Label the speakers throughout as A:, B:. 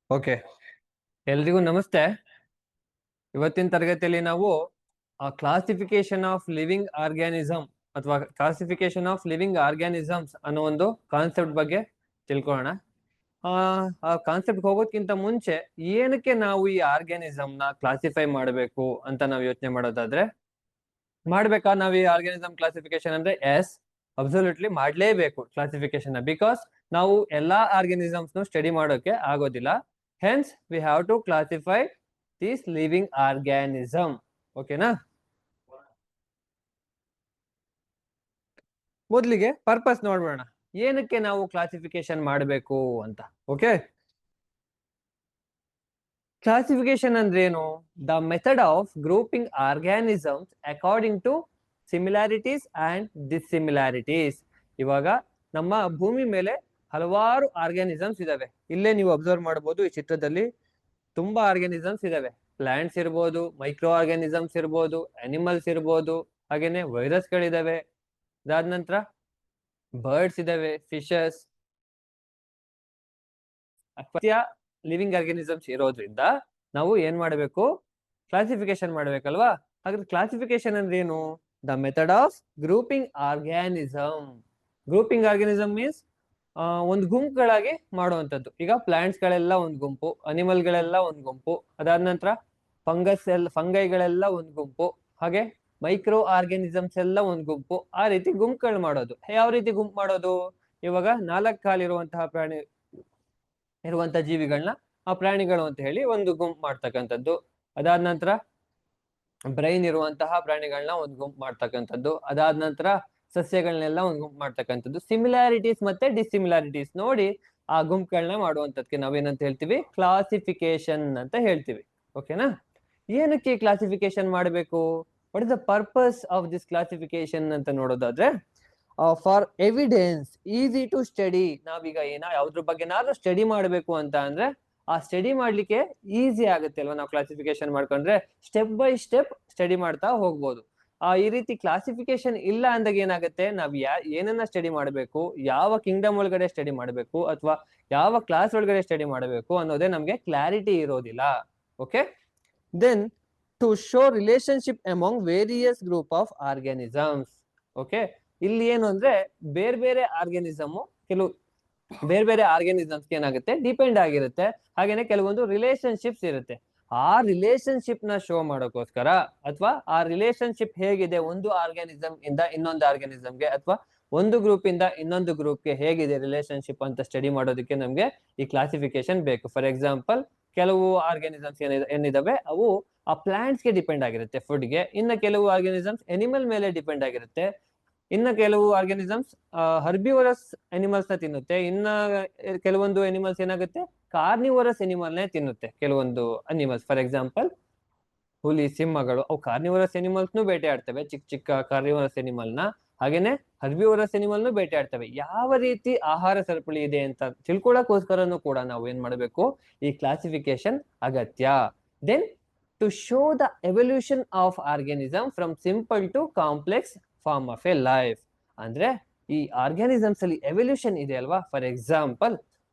A: Okay, ಎಲ್ರಿಗೂ ನಮಸ್ತೆ. ಇವತ್ತಿನ ತರಗತಿಯಲ್ಲಿ ನಾವು ಕ್ಲಾಸಿಫಿಕೇಶನ್ ಆಫ್ ಲಿವಿಂಗ್ ಆರ್ಗ್ಯಾನಿಸಮ್ ಅಥವಾ ಕ್ಲಾಸಿಫಿಕೇಶನ್ ಆಫ್ ಲಿವಿಂಗ್ ಆರ್ಗ್ಯಾನಿಸಮ್ಸ್ ಅನ್ನೋ ಒಂದು ಕಾನ್ಸೆಪ್ಟ್ ಬಗ್ಗೆ ತಿಳ್ಕೊಳ್ಳೋಣ. ಆ ಕಾನ್ಸೆಪ್ಟ್ ಹೋಗೋದ್ಕಿಂತ ಮುಂಚೆ ಏನಕ್ಕೆ ನಾವು ಈ ಆರ್ಗ್ಯಾನಿಸಮ್ ನ ಕ್ಲಾಸಿಫೈ ಮಾಡಬೇಕು ಅಂತ ನಾವು ಯೋಚನೆ ಮಾಡೋದಾದ್ರೆ, ಮಾಡ್ಬೇಕಾ ನಾವು ಈ ಆರ್ಗ್ಯಾನಿಸಮ್ ಕ್ಲಾಸಿಫಿಕೇಶನ್ ಅಂದ್ರೆ ಎಸ್, ಅಬ್ಸಲ್ಯೂಟ್ಲಿ ಮಾಡ್ಲೇಬೇಕು ಕ್ಲಾಸಿಫಿಕೇಶನ್, ಬಿಕಾಸ್ ನಾವು ಎಲ್ಲಾ ಆರ್ಗ್ಯಾನಿಸಮ್ಸ್ ಸ್ಟಡಿ ಮಾಡೋಕೆ ಆಗೋದಿಲ್ಲ. Hence we have to classify this living organism. ಓಕೆನಾ? ಮೊದಲಿಗೆ ಪರ್ಪಸ್ ನೋಡ್ಬೋಣ, ಏನಕ್ಕೆ ನಾವು ಕ್ಲಾಸಿಫಿಕೇಶನ್ ಮಾಡಬೇಕು ಅಂತ. ಓಕೆ, ಕ್ಲಾಸಿಫಿಕೇಶನ್ ಅಂದ್ರೆ ಏನು? The method of grouping organisms according to similarities and dissimilarities. ಇವಾಗ ನಮ್ಮ ಭೂಮಿ ಮೇಲೆ ಹಲವಾರು ಆರ್ಗ್ಯಾನಿಸಮ್ಸ್ ಇದಾವೆ. ಇಲ್ಲೇ ನೀವು ಅಬ್ಸರ್ವ್ ಮಾಡಬಹುದು, ಈ ಚಿತ್ರದಲ್ಲಿ ತುಂಬಾ ಆರ್ಗ್ಯಾನಿಸಮ್ಸ್ ಇದಾವೆ. ಪ್ಲಾಂಟ್ಸ್ ಇರ್ಬೋದು, ಮೈಕ್ರೋ ಆರ್ಗ್ಯಾನಿಸಮ್ಸ್ ಇರ್ಬೋದು, ಅನಿಮಲ್ಸ್ ಇರ್ಬೋದು, ಹಾಗೇನೆ ವೈರಸ್ ಗಳಿದಾವೆ. ಅದಾದ ನಂತರ ಬರ್ಡ್ಸ್ ಇದಾವೆ, ಫಿಶಸ್, ಲಿವಿಂಗ್ ಆರ್ಗ್ಯಾನಿಸಮ್ಸ್ ಇರೋದ್ರಿಂದ ನಾವು ಏನ್ ಮಾಡಬೇಕು? ಕ್ಲಾಸಿಫಿಕೇಶನ್ ಮಾಡ್ಬೇಕಲ್ವಾ? ಹಾಗಾದ್ರೆ ಕ್ಲಾಸಿಫಿಕೇಶನ್ ಅಂದ್ರೆ ಏನು? The method of grouping organism. Grouping organism means ಒಂದು ಗುಂಪುಗಳಾಗಿ ಮಾಡುವಂತದ್ದು. ಈಗ ಪ್ಲಾಂಟ್ಸ್ ಗಳೆಲ್ಲ ಒಂದು ಗುಂಪು, ಅನಿಮಲ್ ಗಳೆಲ್ಲ ಒಂದು ಗುಂಪು, ಅದಾದ ನಂತರ ಫಂಗೈಗಳೆಲ್ಲ ಒಂದು ಗುಂಪು, ಹಾಗೆ ಮೈಕ್ರೋ ಆರ್ಗ್ಯಾನಿಸಮ್ಸ್ ಎಲ್ಲ ಒಂದು ಗುಂಪು. ಆ ರೀತಿ ಗುಂಪುಗಳು ಮಾಡೋದು. ಯಾವ ರೀತಿ ಗುಂಪು ಮಾಡೋದು? ಇವಾಗ 4 ಕಾಲಿರುವಂತಹ ಪ್ರಾಣಿ ಇರುವಂತಹ ಜೀವಿಗಳನ್ನ ಆ ಪ್ರಾಣಿಗಳು ಅಂತ ಹೇಳಿ ಒಂದು ಗುಂಪು ಮಾಡ್ತಕ್ಕಂಥದ್ದು. ಅದಾದ ನಂತರ ಬ್ರೈನ್ ಇರುವಂತಹ ಪ್ರಾಣಿಗಳನ್ನ ಒಂದು ಗುಂಪು ಮಾಡ್ತಕ್ಕಂಥದ್ದು. ಅದಾದ ನಂತರ ಸಸ್ಯಗಳನ್ನೆಲ್ಲ ಒಂದು ಗುಂಪು ಮಾಡ್ತಕ್ಕಂಥದ್ದು. ಸಿಮಿಲಾರಿಟೀಸ್ ಮತ್ತೆ ಡಿಸಿಮಿಲಾರಿಟೀಸ್ ನೋಡಿ ಆ ಗುಂಪುಗಳನ್ನ ಮಾಡುವಂತದಕ್ಕೆ ನಾವೇನಂತ ಹೇಳ್ತೀವಿ? ಕ್ಲಾಸಿಫಿಕೇಶನ್ ಅಂತ ಹೇಳ್ತೀವಿ. ಓಕೆನಾ? ಏನಕ್ಕೆ ಕ್ಲಾಸಿಫಿಕೇಶನ್ ಮಾಡಬೇಕು? What is the purpose of this classification ಅಂತ ನೋಡೋದಾದ್ರೆ, for evidence, easy to study. ನಾವೀಗ ಯಾವ್ದ್ರ ಬಗ್ಗೆನಾದ್ರೂ ಸ್ಟಡಿ ಮಾಡಬೇಕು ಅಂತ ಅಂದ್ರೆ ಆ ಸ್ಟಡಿ ಮಾಡ್ಲಿಕ್ಕೆ ಈಸಿ ಆಗುತ್ತೆ ಅಲ್ವಾ? ನಾವು ಕ್ಲಾಸಿಫಿಕೇಶನ್ ಮಾಡ್ಕೊಂಡ್ರೆ ಸ್ಟೆಪ್ ಬೈ ಸ್ಟೆಪ್ ಸ್ಟಡಿ ಮಾಡ್ತಾ ಹೋಗ್ಬೋದು. ಈ ರೀತಿ ಕ್ಲಾಸಿಫಿಕೇಶನ್ ಇಲ್ಲ ಅಂದಾಗ ಏನಾಗುತ್ತೆ? ನಾವ್ ಏನನ್ನ ಸ್ಟಡಿ ಮಾಡಬೇಕು, ಯಾವ ಕಿಂಗ್ಡಮ್ ಒಳಗಡೆ ಸ್ಟಡಿ ಮಾಡಬೇಕು, ಅಥವಾ ಯಾವ ಕ್ಲಾಸ್ ಒಳಗಡೆ ಸ್ಟಡಿ ಮಾಡಬೇಕು ಅನ್ನೋದೇ ನಮ್ಗೆ ಕ್ಲಾರಿಟಿ ಇರೋದಿಲ್ಲ. Okay, then to show relationship among various group of organisms. Okay, ಇಲ್ಲಿ ಏನು ಅಂದ್ರೆ ಬೇರೆ ಬೇರೆ ಆರ್ಗ್ಯಾನಿಸಮ್ ಕೆಲವು ಬೇರೆ ಬೇರೆ ಆರ್ಗ್ಯಾನಿಸಮ್ಸ್ ಏನಾಗುತ್ತೆ ಡಿಪೆಂಡ್ ಆಗಿರುತ್ತೆ. ಹಾಗೇನೆ ಕೆಲವೊಂದು ರಿಲೇಶನ್ಶಿಪ್ಸ್ ಇರುತ್ತೆ. ಆ ರಿಲೇಶನ್ಶಿಪ್ ನ ಶೋ ಮಾಡೋಕೋಸ್ಕರ, ಅಥವಾ ಆ ರಿಲೇಶನ್ಶಿಪ್ ಹೇಗಿದೆ ಒಂದು ಆರ್ಗ್ಯಾನಿಸಮ್ ಇಂದ ಇನ್ನೊಂದು ಆರ್ಗ್ಯಾನಿಸಮ್ಗೆ, ಅಥವಾ ಒಂದು ಗ್ರೂಪ್ ಇಂದ ಇನ್ನೊಂದು ಗ್ರೂಪ್ಗೆ ಹೇಗಿದೆ ರಿಲೇಶನ್ಶಿಪ್ ಅಂತ ಸ್ಟಡಿ ಮಾಡೋದಕ್ಕೆ ನಮ್ಗೆ ಈ ಕ್ಲಾಸಿಫಿಕೇಶನ್ ಬೇಕು. ಫಾರ್ ಎಕ್ಸಾಂಪಲ್, ಕೆಲವು ಆರ್ಗ್ಯಾನಿಸಮ್ಸ್ ಏನಿದಾವೆ ಅವು ಆ ಪ್ಲಾಂಟ್ಸ್ ಗೆ ಡಿಪೆಂಡ್ ಆಗಿರುತ್ತೆ ಫುಡ್ಗೆ. ಇನ್ನ ಕೆಲವು ಆರ್ಗ್ಯಾನಿಸಮ್ಸ್ ಎನಿಮಲ್ ಮೇಲೆ ಡಿಪೆಂಡ್ ಆಗಿರುತ್ತೆ. ಇನ್ನ ಕೆಲವು ಆರ್ಗ್ಯಾನಿಸಮ್ಸ್ ಹರ್ಬಿವರಸ್ ಅನಿಮಲ್ಸ್ ನ ತಿನ್ನುತ್ತೆ. ಇನ್ನ ಕೆಲವೊಂದು ಅನಿಮಲ್ಸ್ ಏನಾಗುತ್ತೆ ಕಾರ್ನಿವರಸ್ ಅನಿಮಲ್ ನೇ ತಿನ್ನುತ್ತೆ. ಕೆಲವೊಂದು ಅನಿಮಲ್ಸ್ ಫಾರ್ ಎಕ್ಸಾಂಪಲ್ ಹುಲಿ, ಸಿಂಹಗಳು, ಅವು ಕಾರ್ನಿವರಸ್ ಅನಿಮಲ್ಸ್ ನು ಬೇಟೆ ಆಡ್ತವೆ, ಚಿಕ್ಕ ಚಿಕ್ಕ ಕಾರ್ನಿವರಸ್ ಅನಿಮಲ್ ನ. ಹಾಗೇನೆ ಹರ್ಬಿವರಸ್ ಅನಿಮಲ್ ನು ಬೇಟೆ ಆಡ್ತವೆ. ಯಾವ ರೀತಿ ಆಹಾರ ಸರಪಳಿ ಇದೆ ಅಂತ ತಿಳ್ಕೊಳ್ಳೋಕೋಸ್ಕರನು ಕೂಡ ನಾವು ಏನ್ ಮಾಡಬೇಕು? ಈ ಕ್ಲಾಸಿಫಿಕೇಶನ್ ಅಗತ್ಯ. Then to show the evolution of organism from simple to complex form of a life. ಅಂದ್ರೆ ಈ ಆರ್ಗ್ಯಾನಿಸಮ್ಸ್ ಅಲ್ಲಿ ಎವಲ್ಯೂಷನ್ ಇದೆ ಅಲ್ವಾ? ಫಾರ್ ಎಕ್ಸಾಂಪಲ್,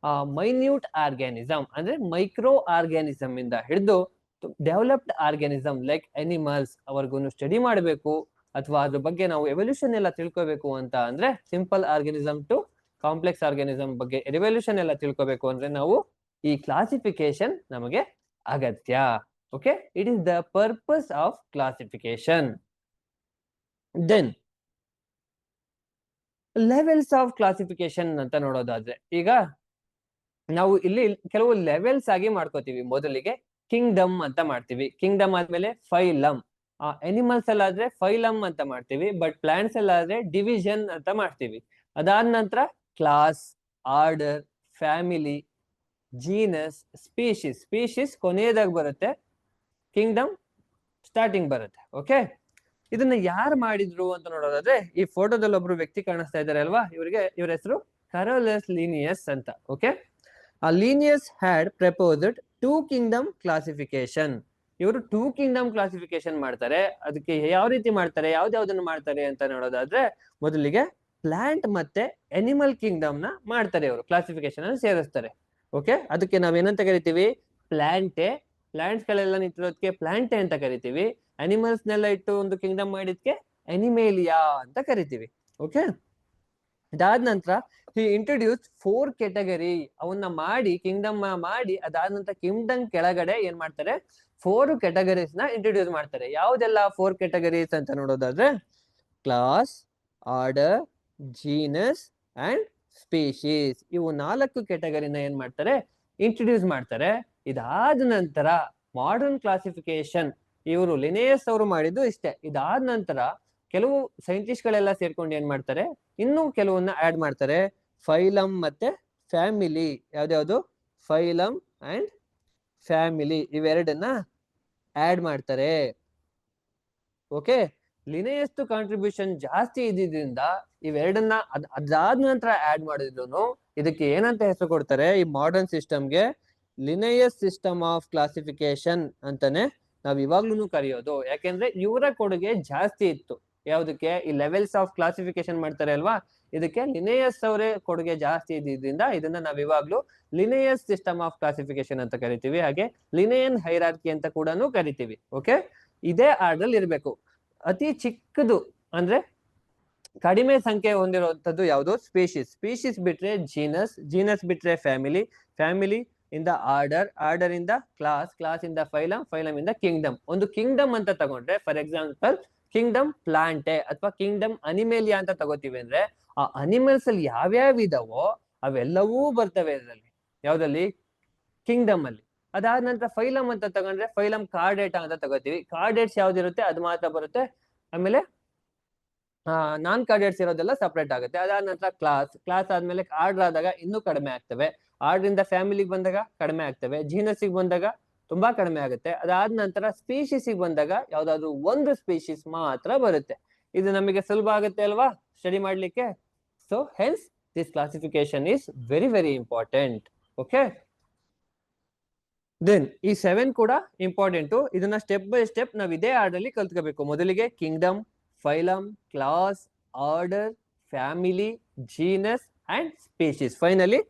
A: ಮೈನ್ಯೂಟ್ ಆರ್ಗ್ಯಾನಿಸಮ್ ಅಂದ್ರೆ ಮೈಕ್ರೋ ಆರ್ಗ್ಯಾನಿಸಮ್ ಇಂದ ಹಿಡಿದು ಡೆವಲಪ್ಡ್ ಆರ್ಗ್ಯಾನಿಸಮ್ ಲೈಕ್ ಅನಿಮಲ್ಸ್ ಅವರೆಗೂ ಸ್ಟಡಿ ಮಾಡಬೇಕು, ಅಥವಾ ಅದ್ರ ಬಗ್ಗೆ ನಾವು ಎವಲ್ಯೂಷನ್ ಎಲ್ಲ ತಿಳ್ಕೋಬೇಕು ಅಂತ ಅಂದ್ರೆ, simple organism to complex organism ಬಗ್ಗೆ ಎವಲ್ಯೂಷನ್ ಎಲ್ಲ ತಿಳ್ಕೋಬೇಕು ಅಂದ್ರೆ ನಾವು ಈ ಕ್ಲಾಸಿಫಿಕೇಶನ್ ನಮಗೆ ಅಗತ್ಯ. Okay, it is the purpose of classification. Then levels of classification ಅಂತ ನೋಡೋದಾದ್ರೆ, ಈಗ ನಾವು ಇಲ್ಲಿ ಕೆಲವು ಲೆವೆಲ್ಸ್ ಆಗಿ ಮಾಡ್ಕೋತೀವಿ. ಮೊದಲಿಗೆ ಕಿಂಗ್ಡಮ್ ಅಂತ ಮಾಡ್ತೀವಿ. ಕಿಂಗ್ಡಮ್ ಆದ್ಮೇಲೆ ಫೈಲಮ್. ಅನಿಮಲ್ಸ್ ಅಲ್ಲಾದ್ರೆ ಫೈಲಮ್ ಅಂತ ಮಾಡ್ತೀವಿ, ಬಟ್ ಪ್ಲಾಂಟ್ಸ್ ಅಲ್ಲಾದ್ರೆ ಡಿವಿಷನ್ ಅಂತ ಮಾಡ್ತೀವಿ. ಅದಾದ ನಂತರ class, order, family, genus, species. Species ಕೊನೆಯದಾಗ ಬರುತ್ತೆ, ಕಿಂಗ್ಡಮ್ ಸ್ಟಾರ್ಟಿಂಗ್ ಬರುತ್ತೆ. ಓಕೆ, ಇದನ್ನ ಯಾರು ಮಾಡಿದ್ರು ಅಂತ ನೋಡೋದಾದ್ರೆ, ಈ ಫೋಟೋದಲ್ಲಿ ಒಬ್ರು ವ್ಯಕ್ತಿ ಕಾಣಿಸ್ತಾ ಇದ್ದಾರೆ ಅಲ್ವಾ? ಇವ್ರ ಹೆಸರು ಕರೋಲಸ್ ಲೀನಿಯಸ್ ಅಂತ. Okay, Linnaeus had proposed 2 Kingdom classification. ಇವರು 2 ಕಿಂಗ್ಡಮ್ ಕ್ಲಾಸಿಫಿಕೇಶನ್ ಮಾಡ್ತಾರೆ. ಅದಕ್ಕೆ ಯಾವ ರೀತಿ ಮಾಡ್ತಾರೆ, ಯಾವ್ದಾವ್ದನ್ನ ಮಾಡ್ತಾರೆ ಅಂತ ನೋಡೋದಾದ್ರೆ, ಮೊದಲಿಗೆ ಪ್ಲಾಂಟ್ ಮತ್ತೆ ಅನಿಮಲ್ ಕಿಂಗ್ಡಮ್ ನ ಮಾಡ್ತಾರೆ. ಇವರು ಕ್ಲಾಸಿಫಿಕೇಶನ್ ಅನ್ನು ಸೇರಿಸ್ತಾರೆ. ಓಕೆ, ಅದಕ್ಕೆ ನಾವೇನಂತ ಕರಿತೀವಿ? ಪ್ಲಾಂಟೆ. ಪ್ಲಾಂಟ್ಸ್ ಗಳೆಲ್ಲ ನಿಂತಿರೋದಕ್ಕೆ ಪ್ಲಾಂಟೆ ಅಂತ ಕರಿತೀವಿ. ಅನಿಮಲ್ಸ್ ನೆಲ್ಲ ಇಟ್ಟು ಒಂದು ಕಿಂಗ್ಡಮ್ ಮಾಡಿದ್ಕೆ ಅನಿಮೇಲಿಯಾ ಅಂತ ಕರಿತೀವಿ. ಓಕೆ, ಇದಾದ ನಂತರ ಹಿ ಇಂಟ್ರೊಡ್ಯೂಸ್ 4 ಕೆಟಗರಿ. ಅವನ್ನ ಮಾಡಿ ಕಿಂಗ್ಡಮ್ ಮಾಡಿ ಅದಾದ ನಂತರ ಕಿಂಗ್ಡಮ್ ಕೆಳಗಡೆ ಏನ್ ಮಾಡ್ತಾರೆ? 4 ಕೆಟಗರೀಸ್ ನ ಇಂಟ್ರೊಡ್ಯೂಸ್ ಮಾಡ್ತಾರೆ. ಯಾವ್ದೆಲ್ಲ 4 ಕೆಟಗರೀಸ್ ಅಂತ ನೋಡೋದಾದ್ರೆ class, order, genus and species. ಇವು 4 ಕೆಟಗರಿನ ಏನ್ ಮಾಡ್ತಾರೆ? ಇಂಟ್ರೊಡ್ಯೂಸ್ ಮಾಡ್ತಾರೆ. ಇದಾದ ನಂತರ ಮಾಡರ್ನ್ ಕ್ಲಾಸಿಫಿಕೇಶನ್ ಇವರು ಲಿನೇಯಸ್ ಅವರು ಮಾಡಿದ್ದು ಇಷ್ಟೇ. ಇದಾದ ನಂತರ ಕೆಲವು ಸೈಂಟಿಸ್ಟ್ ಗಳೆಲ್ಲ ಸೇರ್ಕೊಂಡು ಏನ್ ಮಾಡ್ತಾರೆ? ಇನ್ನು ಕೆಲವನ್ನ ಆಡ್ ಮಾಡ್ತಾರೆ. ಫೈಲಮ್ ಮತ್ತೆ ಫ್ಯಾಮಿಲಿ. ಯಾವ್ದ್ಯಾವ್ದು? ಫೈಲಮ್ ಅಂಡ್ ಫ್ಯಾಮಿಲಿ ಇವೆರಡನ್ನ ಆಡ್ ಮಾಡ್ತಾರೆ. ಓಕೆ, ಲಿನೇಯಸ್ ಕಾಂಟ್ರಿಬ್ಯೂಷನ್ ಜಾಸ್ತಿ ಇದ್ದಿದ್ರಿಂದ ಇವೆರಡನ್ನ ಅದಾದ ನಂತರ ಆಡ್ ಮಾಡಿದ್ರು ಇದಕ್ಕೆ ಏನಂತ ಹೆಸರು ಕೊಡ್ತಾರೆ? ಈ ಮಾಡರ್ನ್ ಸಿಸ್ಟಮ್ಗೆ ಲಿನೇಯಸ್ ಸಿಸ್ಟಮ್ ಆಫ್ ಕ್ಲಾಸಿಫಿಕೇಶನ್ ಅಂತಾನೆ ನಾವ್ ಇವಾಗ್ಲೂ ಕರೆಯೋದು. ಯಾಕೆಂದ್ರೆ ಇವರ ಕೊಡುಗೆ ಜಾಸ್ತಿ ಇತ್ತು. ಯಾವ್ದಕ್ಕೆ? ಈ ಲೆವೆಲ್ಸ್ ಆಫ್ ಕ್ಲಾಸಿಫಿಕೇಶನ್ ಮಾಡ್ತಾರೆ ಅಲ್ವಾ, ಇದಕ್ಕೆ ಲಿನೇಯಸ್ ಅವರೇ ಕೊಡುಗೆ ಜಾಸ್ತಿ ಇದ್ದಿದ್ರಿಂದ ಇದನ್ನ ನಾವ್ ಇವಾಗ್ಲೂ ಲಿನೇಯಸ್ ಸಿಸ್ಟಮ್ ಆಫ್ ಕ್ಲಾಸಿಫಿಕೇಶನ್ ಅಂತ ಕರಿತೀವಿ. ಹಾಗೆ ಲಿನೇಯನ್ ಹೈರಾರ್ಕಿ ಅಂತ ಕೂಡ ಕರಿತೀವಿ. ಓಕೆ, ಇದೇ ಆರ್ಡರ್ ಇರ್ಬೇಕು. ಅತಿ ಚಿಕ್ಕದು ಅಂದ್ರೆ ಕಡಿಮೆ ಸಂಖ್ಯೆ ಹೊಂದಿರುವಂತದ್ದು ಯಾವುದು? ಸ್ಪೀಶೀಸ್. ಸ್ಪೀಶೀಸ್ ಬಿಟ್ರೆ ಜೀನಸ್, ಜೀನಸ್ ಬಿಟ್ರೆ ಫ್ಯಾಮಿಲಿ, ಫ್ಯಾಮಿಲಿ ಇಂದ ಆರ್ಡರ್, ಆರ್ಡರ್ ಇಂದ ಕ್ಲಾಸ್, ಕ್ಲಾಸ್ ಇಂದ ಫೈಲಮ್, ಫೈಲಮ್ ಇಂದ ಕಿಂಗ್ಡಮ್. ಒಂದು ಕಿಂಗ್ಡಮ್ ಅಂತ ತಗೊಂಡ್ರೆ ಫಾರ್ ಎಕ್ಸಾಂಪಲ್ ಕಿಂಗ್ಡಮ್ ಪ್ಲಾಂಟೆ ಅಥವಾ ಕಿಂಗ್ಡಮ್ ಅನಿಮೇಲಿಯಾ ಅಂತ ತಗೋತೀವಿ ಅಂದ್ರೆ ಆ ಅನಿಮಲ್ಸ್ ಅಲ್ಲಿ ಯಾವ್ಯಾವ ಇದಾವೋ ಅವೆಲ್ಲವೂ ಬರ್ತವೆ ಇದರಲ್ಲಿ. ಯಾವ್ದಲ್ಲಿ? ಕಿಂಗ್ಡಮ್ ಅಲ್ಲಿ. ಅದಾದ ನಂತರ ಫೈಲಮ್ ಅಂತ ತಗೊಂಡ್ರೆ ಫೈಲಮ್ ಕಾರ್ಡೇಟಾ ಅಂತ ತಗೋತೀವಿ. ಕಾರ್ಡೇಟ್ಸ್ ಯಾವ್ದಿರುತ್ತೆ ಅದು ಮಾತ್ರ ಬರುತ್ತೆ. ಆಮೇಲೆ ನಾನ್ ಕಾರ್ಡೇಟ್ಸ್ ಇರೋದೆಲ್ಲ ಸಪರೇಟ್ ಆಗುತ್ತೆ. ಅದಾದ ನಂತರ ಕ್ಲಾಸ್, ಕ್ಲಾಸ್ ಆದ್ಮೇಲೆ ಆರ್ಡರ್ ಆದಾಗ ಇನ್ನೂ ಕಡಿಮೆ ಆಗ್ತವೆ. ಆರ್ಡರ್ ಇಂದ ಫ್ಯಾಮಿಲಿಗೆ ಬಂದಾಗ ಕಡಿಮೆ ಆಗ್ತವೆ. ಜೀನಸ್ಸಿಗೆ ಬಂದಾಗ ತುಂಬಾ ಕಡಿಮೆ ಆಗುತ್ತೆ. ಅದಾದ ನಂತರ ಸ್ಪೀಶೀಸಿಗೆ ಬಂದಾಗ ಯಾವ್ದಾದ್ರು ಒಂದು ಸ್ಪೀಶೀಸ್ ಮಾತ್ರ ಬರುತ್ತೆ. ಇದು ನಮಗೆ ಸುಲಭ ಆಗುತ್ತೆ ಅಲ್ವಾ ಸ್ಟಡಿ ಮಾಡ್ಲಿಕ್ಕೆ? So hence this classification is very very important. Okay, then ಈ 7 ಕೂಡ ಇಂಪಾರ್ಟೆಂಟ್. ಇದನ್ನ ಸ್ಟೆಪ್ ಬೈ ಸ್ಟೆಪ್ ನಾವ್ ಇದೇ ಆರ್ಡರ್ ಅಲ್ಲಿ ಕಲ್ತ್ಕೋಬೇಕು. ಮೊದಲಿಗೆ Kingdom, phylum, class, order, family, genus and species. Finally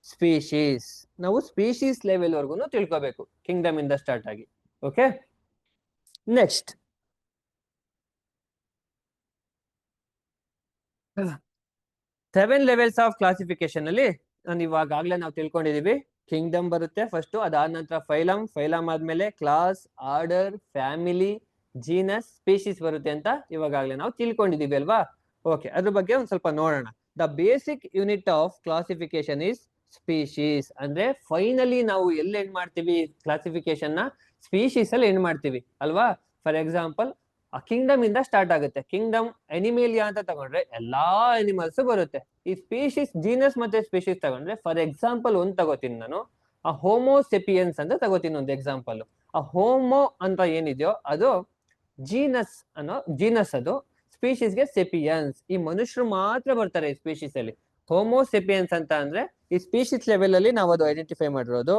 A: species. ನಾವು ಸ್ಪೀಶೀಸ್ ಲೆವೆಲ್ ವರ್ಗು ತಿಳ್ಕೋಬೇಕು ಕಿಂಗ್ಡಮ್ ಇಂದ ಸ್ಟಾರ್ಟ್ ಆಗಿ. Okay, next 7 levels of classification ಅಲ್ಲಿ ನಾನು ಇವಾಗಲೇ ನಾವು ತಿಳ್ಕೊಂಡಿದೀವಿ. ಕಿಂಗ್ಡಮ್ ಬರುತ್ತೆ ಫಸ್ಟ್, ಅದಾದ ನಂತರ ಫೈಲಮ್, ಫೈಲಮ್ ಆದ್ಮೇಲೆ class, order, family, genus, species ಬರುತ್ತೆ ಅಂತ ಇವಾಗಲೇ ನಾವು ತಿಳ್ಕೊಂಡಿದೀವಿ ಅಲ್ವಾ? ಓಕೆ, ಅದ್ರ ಬಗ್ಗೆ ಒಂದ್ ಸ್ವಲ್ಪ ನೋಡೋಣ. The basic unit of classification is species. ಅಂದ್ರೆ ಫೈನಲಿ ನಾವು ಎಲ್ಲಿ ಎಂಡ್ ಮಾಡ್ತೀವಿ ಕ್ಲಾಸಿಫಿಕೇಶನ್ ನ? ಸ್ಪೀಶೀಸ್ ಅಲ್ಲಿ ಎಂಡ್ ಮಾಡ್ತೀವಿ ಅಲ್ವಾ? ಫಾರ್ ಎಕ್ಸಾಂಪಲ್ ಆ ಕಿಂಗ್ಡಮ್ ಇಂದ ಸ್ಟಾರ್ಟ್ ಆಗುತ್ತೆ. ಕಿಂಗ್ಡಮ್ ಅನಿಮೇಲಿಯಾ ಅಂತ ತಗೊಂಡ್ರೆ ಎಲ್ಲಾ ಅನಿಮಲ್ಸ್ ಬರುತ್ತೆ. ಈ ಸ್ಪೀಶೀಸ್ ಜೀನಸ್ ಮತ್ತೆ ಸ್ಪೀಶೀಸ್ ತಗೊಂಡ್ರೆ ಫಾರ್ ಎಕ್ಸಾಂಪಲ್ ಒಂದ್ ತಗೋತೀನಿ ನಾನು, ಆ ಹೋಮೋಸೆಪಿಯನ್ಸ್ ಅಂತ ತಗೋತೀನಿ ಒಂದು ಎಕ್ಸಾಂಪಲ್. ಆ ಹೋಮೋ ಅಂತ ಏನಿದೆಯೋ ಅದು ಜೀನಸ್ ಅನ್ನೋ ಜೀನಸ್, ಅದು ಸ್ಪೀಶೀಸ್ಗೆ ಸೆಪಿಯನ್ಸ್. ಈ ಮನುಷ್ಯರು ಮಾತ್ರ ಬರ್ತಾರೆ ಈ ಸ್ಪೀಶೀಸ್ ಅಲ್ಲಿ. ಹೋಮೋಸೆಪಿಯನ್ಸ್ ಅಂತ ಅಂದ್ರೆ ಈ ಸ್ಪೀಶೀಸ್ ಲೆವೆಲ್ ಅಲ್ಲಿ ನಾವು ಅದು ಐಡೆಂಟಿಫೈ ಮಾಡಿರೋದು.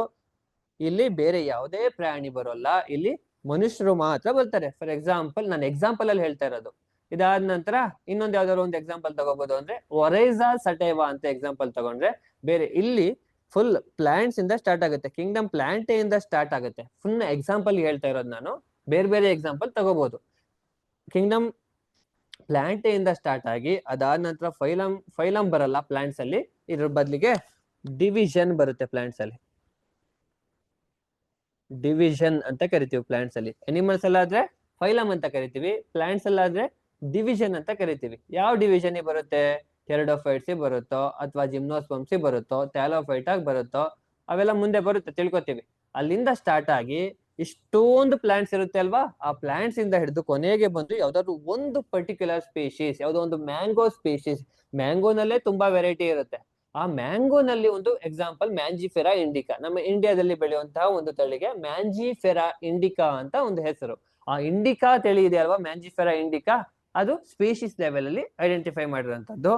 A: ಇಲ್ಲಿ ಬೇರೆ ಯಾವುದೇ ಪ್ರಾಣಿ ಬರೋಲ್ಲ, ಇಲ್ಲಿ ಮನುಷ್ಯರು ಮಾತ್ರ ಬರ್ತಾರೆ. ಫಾರ್ ಎಕ್ಸಾಂಪಲ್ ನಾನು ಎಕ್ಸಾಂಪಲ್ ಅಲ್ಲಿ ಹೇಳ್ತಾ ಇರೋದು. ಇದಾದ ನಂತರ ಇನ್ನೊಂದು ಯಾವ್ದಾದ್ರು ಒಂದು ಎಕ್ಸಾಂಪಲ್ ತಗೋಬಹುದು ಅಂದ್ರೆ ಒರೈಸಾ ಸಟೇವಾ ಅಂತ ಎಕ್ಸಾಂಪಲ್ ತಗೊಂಡ್ರೆ ಬೇರೆ ಇಲ್ಲಿ ಫುಲ್ ಪ್ಲಾಂಟ್ಸ್ ಇಂದ ಸ್ಟಾರ್ಟ್ ಆಗುತ್ತೆ. ಕಿಂಗ್ಡಮ್ ಪ್ಲಾಂಟೆ ಇಂದ ಸ್ಟಾರ್ಟ್ ಆಗುತ್ತೆ. ಫುಲ್ ಎಕ್ಸಾಂಪಲ್ ಹೇಳ್ತಾ ಇರೋದು ನಾನು, ಬೇರೆ ಬೇರೆ ಎಕ್ಸಾಂಪಲ್ ತಗೋಬಹುದು. ಕಿಂಗ್ಡಮ್ ಪ್ಲಾಂಟೆ ಇಂದ ಸ್ಟಾರ್ಟ್ ಆಗಿ ಅದಾದ ನಂತರ ಫೈಲಮ್ ಬರಲ್ಲ ಪ್ಲಾಂಟ್ಸ್ ಅಲ್ಲಿ, ಇದ್ರ ಬದಲಿಗೆ ಡಿವಿಷನ್ ಬರುತ್ತೆ ಪ್ಲಾಂಟ್ಸ್ ಅಲ್ಲಿ. ಡಿವಿಷನ್ ಅಂತ ಕರಿತೀವಿ ಪ್ಲಾಂಟ್ಸ್ ಅಲ್ಲಿ. ಅನಿಮಲ್ಸ್ ಎಲ್ಲ ಆದ್ರೆ ಫೈಲಮ್ ಅಂತ ಕರಿತೀವಿ, ಪ್ಲಾಂಟ್ಸ್ ಎಲ್ಲ ಆದ್ರೆ ಡಿವಿಷನ್ ಅಂತ ಕರಿತೀವಿ. ಯಾವ ಡಿವಿಷನ್ ಬರುತ್ತೆ? ಟೆರಡೋಫೈಟ್ಸ್ ಬರುತ್ತೋ ಅಥವಾ ಜಿಮ್ನೋಸ್ಪರ್ಮ್ಸ್ ಬರುತ್ತೋ, ಥ್ಯಾಲೋಫೈಟ್ ಆಗಿ ಬರುತ್ತೋ, ಅವೆಲ್ಲ ಮುಂದೆ ಬರುತ್ತೆ ತಿಳ್ಕೊತೀವಿ. ಅಲ್ಲಿಂದ ಸ್ಟಾರ್ಟ್ ಆಗಿ ಇಷ್ಟೊಂದು ಪ್ಲಾಂಟ್ಸ್ ಇರುತ್ತೆ ಅಲ್ವಾ? ಆ ಪ್ಲಾಂಟ್ಸ್ ಇಂದ ಹಿಡಿದು ಕೊನೆಗೆ ಬಂದು ಯಾವ್ದಾದ್ರು ಒಂದು ಪರ್ಟಿಕ್ಯುಲರ್ ಸ್ಪೀಶೀಸ್, ಯಾವ್ದೋ ಒಂದು ಮ್ಯಾಂಗೋ ಸ್ಪೀಶೀಸ್. ಮ್ಯಾಂಗೋನಲ್ಲೇ ತುಂಬಾ ವೆರೈಟಿ ಇರುತ್ತೆ. ಆ ಮ್ಯಾಂಗೋನಲ್ಲಿ ಒಂದು ಎಕ್ಸಾಂಪಲ್ ಮ್ಯಾಂಜಿಫೆರಾ ಇಂಡಿಕಾ, ನಮ್ಮ ಇಂಡಿಯಾದಲ್ಲಿ ಬೆಳೆಯುವಂತಹ ಒಂದು ತಳಿಗೆ ಮ್ಯಾಂಜಿಫೆರಾ ಇಂಡಿಕಾ ಅಂತ ಒಂದು ಹೆಸರು. ಆ ಇಂಡಿಕಾ ತಳಿ ಇದೆ ಅಲ್ವಾ, ಮ್ಯಾಂಜಿಫೆರಾ ಇಂಡಿಕಾ, ಅದು ಸ್ಪೀಶೀಸ್ ಲೆವೆಲ್ ಅಲ್ಲಿ ಐಡೆಂಟಿಫೈ ಮಾಡಿರುವಂತದ್ದು.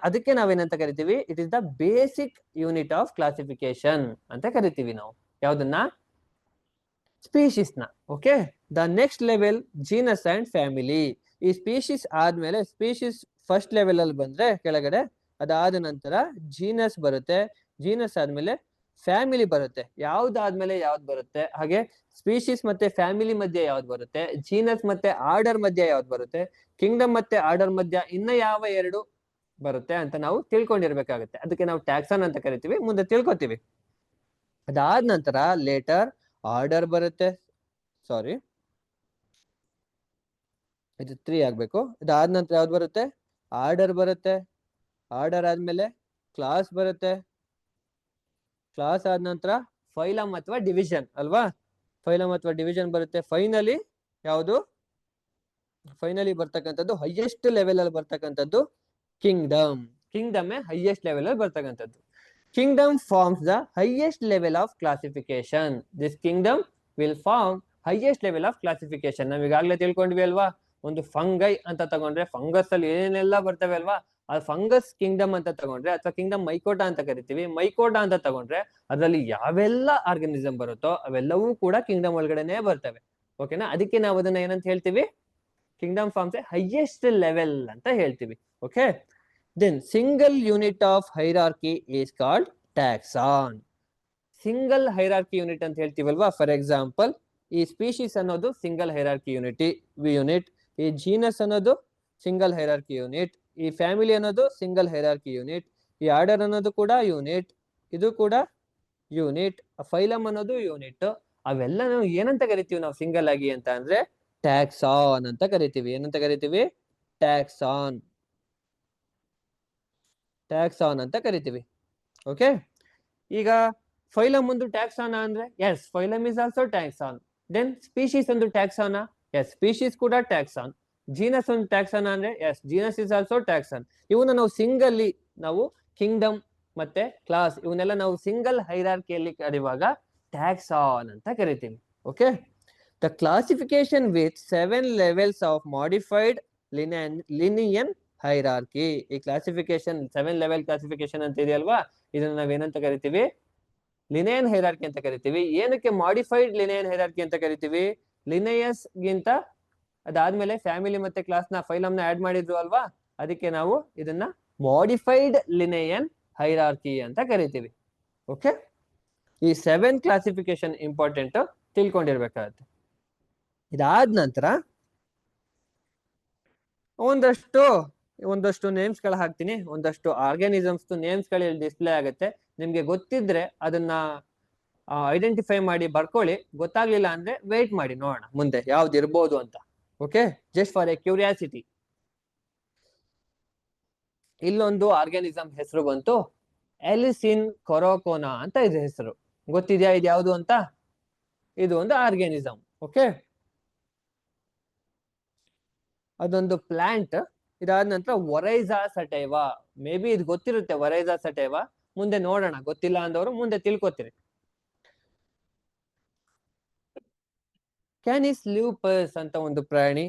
A: ಅದಕ್ಕೆ ನಾವೇನಂತ ಕರಿತೀವಿ? It is the basic unit of classification ಅಂತ ಕರಿತೀವಿ ನಾವು. ಯಾವ್ದನ್ನ? ಸ್ಪೀಶೀಸ್ ನ. Okay, the next level genus and family. ಈ ಸ್ಪೀಶೀಸ್ ಆದ್ಮೇಲೆ ಸ್ಪೀಶೀಸ್ ಫಸ್ಟ್ ಲೆವೆಲ್ ಅಲ್ಲಿ ಬಂದ್ರೆ ಕೆಳಗಡೆ, ಅದಾದ ನಂತರ ಜೀನಸ್ ಬರುತ್ತೆ. ಜೀನಸ್ ಆದ್ಮೇಲೆ ಫ್ಯಾಮಿಲಿ ಬರುತ್ತೆ, ಯಾವ್ದಾದ್ಮೇಲೆ ಯಾವ್ದು ಬರುತ್ತೆ, ಹಾಗೆ ಸ್ಪೀಶೀಸ್ ಮತ್ತೆ ಫ್ಯಾಮಿಲಿ ಮಧ್ಯೆ ಯಾವ್ದು ಬರುತ್ತೆ, ಜೀನಸ್ ಮತ್ತೆ ಆರ್ಡರ್ ಮಧ್ಯೆ ಯಾವ್ದು ಬರುತ್ತೆ, ಕಿಂಗ್ಡಮ್ ಮತ್ತೆ ಆರ್ಡರ್ ಮಧ್ಯ ಇನ್ನ ಯಾವ ಎರಡು ಬರುತ್ತೆ ಅಂತ ನಾವು ತಿಳ್ಕೊಂಡಿರ್ಬೇಕಾಗುತ್ತೆ. ಅದಕ್ಕೆ ನಾವು ಟ್ಯಾಕ್ಸಾನ್ ಅಂತ ಕರಿತೀವಿ, ಮುಂದೆ ತಿಳ್ಕೊತೀವಿ. ಅದಾದ ನಂತರ ಲೇಟರ್ ಆರ್ಡರ್ ಬರುತ್ತೆ, ಸಾರಿ ಇದು 3 ಆಗ್ಬೇಕು. ಇದಾದ ನಂತರ ಯಾವ್ದು ಬರುತ್ತೆ, ಆರ್ಡರ್ ಬರುತ್ತೆ. ಆರ್ಡರ್ ಆದ್ಮೇಲೆ ಕ್ಲಾಸ್ ಬರುತ್ತೆ. ಕ್ಲಾಸ್ ಆದ ನಂತರ ಫೈಲಮ್ ಅಥವಾ ಡಿವಿಷನ್ ಅಲ್ವಾ, ಫೈಲಮ್ ಅಥವಾ ಡಿವಿಷನ್ ಬರುತ್ತೆ. ಫೈನಲಿ ಬರ್ತಕ್ಕಂಥದ್ದು ಹೈಯೆಸ್ಟ್ ಲೆವೆಲ್ ಅಲ್ಲಿ ಬರ್ತಕ್ಕಂಥದ್ದು ಕಿಂಗ್ಡಮ್. ಕಿಂಗ್ಡಮ್ ಹೈಯೆಸ್ಟ್ ಲೆವೆಲ್ ಅಲ್ಲಿ ಬರ್ತಕ್ಕಂಥದ್ದು. Kingdom forms the highest level of classification. This kingdom will form highest level of classification. ನಾವ್ ಈಗಾಗಲೇ ತಿಳ್ಕೊಂಡ್ವಿ ಅಲ್ವಾ, ಒಂದು ಫಂಗೈ ಅಂತ ತಗೊಂಡ್ರೆ ಫಂಗಸ್ ಅಲ್ಲಿ ಏನೆಲ್ಲ ಬರ್ತವೆ ಅಲ್ವಾ, ಅದು ಫಂಗಸ್ ಕಿಂಗ್ಡಮ್ ಅಂತ ತಗೊಂಡ್ರೆ, ಅಥವಾ ಕಿಂಗ್ಡಮ್ ಮೈಕೋಟಾ ಅಂತ ಕರಿತೀವಿ, ಮೈಕೋಟಾ ಅಂತ ತಗೊಂಡ್ರೆ ಅದರಲ್ಲಿ ಯಾವೆಲ್ಲ ಆರ್ಗನಿಸಮ್ ಬರುತ್ತೋ ಅವೆಲ್ಲವೂ ಕೂಡ ಕಿಂಗ್ಡಮ್ ಒಳಗಡೆನೆ ಬರ್ತವೆ. ಓಕೆನಾ, ಅದಕ್ಕೆ ನಾವು ಅದನ್ನ ಏನಂತ ಹೇಳ್ತೀವಿ, ಕಿಂಗ್ಡಮ್ ಫಾರ್ಮ್ಸ್ ಹೈಯೆಸ್ಟ್ ಲೆವೆಲ್ ಅಂತ ಹೇಳ್ತೀವಿ. Okay, then single unit of hierarchy is called taxon. Single hierarchy unit ಅಂತ ಹೇಳ್ತೀವಲ್ವಾ, ಫಾರ್ ಎಕ್ಸಾಂಪಲ್ ಈ ಸ್ಪೀಶೀಸ್ ಅನ್ನೋದು ಸಿಂಗಲ್ ಹೈರಾರ್ಕಿ ಯೂನಿಟ್, ಈ ಜೀನಸ್ ಅನ್ನೋದು ಸಿಂಗಲ್ ಹೈರಾರ್ಕಿ ಯೂನಿಟ್, ಈ ಫ್ಯಾಮಿಲಿ ಅನ್ನೋದು ಸಿಂಗಲ್ ಹೈರಾರ್ಕಿ ಯೂನಿಟ್, ಈ ಆರ್ಡರ್ ಅನ್ನೋದು ಕೂಡ ಯೂನಿಟ್, ಇದು ಕೂಡ ಯೂನಿಟ್, ಫೈಲಮ್ ಅನ್ನೋದು ಯೂನಿಟ್. ಅವೆಲ್ಲ ನಾವು ಏನಂತ ಕರಿತೀವಿ ನಾವು ಸಿಂಗಲ್ ಆಗಿ ಅಂತ ಅಂದ್ರೆ ಟ್ಯಾಕ್ಸಾನ್ ಅಂತ ಕರಿತೀವಿ. ಏನಂತ ಕರಿತೀವಿ, ಟ್ಯಾಕ್ಸಾನ್ ಅಂತ ಕರಿತೀವಿ. ಓಕೆ, ಈಗ ಫೈಲಮ್ ಒಂದು ಟ್ಯಾಕ್ಸಾನ ಅಂದ್ರೆ yes, phylum is also taxon. Then species ಒಂದು ಟ್ಯಾಕ್ಸಾನ, ಎಸ್, ಸ್ಪೀಶೀಸ್ ಕೂಡ ಟ್ಯಾಕ್ಸಾನ್. ಜೀನಸ್ ಒಂದು ಟ್ಯಾಕ್ಸಾನ ಅಂದ್ರೆ ಎಸ್, ಜೀನಸ್ ಇಸ್ ಆಲ್ಸೋ ಟ್ಯಾಕ್ಸಾನ್. ಇವನ್ನ ನಾವು ಸಿಂಗಲ್ಲಿ, ನಾವು ಕಿಂಗ್ಡಮ್ ಮತ್ತೆ ಕ್ಲಾಸ್ ಇವನ್ನೆಲ್ಲ ನಾವು ಸಿಂಗಲ್ ಹೈರಾರ್ಕಿಯಲ್ಲಿ ಕರೆಯುವಾಗ ಟ್ಯಾಕ್ಸಾನ್ ಅಂತ ಕರಿತೀವಿ. Okay, the classification with 7 levels of modified Linnaean hierarchy. ಈ ಕ್ಲಾಸಿಫಿಕೇಶನ್ 7 ಲೆವೆಲ್ ಕ್ಲಾಸಿಫಿಕೇಶನ್ ಅಂತ ಇದೆಯಲ್ವಾ, ಇದನ್ನ ನಾವೇನಂತ ಕರಿತೀವಿ, ಲಿನಿಯನ್ ಹೈರಾರ್ಕಿ ಅಂತ ಕರಿತೀವಿ. ಏನಕ್ಕೆ ಮಾಡಿಫೈಡ್ ಲಿನಿಯನ್ ಹೈರಾರ್ಕಿ ಅಂತ ಕರಿತೀವಿ, ಲಿನಿಯಸ್ ಗಿಂತ ಅದಾದ್ಮೇಲೆ ಫ್ಯಾಮಿಲಿ ಮತ್ತೆ ಕ್ಲಾಸ್ ನ ಫೈಲಮ್ ನ ಆಡ್ ಮಾಡಿದ್ರು ಅಲ್ವಾ, ಅದಕ್ಕೆ ನಾವು ಇದನ್ನ ಮಾಡಿಫೈಡ್ ಲಿನಿಯನ್ ಹೈರಾರ್ಕಿ ಅಂತ ಕರಿತೀವಿ. ಓಕೆ, ಈ 7 ಕ್ಲಾಸಿಫಿಕೇಶನ್ ಇಂಪಾರ್ಟೆಂಟ್, ತಿಳ್ಕೊಂಡಿರ್ಬೇಕಾಗತ್ತೆ. ಇದಾದ ನಂತರ ಒಂದಷ್ಟು ನೇಮ್ಸ್ ಗಳು ಹಾಕ್ತೀನಿ, ಒಂದಷ್ಟು ಆರ್ಗಾನಿಸಮ್ಸ್ ನೇಮ್ಸ್ ಗಳು ಡಿಸ್ಪ್ಲೇ ಆಗುತ್ತೆ. ನಿಮ್ಗೆ ಗೊತ್ತಿದ್ರೆ ಅದನ್ನ ಐಡೆಂಟಿಫೈ ಮಾಡಿ ಬರ್ಕೊಳ್ಳಿ, ಗೊತ್ತಾಗ್ಲಿಲ್ಲ ಅಂದ್ರೆ ವೇಟ್ ಮಾಡಿ ನೋಡೋಣ ಮುಂದೆ ಯಾವ್ದು ಇರ್ಬೋದು ಅಂತ. Okay, just for A curiosity. ಇಲ್ಲೊಂದು ಆರ್ಗಾನಿಸಮ್ ಹೆಸರು ಬಂತು, ಎಲಿಸಿನ್ ಕೊರೋಕೋನಾ ಅಂತ ಇದೆ ಹೆಸರು. ಗೊತ್ತಿದ್ಯಾ ಇದು ಯಾವುದು ಅಂತ? ಇದು ಒಂದು ಆರ್ಗಾನಿಸಮ್. ಓಕೆ, ಅದೊಂದು ಪ್ಲಾಂಟ್. ಇದಾದ ನಂತರ ವರೈಜಾ ಸಟೈವಾ, ಮೇ ಬಿ ಇದು ಗೊತ್ತಿರುತ್ತೆ ವರೈಜಾ ಸಟೈವಾ, ಮುಂದೆ ನೋಡೋಣ, ಗೊತ್ತಿಲ್ಲ ಅಂದವರು ಮುಂದೆ ತಿಳ್ಕೊತೀರಿ. ಕ್ಯಾನಿಸ್ ಲ್ಯೂಪಸ್ ಅಂತ ಒಂದು ಪ್ರಾಣಿ.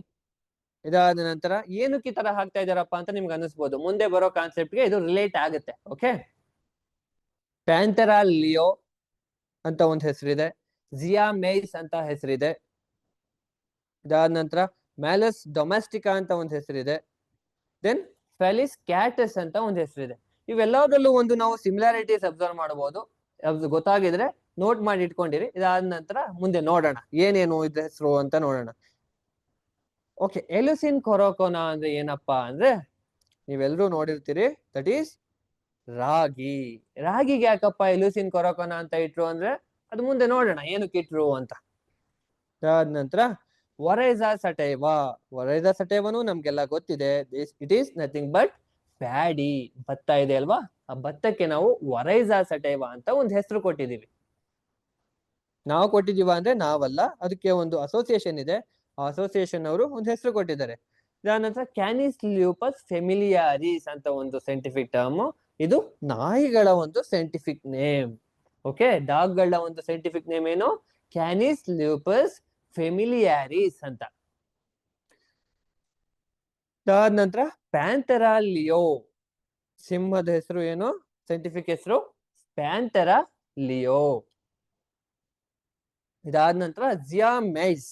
A: ಇದಾದ ನಂತರ ಏನಕ್ಕೆ ಈ ತರ ಹಾಕ್ತಾ ಇದಾರಪ್ಪ ಅಂತ ನಿಮ್ಗೆ ಅನಿಸ್ಬೋದು, ಮುಂದೆ ಬರೋ ಕಾನ್ಸೆಪ್ಟ್ಗೆ ಇದು ರಿಲೇಟ್ ಆಗುತ್ತೆ. ಓಕೆ, ಪ್ಯಾಂಥೆರಾ ಲಿಯೋ ಅಂತ ಒಂದು ಹೆಸರಿದೆ, ಜಿಯಾ ಮೇಯ್ಸ್ ಅಂತ ಹೆಸರಿದೆ. ಇದಾದ ನಂತರ ಮ್ಯಾಲಸ್ ಡೊಮೆಸ್ಟಿಕಾ ಅಂತ ಒಂದು ಹೆಸರಿದೆ. ದೆನ್ ಫೆಲಿಸ್ ಕ್ಯಾಟಸ್ ಅಂತ ಒಂದು ಹೆಸರಿದೆ. ಇವೆಲ್ಲದರಲ್ಲೂ ಒಂದು ನಾವು ಸಿಮಿಲಾರಿಟೀಸ್ ಅಬ್ಸರ್ವ್ ಮಾಡಬಹುದು. ಗೊತ್ತಾಗಿದ್ರೆ ನೋಟ್ ಮಾಡಿ ಇಟ್ಕೊಂಡಿರಿ. ಇದಾದ ನಂತರ ಮುಂದೆ ನೋಡೋಣ ಏನೇನು ಇದ್ರ ಹೆಸರು ಅಂತ ನೋಡೋಣ. ಓಕೆ, ಎಲುಸಿನ್ ಕೊರೋಕೋನಾ ಅಂದ್ರೆ ಏನಪ್ಪಾ ಅಂದ್ರೆ ನೀವೆಲ್ಲರೂ ನೋಡಿರ್ತೀರಿ, ದಟ್ ಈಸ್ ರಾಗಿ. ರಾಗಿಗೆ ಯಾಕಪ್ಪ ಎಲುಸಿನ್ ಕೊರೋಕೋನಾ ಅಂತ ಇಟ್ರು ಅಂದ್ರೆ ಅದು ಮುಂದೆ ನೋಡೋಣ ಏನಕ್ಕೆ ಇಟ್ರು ಅಂತ. ಅದಾದ ನಂತರ ವರೈಜಾ ಸಟೈವಾ. ವರೈಜಾ ಸಟೈವನು ನಮ್ಗೆಲ್ಲ ಗೊತ್ತಿದೆ, it is nothing but paddy. ಭತ್ತ ಇದೆ ಅಲ್ವಾ, ಆ ಭತ್ತಕ್ಕೆ ನಾವು ವರೈಜಾ ಸಟೈವಾ ಅಂತ ಒಂದು ಹೆಸರು ಕೊಟ್ಟಿದೀವಿ. ನಾವು ಕೊಟ್ಟಿದೀವ ಅಂದ್ರೆ ನಾವಲ್ಲ, ಅದಕ್ಕೆ ಒಂದು ಅಸೋಸಿಯೇಷನ್ ಇದೆ, ಆ ಅಸೋಸಿಯೇಷನ್ ಅವರು ಒಂದು ಹೆಸರು ಕೊಟ್ಟಿದ್ದಾರೆ. ಇದಾದ ನಂತರ ಕ್ಯಾನಿಸ್ ಲ್ಯೂಪಸ್ ಫೆಮಿಲಿಯಾರಿಸ್ ಅಂತ ಒಂದು ಸೈಂಟಿಫಿಕ್ ಟರ್ಮ್. ಇದು ನಾಯಿಗಳ ಒಂದು ಸೈಂಟಿಫಿಕ್ ನೇಮ್. ಓಕೆ, ಡಾಗ್ಗಳ ಒಂದು ಸೈಂಟಿಫಿಕ್ ನೇಮ್ ಏನು, ಕ್ಯಾನಿಸ್ ಲ್ಯೂಪಸ್ ಫೆಮಿಲಿಯಾರಿಸ್ ಅಂತ. ಅದಾದ ನಂತರ ಪ್ಯಾಂಥೆರಾ ಲಿಯೋ, ಸಿಂಹದ ಹೆಸರು ಏನು, ಸೈಂಟಿಫಿಕ್ ಹೆಸರು ಪ್ಯಾಂಥೆರಾ ಲಿಯೋ. ಇದಾದ ನಂತರ ಜಿಯಾ ಮೇಯ್ಸ್.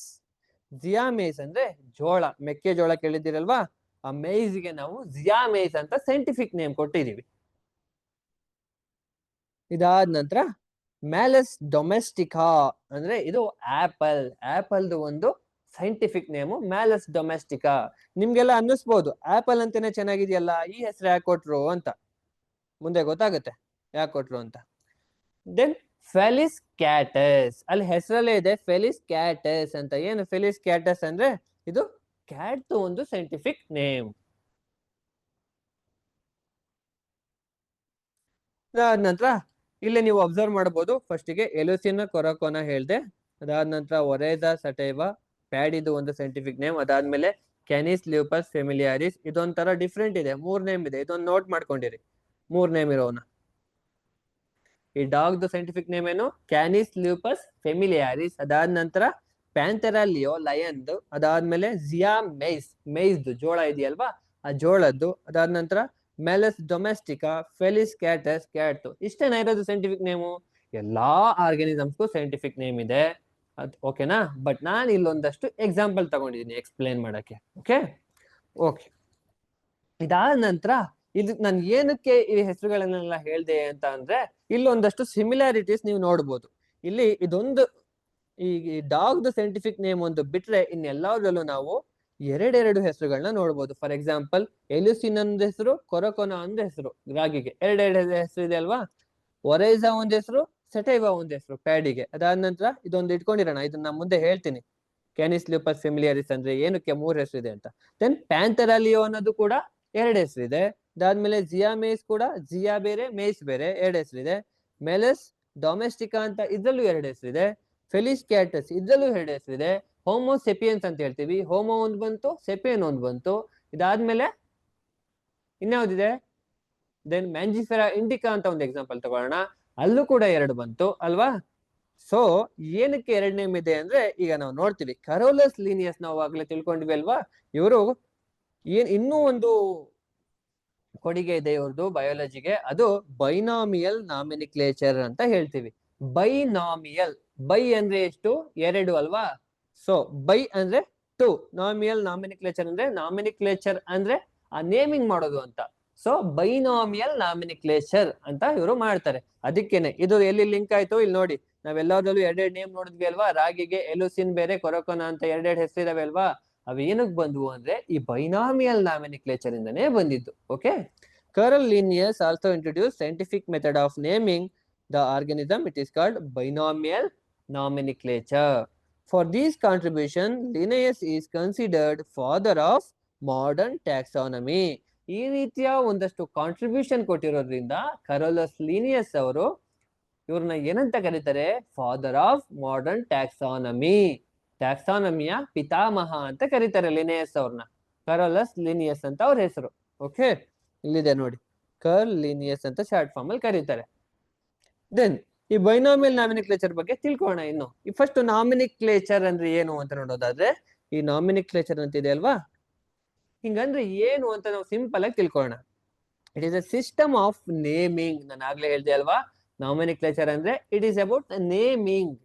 A: ಜಿಯಾ ಮೇಯ್ಸ್ ಅಂದ್ರೆ ಜೋಳ, ಮೆಕ್ಕೆಜೋಳ ಕೇಳಿದ್ದೀರಲ್ವಾ, ಆ ಮೇಯ್ಸ್ಗೆ ನಾವು ಜಿಯಾ ಮೇಯ್ಸ್ ಅಂತ ಸೈಂಟಿಫಿಕ್ ನೇಮ್ ಕೊಟ್ಟಿದೀವಿ. ಇದಾದ ನಂತರ ಮ್ಯಾಲಸ್ ಡೊಮೆಸ್ಟಿಕಾ ಅಂದ್ರೆ ಇದು ಆಪಲ್ದು ಒಂದು ಸೈಂಟಿಫಿಕ್ ನೇಮು ಮ್ಯಾಲಸ್ ಡೊಮೆಸ್ಟಿಕಾ. ನಿಮ್ಗೆಲ್ಲ ಅನ್ನಿಸ್ಬೋದು ಆಪಲ್ ಅಂತಾನೆ ಚೆನ್ನಾಗಿದೆಯಲ್ಲ, ಈ ಹೆಸರು ಯಾಕೆ ಕೊಟ್ರು ಅಂತ. ಮುಂದೆ ಗೊತ್ತಾಗುತ್ತೆ ಯಾಕೆ ಕೊಟ್ರು ಅಂತ. ದೆನ್ ಫೆಲಿಸ್ ಕ್ಯಾಟಸ್, ಅಲ್ಲಿ ಹೆಸರಲ್ಲೇ ಇದೆ ಫೆಲಿಸ್ ಕ್ಯಾಟಸ್ ಅಂತ. ಏನು ಫೆಲಿಸ್ ಕ್ಯಾಟಸ್ ಅಂದ್ರೆ ಇದು ಕ್ಯಾಟ್ ಒಂದು ಸೈಂಟಿಫಿಕ್ ನೇಮ್. ಅದಾದ ನಂತರ ಇಲ್ಲಿ ನೀವು ಅಬ್ಸರ್ವ್ ಮಾಡಬಹುದು, ಫಸ್ಟಿಗೆ ಎಲುಸಿನ ಕೊರಕೋನ ಹೇಳ್ದೆ, ಅದಾದ ನಂತರ ಒರೇಜಾ ಸಟೈವಾ ಪ್ಯಾಡಿದು ಒಂದು ಸೈಂಟಿಫಿಕ್ ನೇಮ್, ಅದಾದ್ಮೇಲೆ ಕ್ಯಾನಿಸ್ ಲ್ಯೂಪಸ್ ಫೆಮಿಲಿಯಾರಿಸ್, ಇದೊಂಥರ ಡಿಫ್ರೆಂಟ್ ಇದೆ, 3 ನೇಮ್ ಇದೆ, ಇದೊಂದು ನೋಟ್ ಮಾಡ್ಕೊಂಡಿರಿ 3 ನೇಮ್ ಇರೋನ. ಈ ಡಾಗ್ದು ಸೈಂಟಿಫಿಕ್ ನೇಮ್ ಏನು ಕ್ಯಾನಿಸ್ ಲ್ಯೂಪಸ್ ಫೆಮಿಲಿಯಾರಿಸ್, ಅದಾದ ನಂತರ ಪ್ಯಾಂಥೆರಾ ಲಿಯೋ ಲಯನ್ದು, ಅದಾದ್ಮೇಲೆ ಜಿಯಾ ಮೇಯ್ಸ್ದು ಜೋಳ ಇದೆಯಲ್ವಾ ಆ ಜೋಳದ್ದು, ಅದಾದ ನಂತರ ಮೆಲಸ್ ಡೊಮೆಸ್ಟಿಕಾ, ಫೆಲಿಸ್ ಕ್ಯಾಟಸ್ ಕ್ಯಾಟ್. ಇಷ್ಟೇನಾ ಇರೋದು ಸೈಂಟಿಫಿಕ್ ನೇಮು? ಎಲ್ಲಾ ಆರ್ಗಾನಿಸಮ್ಸ್ಗೂ ಸೈಂಟಿಫಿಕ್ ನೇಮ್ ಇದೆ, ಓಕೆನಾ. ಬಟ್ ನಾನು ಇಲ್ಲೊಂದಷ್ಟು ಎಕ್ಸಾಂಪಲ್ ತಗೊಂಡಿದ್ದೀನಿ ಎಕ್ಸ್ಪ್ಲೇನ್ ಮಾಡಕ್ಕೆ. ಓಕೆ ಇದಾದ ನಂತರ ಇದು ನಾನು ಏನಕ್ಕೆ ಈ ಹೆಸರುಗಳನ್ನೆಲ್ಲ ಹೇಳ್ದೆ ಅಂತ ಅಂದ್ರೆ, ಇಲ್ಲೊಂದಷ್ಟು ಸಿಮಿಲಾರಿಟೀಸ್ ನೀವು ನೋಡ್ಬೋದು. ಇಲ್ಲಿ ಇದೊಂದು ಈ ಡಾಗ್ದು ಸೈಂಟಿಫಿಕ್ ನೇಮ್ ಒಂದು ಬಿಟ್ರೆ ಇನ್ನೆಲ್ಲದರಲ್ಲೂ ನಾವು ಎರಡೆರಡು ಹೆಸರುಗಳನ್ನ ನೋಡ್ಬೋದು. ಫಾರ್ ಎಕ್ಸಾಂಪಲ್ ಎಲ್ಯೂಸಿನ್ ಒಂದ್ ಹೆಸರು, ಕೊರಕೋನಾ ಒಂದ್ ಹೆಸರು, ರಾಗಿಗೆ ಎರಡೆರಡು ಹೆಸರು ಇದೆ ಅಲ್ವಾ. ಒರೈಸಾ ಒಂದ್ ಹೆಸರು, ಸೆಟೈವಾ ಒಂದ್ ಹೆಸರು ಪ್ಯಾಡಿಗೆ. ಅದಾದ ನಂತರ ಇದೊಂದು ಇಟ್ಕೊಂಡಿರೋಣ, ಇದನ್ನ ಮುಂದೆ ಹೇಳ್ತೀನಿ ಕ್ಯಾನಿಸ್ ಲ್ಯೂಪಸ್ ಫೆಮಿಲಿಯಾರಿಸ್ ಅಂದ್ರೆ ಏನಕ್ಕೆ 3 ಹೆಸರು ಇದೆ ಅಂತ. ದೆನ್ ಪ್ಯಾಂಥೆರಾ ಲಿಯೋ ಅನ್ನೋದು ಕೂಡ 2 ಹೆಸರು ಇದೆ. ಅದಾದ್ಮೇಲೆ ಜಿಯಾ ಮೇಯ್ಸ್ ಕೂಡ, ಜಿಯಾ ಬೇರೆ ಮೇಯ್ಸ್ ಬೇರೆ, 2 ಹೆಸರು ಇದೆ. ಮೆಲಸ್ ಡೊಮೆಸ್ಟಿಕಾ ಅಂತ ಇದ್ರಲ್ಲೂ 2 ಹೆಸರು ಇದೆ. ಫೆಲಿಸ್ ಕ್ಯಾಟಸ್ ಇದ್ರಲ್ಲೂ 2 ಹೆಸರು ಇದೆ. ಹೋಮೋ ಸೆಪಿಯನ್ಸ್ ಅಂತ ಹೇಳ್ತೀವಿ, ಹೋಮೋ ಒಂದು ಬಂತು, ಸೆಪಿಯನ್ ಒಂದು ಬಂತು. ಇದಾದ್ಮೇಲೆ ಇನ್ಯಾವುದಿದೆ, ದೆನ್ ಮ್ಯಾಂಜಿಫೆರಾ ಇಂಡಿಕಾ ಅಂತ ಒಂದು ಎಕ್ಸಾಂಪಲ್ ತಗೊಳ್ಳೋಣ, ಅಲ್ಲೂ ಕೂಡ 2 ಬಂತು ಅಲ್ವಾ. ಸೊ ಏನಕ್ಕೆ 2 ನೇಮ್ ಇದೆ ಅಂದ್ರೆ ಈಗ ನಾವು ನೋಡ್ತೀವಿ. ಕರೋಲಸ್ ಲೀನಿಯಸ್ ನಾವು ಆಗ್ಲೇ ತಿಳ್ಕೊಂಡಿವಿ ಅಲ್ವಾ, ಇವರು ಇನ್ನೂ ಒಂದು ಕೊಡುಗೆ ಇದೆ ಇವ್ರದ್ದು ಬಯಾಲಜಿಗೆ, ಅದು ಬೈನಾಮಿಯಲ್ ನಾಮಿನಿಕ್ಲೇಚರ್ ಅಂತ ಹೇಳ್ತೀವಿ. ಬೈನಾಮಿಯಲ್, ಬೈ ಅಂದ್ರೆ ಎಷ್ಟು 2 ಅಲ್ವಾ. ಸೊ ಬೈ ಅಂದ್ರೆ 2, ನಾಮಿಯಲ್ ನಾಮಿನಿಕ್ಲೇಚರ್ ಅಂದ್ರೆ ನಾಮಿನಿಕ್ಲೇಚರ್ ಅಂದ್ರೆ ಆ ನೇಮಿಂಗ್ ಮಾಡೋದು ಅಂತ. ಸೊ ಬೈನಾಮಿಯಲ್ ನಾಮಿನಿಕ್ಲೇಚರ್ ಅಂತ ಇವರು ಮಾಡ್ತಾರೆ. ಅದಕ್ಕೇನೆ ಇದು ಎಲ್ಲಿ ಲಿಂಕ್ ಆಯ್ತು ಇಲ್ಲಿ ನೋಡಿ, ನಾವೆಲ್ಲದರಲ್ಲೂ 2 ನೇಮ್ ನೋಡಿದ್ವಿ ಅಲ್ವಾ. ರಾಗಿಗೆ ಎಲುಸಿನ್ ಬೇರೆ, ಕೊರಕೋನಾ ಅಂತ 2 ಹೆಸರಿದಾವೆ ಅಲ್ವಾ. ಅವು ಏನಕ್ಕೆ ಬಂದ್ವು ಅಂದ್ರೆ ಈ ಬೈನಾಮಿಯಲ್ ನಾಮಿನಿಕ್ಲೇಚರ್ ಇಂದನೇ ಬಂದಿದ್ದು. Okay, curl Linnaeus also introduce scientific method of naming the organism. It is called binomial nomenclature. For this contribution, Linnaeus is considered father of modern taxonomy. ಈ ರೀತಿಯ ಒಂದಷ್ಟು ಕಾಂಟ್ರಿಬ್ಯೂಷನ್ ಕೊಟ್ಟಿರೋದ್ರಿಂದ ಕರೋಲಸ್ ಲೀನಿಯಸ್ ಅವರು ಇವ್ರನ್ನ ಏನಂತ ಕರೀತಾರೆ, ಫಾದರ್ ಆಫ್ ಮಾಡರ್ನ್ ಟ್ಯಾಕ್ಸಾನಮಿ, ಟ್ಯಾಕ್ಸಾನಮಿಯ ಪಿತಾಮಹ ಅಂತ ಕರೀತಾರೆ ಲಿನಿಯಸ್ ಅವ್ರನ್ನ. ಕರೋಲಸ್ ಲೀನಿಯಸ್ ಅಂತ ಅವ್ರ ಹೆಸರು. ಓಕೆ, ಇಲ್ಲಿದೆ ನೋಡಿ, ಕರ್ಲ್ ಲೀನಿಯಸ್ ಅಂತ ಶಾರ್ಟ್ ಫಾರ್ಮ್ ಅಲ್ಲಿ ಕರೀತಾರೆ. ದೆನ್ ಈ ಬೈನಾಮಿಯಲ್ ನಾಮಿನಿಕ್ಲೇಚರ್ ಬಗ್ಗೆ ತಿಳ್ಕೊಳ್ಳೋಣ. ಇನ್ನು ಈ ಫಸ್ಟ್ ನಾಮಿನಿಕ್ಲೇಚರ್ ಅಂದ್ರೆ ಏನು ಅಂತ ನೋಡೋದಾದ್ರೆ, ಈ ನಾಮಿನಿಕ್ಲೇಚರ್ ಅಂತ ಇದೆ ಅಲ್ವಾ, ಹಿಂಗಂದ್ರೆ ಏನು ಅಂತ ನಾವು ಸಿಂಪಲ್ ಆಗಿ ತಿಳ್ಕೊಳ್ಳೋಣ. It is a system of naming. ನಾನು ಆಗ್ಲೇ ಹೇಳ್ದೆ ಅಲ್ವಾ, ನಾಮಿನಿಕ್ಲೇಚರ್ ಅಂದ್ರೆ it is about naming,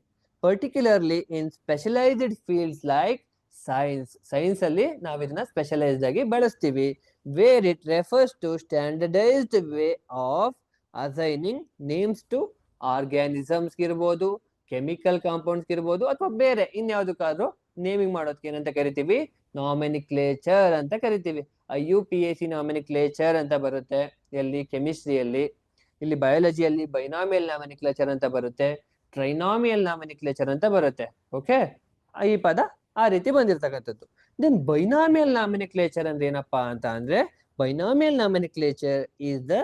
A: particularly in specialized fields like science. Science ಅಲ್ಲಿ ನಾವ್ ಇದನ್ನ ಸ್ಪೆಷಲೈಸ್ಡ್ ಆಗಿ ಬಳಸ್ತೀವಿ. Where it refers to standardized way of assigning names to organisms ಇರ್ಬೋದು, ಕೆಮಿಕಲ್ ಕಾಂಪೌಂಡ್ಸ್ ಇರ್ಬೋದು, ಅಥವಾ ಬೇರೆ ಇನ್ಯಾವುದಕ್ಕಾದ್ರೂ ನೇಮಿಂಗ್ ಮಾಡೋದಕ್ಕೆ ಏನಂತ ಕರಿತೀವಿ, ನಾಮಿನಿಕ್ಲೇಚರ್ ಅಂತ ಕರಿತೀವಿ. UPAC ನಾಮಿನಿಕ್ಲೇಚರ್ ಅಂತ ಬರುತ್ತೆ ಎಲ್ಲಿ, ಕೆಮಿಸ್ಟ್ರಿಯಲ್ಲಿ. ಇಲ್ಲಿ ಬಯಾಲಜಿಯಲ್ಲಿ ಬೈನಾಮಿಯಲ್ ನಾಮಿನಿಕ್ಲೇಚರ್ ಅಂತ ಬರುತ್ತೆ, ಟ್ರೈನಾಮಿಯಲ್ ನಾಮಿನಿಕ್ಲೇಚರ್ ಅಂತ ಬರುತ್ತೆ. ಓಕೆ, ಈ ಪದ ಆ ರೀತಿ ಬಂದಿರ್ತಕ್ಕಂಥದ್ದು. ದೆನ್ ಬೈನಾಮಿಯಲ್ ನಾಮಿನಿಕ್ಲೇಚರ್ ಅಂದ್ರೆ ಏನಪ್ಪಾ ಅಂತ ಅಂದ್ರೆ, binomial nomenclature is the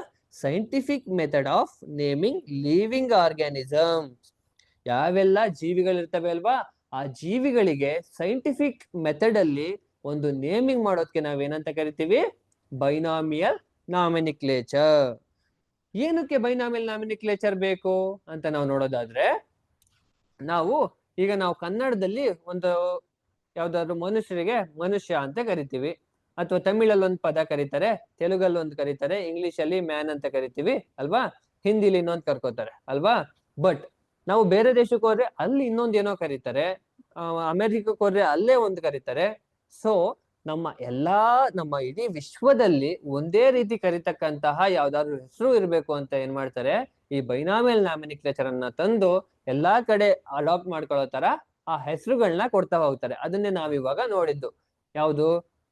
A: scientific method of naming living organisms. ಯಾವೆಲ್ಲ ಜೀವಿಗಳಿರ್ತವೆ ಅಲ್ವಾ, ಆ ಜೀವಿಗಳಿಗೆ ಸೈಂಟಿಫಿಕ್ ಮೆಥಡ್ ಅಲ್ಲಿ ಒಂದು ನೇಮಿಂಗ್ ಮಾಡೋದಕ್ಕೆ ನಾವೇನಂತ ಕರಿತೀವಿ, ಬೈನಾಮಿಯಲ್ ನಾಮಿನಿಕ್ಲೇಚರ್. ಏನಕ್ಕೆ ಬೈನಾಮಿಯಲ್ ನಾಮಿನಿಕ್ಲೇಚರ್ ಬೇಕು ಅಂತ ನಾವು ನೋಡೋದಾದ್ರೆ, ನಾವು ಕನ್ನಡದಲ್ಲಿ ಒಂದು ಯಾವ್ದಾದ್ರು ಮನುಷ್ಯರಿಗೆ ಮನುಷ್ಯ ಅಂತ ಕರಿತೀವಿ, ಅಥವಾ ತಮಿಳಲ್ಲಿ ಒಂದು ಪದ ಕರೀತಾರೆ, ತೆಲುಗಲ್ಲಿ ಒಂದು ಕರೀತಾರೆ, ಇಂಗ್ಲಿಷ್ ಅಲ್ಲಿ ಮ್ಯಾನ್ ಅಂತ ಕರಿತೀವಿ ಅಲ್ವಾ, ಹಿಂದಿಲಿ ಇನ್ನೊಂದು ಕರ್ಕೋತಾರೆ ಅಲ್ವಾ. ಬಟ್ ನಾವು ಬೇರೆ ದೇಶಕ್ಕೆ ಹೋದ್ರೆ ಅಲ್ಲಿ ಇನ್ನೊಂದು ಏನೋ ಕರೀತಾರೆ, ಅಮೆರಿಕಕ್ಕೆ ಹೋದ್ರೆ ಅಲ್ಲೇ ಒಂದು ಕರೀತಾರೆ. ಸೊ ನಮ್ಮ ಇಡೀ ವಿಶ್ವದಲ್ಲಿ ಒಂದೇ ರೀತಿ ಕರಿತಕ್ಕಂತಹ ಯಾವ್ದಾದ್ರು ಹೆಸರು ಇರ್ಬೇಕು ಅಂತ ಏನ್ ಮಾಡ್ತಾರೆ, ಈ ಬೈನಾಮಿಯಲ್ ನಾಮಿನಿಕ್ಲೇಚರ್ ಅನ್ನ ತಂದು ಎಲ್ಲಾ ಕಡೆ ಅಡಾಪ್ಟ್ ಮಾಡ್ಕೊಳ್ಳೋ ತರ ಆ ಹೆಸರುಗಳನ್ನ ಕೊಡ್ತಾ ಹೋಗ್ತಾರೆ. ಅದನ್ನೇ ನಾವಿವಾಗ ನೋಡಿದ್ದು. ಯಾವುದು?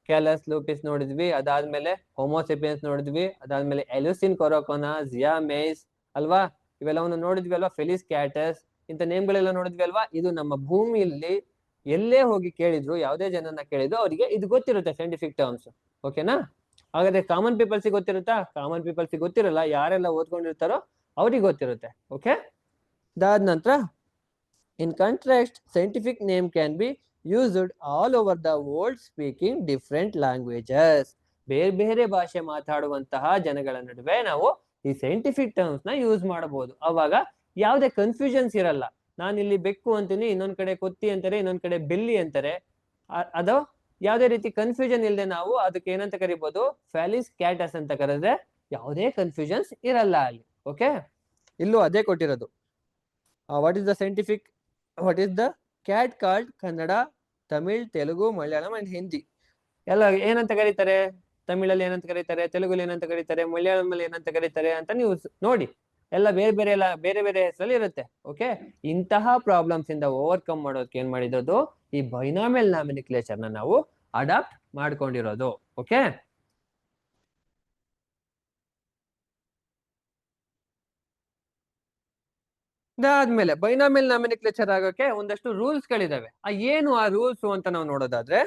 A: ಕ್ಯಾಲಸ್ ಲೂಪಿಸ್ ನೋಡಿದ್ವಿ, ಅದಾದ್ಮೇಲೆ ಹೋಮೋಸೆಪಿಯನ್ಸ್ ನೋಡಿದ್ವಿ, ಅದಾದ್ಮೇಲೆ ಎಲ್ಯೂಸಿನ್ ಕೊರೊಕೊನಾ, ಜಿಯಾ ಮೇಯ್ಸ್ ಅಲ್ವಾ, ಇವೆಲ್ಲವನ್ನು ನೋಡಿದ್ವಿ ಅಲ್ವಾ, ಫೆಲಿಸ್ ಕ್ಯಾಟಸ್, ಇಂಥ ನೇಮ್ಗಳೆಲ್ಲ ನೋಡಿದ್ವಿ ಅಲ್ವಾ. ಇದು ನಮ್ಮ ಭೂಮಿಯಲ್ಲಿ ಎಲ್ಲೇ ಹೋಗಿ ಕೇಳಿದ್ರು, ಯಾವುದೇ ಜನನ ಕೇಳಿದ್ರು ಅವರಿಗೆ ಇದು ಗೊತ್ತಿರುತ್ತೆ ಸೈಂಟಿಫಿಕ್ ಟರ್ಮ್ಸ್. ಓಕೆನಾ? ಹಾಗಾದ್ರೆ ಕಾಮನ್ ಪೀಪಲ್ಸ್ ಗೊತ್ತಿರುತ್ತಾ? ಕಾಮನ್ ಪೀಪಲ್ಸ್ ಗೊತ್ತಿರಲ್ಲ. ಯಾರೆಲ್ಲ ಓದ್ಕೊಂಡಿರ್ತಾರೋ ಅವ್ರಿಗೆ ಗೊತ್ತಿರುತ್ತೆ. ಓಕೆ, ಅದಾದ ನಂತರ in contrast scientific name can be used all over the world speaking different languages. ಬೇರೆ ಬೇರೆ ಭಾಷೆ ಮಾತಾಡುವಂತಹ ಜನಗಳ ನಡುವೆ ನಾವು ಈ ಸೈಂಟಿಫಿಕ್ ಟರ್ಮ್ಸ್ ನ ಯೂಸ್ ಮಾಡಬಹುದು. ಅವಾಗ ಯಾವುದೇ ಕನ್ಫ್ಯೂಷನ್ಸ್ ಇರಲ್ಲ. ನಾನು ಇಲ್ಲಿ ಬೆಕ್ಕು ಅಂತೀನಿ, ಇನ್ನೊಂದ್ ಕಡೆ ಕೊತ್ತಿ ಅಂತಾರೆ, ಇನ್ನೊಂದ್ ಕಡೆ ಬೆಲ್ಲಿ ಅಂತಾರೆ. ಅದು ಯಾವುದೇ ರೀತಿ ಕನ್ಫ್ಯೂಷನ್ ಇಲ್ಲದೆ ನಾವು ಅದಕ್ಕೆ ಏನಂತ ಕರಿಬಹುದು, ಫ್ಯಾಲಿಸ್ ಕ್ಯಾಟಸ್ ಅಂತ ಕರೆದ್ರೆ ಯಾವುದೇ ಕನ್ಫ್ಯೂಷನ್ಸ್ ಇರಲ್ಲ ಅಲ್ಲಿ. ಓಕೆ, ಇಲ್ಲೂ ಅದೇ ಕೊಟ್ಟಿರೋದು. What is the scientific, what is the cat called? Kannada, Tamil, Telugu, Malayalam and Hindi ಎಲ್ಲ ಏನಂತ ಕರೀತಾರೆ? ತಮಿಳಲ್ಲಿ ಏನಂತ ಕರೀತಾರೆ, ತೆಲುಗಲ್ಲಿ ಏನಂತ ಕರೀತಾರೆ, ಮಲಯಾಳಂಲ್ಲಿ ಏನಂತ ಕರೀತಾರೆ ಅಂತ ನೀವು ನೋಡಿ. ಎಲ್ಲ ಬೇರೆ ಬೇರೆ ಹೆಸರಲ್ಲಿ ಇರುತ್ತೆ. ಓಕೆ, ಇಂತಹ ಪ್ರಾಬ್ಲಮ್ಸ್ ಇಂದ ಓವರ್ಕಮ್ ಮಾಡೋದಕ್ಕೆ ಏನ್ ಮಾಡಿರೋದು, ಈ ಬೈನಾಮಿಯಲ್ ನಾಮಿನಿಕ್ಲೇಚರ್ ನ ನಾವು ಅಡಾಪ್ಟ್ ಮಾಡ್ಕೊಂಡಿರೋದು. ಓಕೆ, ಅದಾದ್ಮೇಲೆ ಬೈನಾಮಿಯಲ್ ನಾಮಿನಿಕ್ಲೇಚರ್ ಆಗೋಕೆ ಒಂದಷ್ಟು ರೂಲ್ಸ್ ಗಳಿದಾವೆ. ಏನು ಆ ರೂಲ್ಸ್ ಅಂತ ನಾವು ನೋಡೋದಾದ್ರೆ,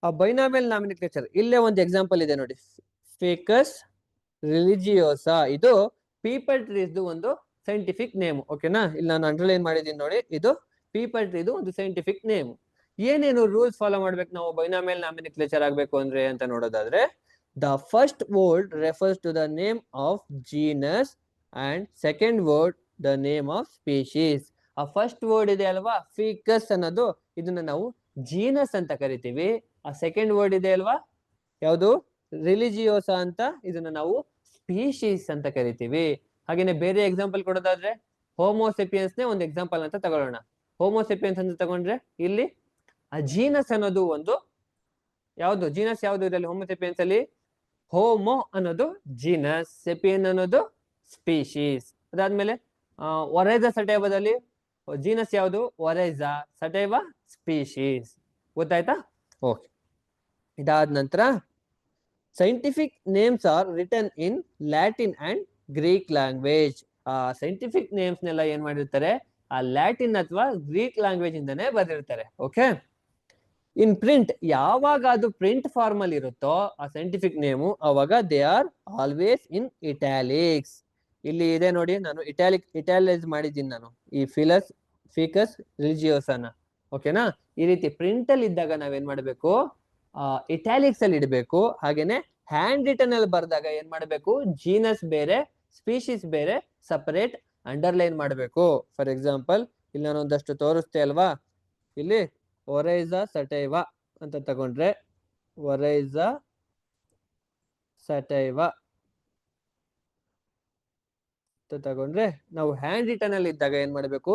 A: ಆ ಬೈನಾಮಿಯಲ್ ನಾಮಿನಿಕ್ಲೇಚರ್ ಇಲ್ಲೇ ಒಂದು ಎಕ್ಸಾಂಪಲ್ ಇದೆ ನೋಡಿ, ಫಿಕಸ್ ರಿಲಿಜಿಯೋಸಾ. ಇದು ಪೀಪಲ್ ಟ್ರೀಸ್ ಒಂದು ಸೈಂಟಿಫಿಕ್ ನೇಮ್. ಓಕೆನಾ? ಇಲ್ಲಿ ನಾನು ಅಂಡರ್ಲೈನ್ ಮಾಡಿದೀನಿ ನೋಡಿ, ಇದು ಪೀಪಲ್ ಟ್ರೀದು ಒಂದು ಸೈಂಟಿಫಿಕ್ ನೇಮ್. ಏನೇನು ರೂಲ್ಸ್ ಫಾಲೋ ಮಾಡ್ಬೇಕು ನಾವು ಬೈನಾಮಿಯಲ್ ನಾಮಿನಿಕ್ಲೇಚರ್ ಆಗ್ಬೇಕು ಅಂದ್ರೆ ಅಂತ ನೋಡೋದಾದ್ರೆ, the first word refers to the name of genus and second word the name of species. ಆ ಫಸ್ಟ್ ವರ್ಡ್ ಇದೆ ಅಲ್ವಾ, ಫಿಕಸ್ ಅನ್ನೋದು, ಇದನ್ನ ನಾವು ಜೀನಸ್ ಅಂತ ಕರಿತೀವಿ. ಆ ಸೆಕೆಂಡ್ ವರ್ಡ್ ಇದೆ ಅಲ್ವಾ, ಯಾವುದು? ರಿಲಿಜಿಯೋಸಾ ಅಂತ, ಇದನ್ನ ನಾವು ಸ್ಪೀಶೀಸ್ ಅಂತ ಕರಿತೀವಿ. ಹಾಗೇನೆ ಬೇರೆ ಎಕ್ಸಾಂಪಲ್ ಕೊಡೋದಾದ್ರೆ, ಹೋಮೋಸೆಪಿಯನ್ಸ್ ನೇ ಒಂದು ಎಕ್ಸಾಂಪಲ್ ಅಂತ ತಗೊಳ್ಳೋಣ. ಹೋಮೋಸೆಪಿಯನ್ಸ್ ಅಂತ ತಗೊಂಡ್ರೆ ಇಲ್ಲಿ ಆ ಜೀನಸ್ ಅನ್ನೋದು ಒಂದು ಯಾವುದು? ಜೀನಸ್ ಯಾವುದು ಇದರಲ್ಲಿ ಹೋಮೋಸೆಪಿಯನ್ಸ್ ಅಲ್ಲಿ? ಹೋಮೋ ಅನ್ನೋದು ಜೀನಸ್, ಸೆಪಿಯನ್ ಅನ್ನೋದು ಸ್ಪೀಶೀಸ್. ಅದಾದ್ಮೇಲೆ ಒರೈಜಾ ಸಟೈವದಲ್ಲಿ ಜೀನಸ್ ಯಾವುದು? ಒರೈಜಾ, ಸಟೈವ ಸ್ಪೀಶೀಸ್. ಗೊತ್ತಾಯ್ತಾ? ಓಕೆ, ಇದಾದ ನಂತರ scientific names are written in Latin and Greek language. ಆ ಸೈಂಟಿಫಿಕ್ ನೇಮ್ಸ್ ನೆಲ್ಲ ಏನ್ ಮಾಡಿರ್ತಾರೆ, ಆ ಲ್ಯಾಟಿನ್ ಅಥವಾ ಗ್ರೀಕ್ ಲ್ಯಾಂಗ್ವೇಜ್ ಇಂದಾನೆ ಬರೆದಿರ್ತಾರೆ. ಓಕೆ, ಇನ್ ಪ್ರಿಂಟ್, ಯಾವಾಗ ಅದು ಪ್ರಿಂಟ್ ಫಾರ್ಮ್ ಅಲ್ಲಿ ಇರುತ್ತೋ ಆ ಸೈಂಟಿಫಿಕ್ ನೇಮು, ಅವಾಗ they are always in italics. ಇಲ್ಲಿ ಇದೆ ನೋಡಿ, ನಾನು ಇಟ್ಯಾಲೈಸ್ ಮಾಡಿದ್ದೀನಿ ನಾನು ಈ ಫಿಕಸ್ ರಿಲಿಜಿಯೋಸಾನ. ಓಕೆನಾ? ಈ ರೀತಿ ಪ್ರಿಂಟ್ ಅಲ್ಲಿ ಇದ್ದಾಗ ನಾವೇನ್ ಮಾಡ್ಬೇಕು, ಇಟ್ಯಾಲಿಕ್ಸ್ ಅಲ್ಲಿ ಇಡಬೇಕು. ಹಾಗೇನೆ ಹ್ಯಾಂಡ್ ರಿಟನ್ ಅಲ್ಲಿ ಬರೆದಾಗ ಏನ್ ಮಾಡ್ಬೇಕು, ಜೀನಸ್ ಬೇರೆ ಸ್ಪೀಶೀಸ್ ಬೇರೆ ಸಪರೇಟ್ ಅಂಡರ್ಲೈನ್ ಮಾಡಬೇಕು. ಫಾರ್ ಎಕ್ಸಾಂಪಲ್ ಇಲ್ಲಿ ನಾನು ಒಂದಷ್ಟು ತೋರಿಸ್ತೆ ಅಲ್ವಾ, ಇಲ್ಲಿ ಒರೈಜಾ ಸಟೈವಾ ಅಂತ ತಗೊಂಡ್ರೆ, ಒರೈಜಾ ಸಟೈವಾ ಅಂತ ತಗೊಂಡ್ರೆ, ನಾವು ಹ್ಯಾಂಡ್ ರಿಟನ್ ಅಲ್ಲಿ ಇದ್ದಾಗ ಏನ್ ಮಾಡ್ಬೇಕು,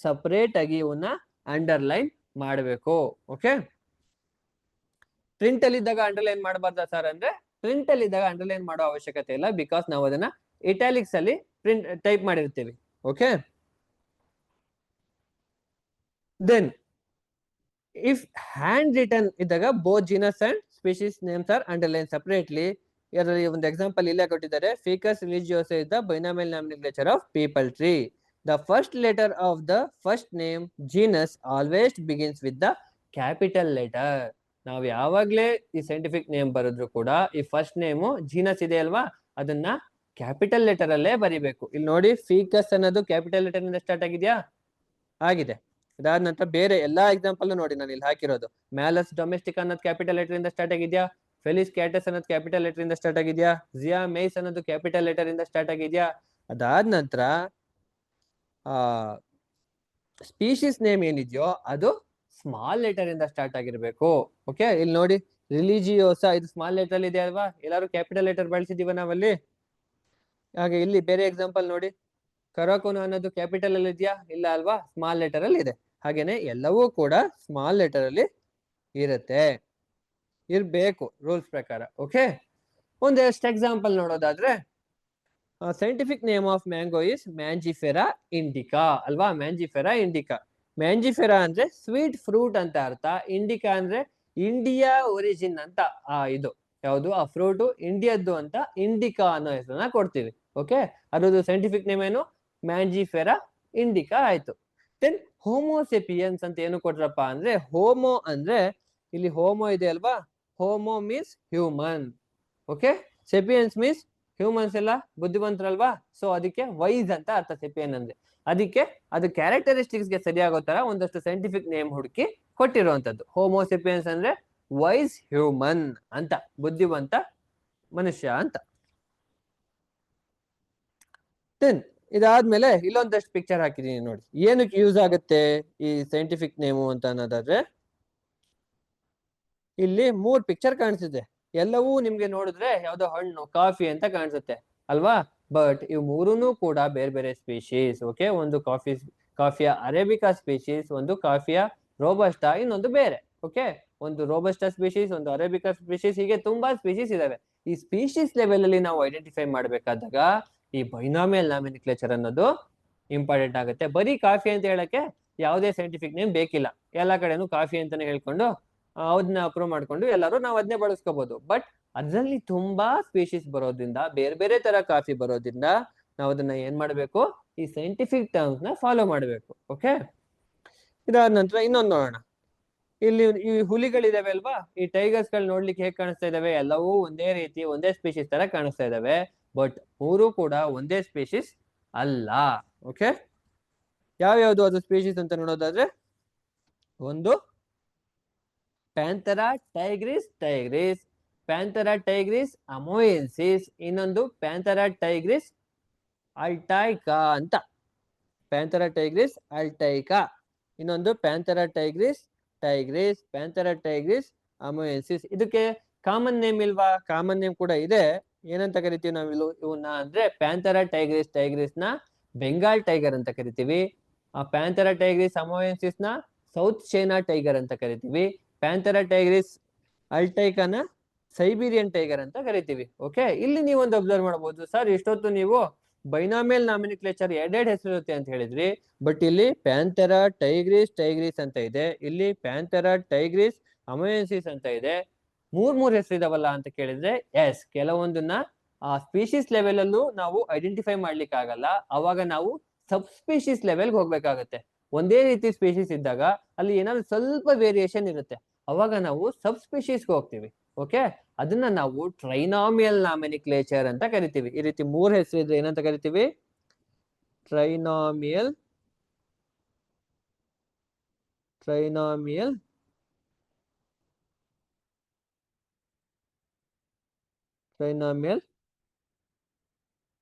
A: ಸಪರೇಟ್ ಆಗಿ ಇವನ್ನ ಅಂಡರ್ಲೈನ್ ಮಾಡಬೇಕು. ಓಕೆ, ಪ್ರಿಂಟ್ ಅಲ್ಲಿ ಇದ್ದಾಗ ಅಂಡರ್ಲೈನ್ ಮಾಡಬಾರ್ದ ಸರ್ ಅಂದ್ರೆ, ಪ್ರಿಂಟ್ ಅಲ್ಲಿ ಇದ್ದಾಗ ಅಂಡರ್ಲೈನ್ ಮಾಡೋ ಅವಶ್ಯಕತೆ ಇಲ್ಲ, ಬಿಕಾಸ್ ನಾವು ಅದನ್ನ ಇಟ್ಯಾಲಿಕ್ಸ್ ಅಲ್ಲಿ ಪ್ರಿಂಟ್ ಟೈಪ್ ಮಾಡಿರ್ತೀವಿ. Okay, then if hand written ಇದ್ದಾಗ both genus and species names are underline separately. ಇದರಲ್ಲಿ ಒಂದು ಎಕ್ಸಾಂಪಲ್ ಇಲ್ಲೇ ಕೊಟ್ಟಿದ್ದಾರೆ, Ficus religiosa is the binomial nomenclature of peepal tree. The first letter of the first name genus always begins with the capital letter. ನಾವು ಯಾವಾಗ್ಲೇ ಈ scientific name ಬರೆದ್ರು ಕೂಡ ಈ ಫಸ್ಟ್ ನೇಮು ಜೀನಸ್ ಇದೆ ಅಲ್ವಾ, ಅದನ್ನ ಕ್ಯಾಪಿಟಲ್ ಲೆಟರ್ ಅಲ್ಲೇ ಬರಿಬೇಕು. ಇಲ್ಲಿ ನೋಡಿ, ಫಿಕಸ್ ಅನ್ನೋದು ಕ್ಯಾಪಿಟಲ್ ಲೆಟರ್ ಇಂದ ಸ್ಟಾರ್ಟ್ ಆಗಿದ್ಯಾ? ಆಗಿದೆ. ಅದಾದ ನಂತರ ಬೇರೆ ಎಲ್ಲಾ ಎಕ್ಸಾಂಪಲ್ ನೋಡಿ ನಾನು ಇಲ್ಲಿ ಹಾಕಿರೋದು. ಮ್ಯಾಲಸ್ ಡೊಮೆಸ್ಟಿಕ್ ಅನ್ನೋದು ಕ್ಯಾಪಿಟಲ್ ಲೆಟರ್ ಇಂದ ಸ್ಟಾರ್ಟ್ ಆಗಿದ್ಯಾ? ಫೆಲಿಸ್ ಕ್ಯಾಟಸ್ ಅನ್ನೋದು ಕ್ಯಾಪಿಟಲ್ ಲೆಟರ್ ಇಂದ ಸ್ಟಾರ್ಟ್ ಆಗಿದ್ಯಾ? ಜಿಯಾ ಮೇಯ್ಸ್ ಅನ್ನೋದು ಕ್ಯಾಪಿಟಲ್ ಲೆಟರ್ ಇಂದ ಸ್ಟಾರ್ಟ್ ಆಗಿದ್ಯಾ? ಅದಾದ ನಂತರ ಸ್ಪೀಶೀಸ್ ನೇಮ್ ಏನಿದೆಯೋ ಅದು ಸ್ಮಾಲ್ ಲೆಟರ್ ಇಂದ ಸ್ಟಾರ್ಟ್ ಆಗಿರ್ಬೇಕು. ಓಕೆ, ಇಲ್ಲಿ ನೋಡಿ, ರಿಲಿಜಿಯೋಸಾ ಇದು ಸ್ಮಾಲ್ ಲೆಟರ್ ಅಲ್ಲಿ ಇದೆ ಅಲ್ವಾ, ಎಲ್ಲಾರು ಕ್ಯಾಪಿಟಲ್ ಲೆಟರ್ ಬಳಸಿದೀವ ನಾವಲ್ಲಿ. ಹಾಗೆ ಇಲ್ಲಿ ಬೇರೆ ಎಕ್ಸಾಂಪಲ್ ನೋಡಿ, ಕೊರೊಕೊನಾ ಅನ್ನೋದು ಕ್ಯಾಪಿಟಲ್ ಅಲ್ಲಿ ಇದೆಯಾ? ಇಲ್ಲ ಅಲ್ವಾ, ಸ್ಮಾಲ್ ಲೆಟರ್ ಅಲ್ಲಿ ಇದೆ. ಹಾಗೇನೆ ಎಲ್ಲವೂ ಕೂಡ ಸ್ಮಾಲ್ ಲೆಟರ್ ಅಲ್ಲಿ ಇರುತ್ತೆ. ಇರ್ಬೇಕು ರೂಲ್ಸ್ ಪ್ರಕಾರ. ಓಕೆ, ಒಂದೆಷ್ಟು ಎಕ್ಸಾಂಪಲ್ ನೋಡೋದಾದ್ರೆ, scientific name of mango is Mangifera indica ಅಲ್ವಾ. ಮ್ಯಾಂಜಿಫೆರಾ ಇಂಡಿಕಾ, ಮ್ಯಾಂಜಿಫೆರಾ ಅಂದ್ರೆ ಸ್ವೀಟ್ ಫ್ರೂಟ್ ಅಂತ ಅರ್ಥ, ಇಂಡಿಕಾ ಅಂದ್ರೆ ಇಂಡಿಯಾ ಒರಿಜಿನ್ ಅಂತ. ಇದು ಯಾವುದು ಆ ಫ್ರೂಟ್ ಇಂಡಿಯಾದ್ದು ಅಂತ ಇಂಡಿಕಾ ಅನ್ನೋ ಹೆಸರನ್ನ ಕೊಡ್ತೀವಿ. ಓಕೆ, ಅದ್ರದ್ದು ಸೈಂಟಿಫಿಕ್ ನೇಮ್ ಏನು, ಮ್ಯಾಂಜಿಫೆರಾ ಇಂಡಿಕಾ ಆಯ್ತು. ದೆನ್ ಹೋಮೋಸೆಪಿಯನ್ಸ್ ಅಂತ ಏನು ಕೊಟ್ರಪ್ಪ ಅಂದ್ರೆ, ಹೋಮೋ ಅಂದ್ರೆ ಇಲ್ಲಿ ಹೋಮೋ ಇದೆ ಅಲ್ವಾ, Homo means human. Okay, sapiens means humans ಎಲ್ಲ ಬುದ್ಧಿವಂತರಲ್ವಾ, ಸೊ ಅದಕ್ಕೆ ವೈಸ್ ಅಂತ ಅರ್ಥ ಸೆಪಿಯನ್ ಅಂದ್ರೆ. ಅದಕ್ಕೆ ಅದು ಕ್ಯಾರೆಕ್ಟರಿಸ್ಟಿಕ್ಸ್ ಗೆ ಸರಿಯಾಗೋ ತರ ಒಂದಷ್ಟು ಸೈಂಟಿಫಿಕ್ ನೇಮ್ ಹುಡುಕಿ ಕೊಟ್ಟಿರುವಂತದ್ದು. ಹೋಮೋಸೆಪಿಯನ್ಸ್ ಅಂದ್ರೆ ವೈಸ್ ಹ್ಯೂಮನ್ ಅಂತ, ಬುದ್ಧಿವಂತ ಮನುಷ್ಯ ಅಂತ. ದೆನ್ ಇದಾದ್ಮೇಲೆ ಇಲ್ಲೊಂದಷ್ಟು ಪಿಕ್ಚರ್ ಹಾಕಿದೀನಿ ನೋಡಿ, ಏನಕ್ಕೆ ಯೂಸ್ ಆಗುತ್ತೆ ಈ ಸೈಂಟಿಫಿಕ್ ನೇಮು ಅಂತ ಅನ್ನೋದಾದ್ರೆ, ಇಲ್ಲಿ 3 ಪಿಕ್ಚರ್ ಕಾಣಿಸಿದೆ. ಎಲ್ಲವೂ ನಿಮ್ಗೆ ನೋಡಿದ್ರೆ ಯಾವ್ದೋ ಹಣ್ಣು ಕಾಫಿ ಅಂತ ಕಾಣಿಸುತ್ತೆ ಅಲ್ವಾ, ಬಟ್ ಇವು ಮೂರೂ ಕೂಡ ಬೇರೆ ಬೇರೆ ಸ್ಪೀಶೀಸ್. ಓಕೆ, ಒಂದು ಕಾಫಿಯ ಅರೇಬಿಕಾ ಸ್ಪೀಶೀಸ್, ಒಂದು ಕಾಫಿಯ ರೋಬಸ್ಟಾ, ಇನ್ನೊಂದು ಬೇರೆ. ಓಕೆ, ಒಂದು ರೋಬಸ್ಟಾ ಸ್ಪೀಶೀಸ್, ಒಂದು ಅರೇಬಿಕಾ ಸ್ಪೀಶೀಸ್, ಹೀಗೆ ತುಂಬಾ ಸ್ಪೀಶೀಸ್ ಇದಾವೆ. ಈ ಸ್ಪೀಶೀಸ್ ಲೆವೆಲ್ ಅಲ್ಲಿ ನಾವು ಐಡೆಂಟಿಫೈ ಮಾಡ್ಬೇಕಾದಾಗ ಈ ಬೈನಾಮಿಯಲ್ ನಾಮಿನಿಕ್ಲೇಚರ್ ಅನ್ನೋದು ಇಂಪಾರ್ಟೆಂಟ್ ಆಗುತ್ತೆ. ಬರೀ ಕಾಫಿ ಅಂತ ಹೇಳಕ್ಕೆ ಯಾವುದೇ ಸೈಂಟಿಫಿಕ್ ನೇಮ್ ಬೇಕಿಲ್ಲ, ಎಲ್ಲಾ ಕಡೆನೂ ಕಾಫಿ ಅಂತಾನೆ ಹೇಳ್ಕೊಂಡು ಅದನ್ನ ಅಪ್ರೂವ್ ಮಾಡ್ಕೊಂಡು ಎಲ್ಲರೂ ನಾವು ಅದನ್ನೇ ಬಳಸ್ಕೋಬಹುದು. ಬಟ್ ಅದರಲ್ಲಿ ತುಂಬಾ ಸ್ಪೀಶೀಸ್ ಬರೋದ್ರಿಂದ, ಬೇರೆ ಬೇರೆ ತರ ಕಾಫಿ ಬರೋದ್ರಿಂದ ನಾವು ಅದನ್ನ ಏನ್ ಮಾಡ್ಬೇಕು, ಈ ಸೈಂಟಿಫಿಕ್ ಟರ್ಮ್ಸ್ ನ ಫಾಲೋ ಮಾಡ್ಬೇಕು. ಓಕೆ, ಇದಾದ ನಂತರ ಇನ್ನೊಂದು ನೋಡೋಣ. ಇಲ್ಲಿ ಈ ಹುಲಿಗಳಿದಾವೆ ಅಲ್ವಾ, ಈ ಟೈಗರ್ಸ್ ಗಳು ನೋಡ್ಲಿಕ್ಕೆ ಹೇಗೆ ಕಾಣಿಸ್ತಾ ಇದಾವೆ, ಎಲ್ಲವೂ ಒಂದೇ ರೀತಿ ಒಂದೇ ಸ್ಪೀಶೀಸ್ ತರ ಕಾಣಿಸ್ತಾ ಇದಾವೆ, ಬಟ್ ಮೂರು ಕೂಡ ಒಂದೇ ಸ್ಪೀಶೀಸ್ ಅಲ್ಲ. ಓಕೆ, ಯಾವ್ಯಾವ್ದು ಅದು ಸ್ಪೀಶೀಸ್ ಅಂತ ನೋಡೋದಾದ್ರೆ, ಒಂದು ಪ್ಯಾಂಥೆರಾ ಟೈಗ್ರಿಸ್ ಟೈಗ್ರಿಸ್, ಪ್ಯಾಂಥೆರಾ ಟೈಗ್ರಿಸ್ ಅಮೋಯೆನ್ಸಿಸ್, ಇನ್ನೊಂದು ಪ್ಯಾಂಥೆರಾ ಟೈಗ್ರಿಸ್ ಅಲ್ಟೈಕಾ ಅಂತ. ಪ್ಯಾಂಥೆರಾ ಟೈಗ್ರಿಸ್ ಅಲ್ಟೈಕಾ, ಇನ್ನೊಂದು ಪ್ಯಾಂಥೆರಾ ಟೈಗ್ರಿಸ್ ಟೈಗ್ರಿಸ್, ಪ್ಯಾಂಥೆರಾ ಟೈಗ್ರಿಸ್ ಅಮೋಯೆನ್ಸಿಸ್. ಇದಕ್ಕೆ ಕಾಮನ್ ನೇಮ್ ಇಲ್ವಾ? ಕಾಮನ್ ನೇಮ್ ಕೂಡ ಇದೆ. ಏನಂತ ಕರಿತೀವಿ ನಾವು ಇವನ್ನ ಅಂದ್ರೆ, ಪ್ಯಾಂಥೆರಾ ಟೈಗ್ರಿಸ್ ಟೈಗ್ರಿಸ್ ನ ಬೆಂಗಾಲ್ ಟೈಗರ್ ಅಂತ ಕರಿತೀವಿ, ಆ ಪ್ಯಾಂಥೆರಾ ಟೈಗ್ರಿಸ್ ಅಮೋಯೆನ್ಸಿಸ್ ನ ಸೌತ್ ಚೈನಾ ಟೈಗರ್ ಅಂತ ಕರಿತೀವಿ, ಪ್ಯಾಂಥೆರಾ ಟೈಗ್ರಿಸ್ ಅಲ್ಟೈಕಾನ ಸೈಬೀರಿಯನ್ ಟೈಗರ್ ಅಂತ ಕರಿತೀವಿ. ಓಕೆ, ಇಲ್ಲಿ ನೀವೊಂದು ಅಬ್ಸರ್ವ್ ಮಾಡಬಹುದು, ಸರ್ ಇಷ್ಟೊತ್ತು ನೀವು ಬೈನಾಮಿಯಲ್ ನಾಮಿನಿಕ್ಲೇಚರ್ ಎರಡೆರಡು ಹೆಸರು ಇರುತ್ತೆ ಅಂತ ಹೇಳಿದ್ರಿ, ಬಟ್ ಇಲ್ಲಿ ಪ್ಯಾಂಥೆರಾ ಟೈಗ್ರಿಸ್ ಟೈಗ್ರಿಸ್ ಅಂತ ಇದೆ, ಇಲ್ಲಿ ಪ್ಯಾಂಥೆರಾ ಟೈಗ್ರಿಸ್ ಅಮೋಯೆನ್ಸಿಸ್ ಅಂತ ಇದೆ, ಮೂರ್ ಹೆಸರು ಇದಾವಲ್ಲ ಅಂತ ಕೇಳಿದ್ರೆ, ಎಸ್, ಕೆಲವೊಂದನ್ನ ಆ ಸ್ಪೀಶೀಸ್ ಲೆವೆಲ್ ಅಲ್ಲೂ ನಾವು ಐಡೆಂಟಿಫೈ ಮಾಡ್ಲಿಕ್ಕೆ ಆಗಲ್ಲ, ಅವಾಗ ನಾವು ಸಬ್ ಸ್ಪೀಶೀಸ್ ಲೆವೆಲ್ಗೆ ಹೋಗ್ಬೇಕಾಗತ್ತೆ. ಒಂದೇ ರೀತಿ ಸ್ಪೀಶೀಸ್ ಇದ್ದಾಗ ಅಲ್ಲಿ ಏನಾದ್ರು ಸ್ವಲ್ಪ ವೇರಿಯೇಷನ್ ಇರುತ್ತೆ, ಅವಾಗ ನಾವು ಸಬ್ ಸ್ಪೀಶೀಸ್ಗೆ ಹೋಗ್ತೀವಿ. ಓಕೆ, ಅದನ್ನ ನಾವು ಟ್ರೈನಾಮಿಯಲ್ ನಾಮಿನಿಕ್ಲೇಚರ್ ಅಂತ ಕರಿತೀವಿ. ಈ ರೀತಿ 3 ಹೆಸರು ಇದ್ರೆ ಏನಂತ ಕರಿತೀವಿ? ಟ್ರೈನಾಮಿಯಲ್ ಟ್ರೈನಾಮಿಯಲ್ ಟ್ರೈನಾಮಿಯಲ್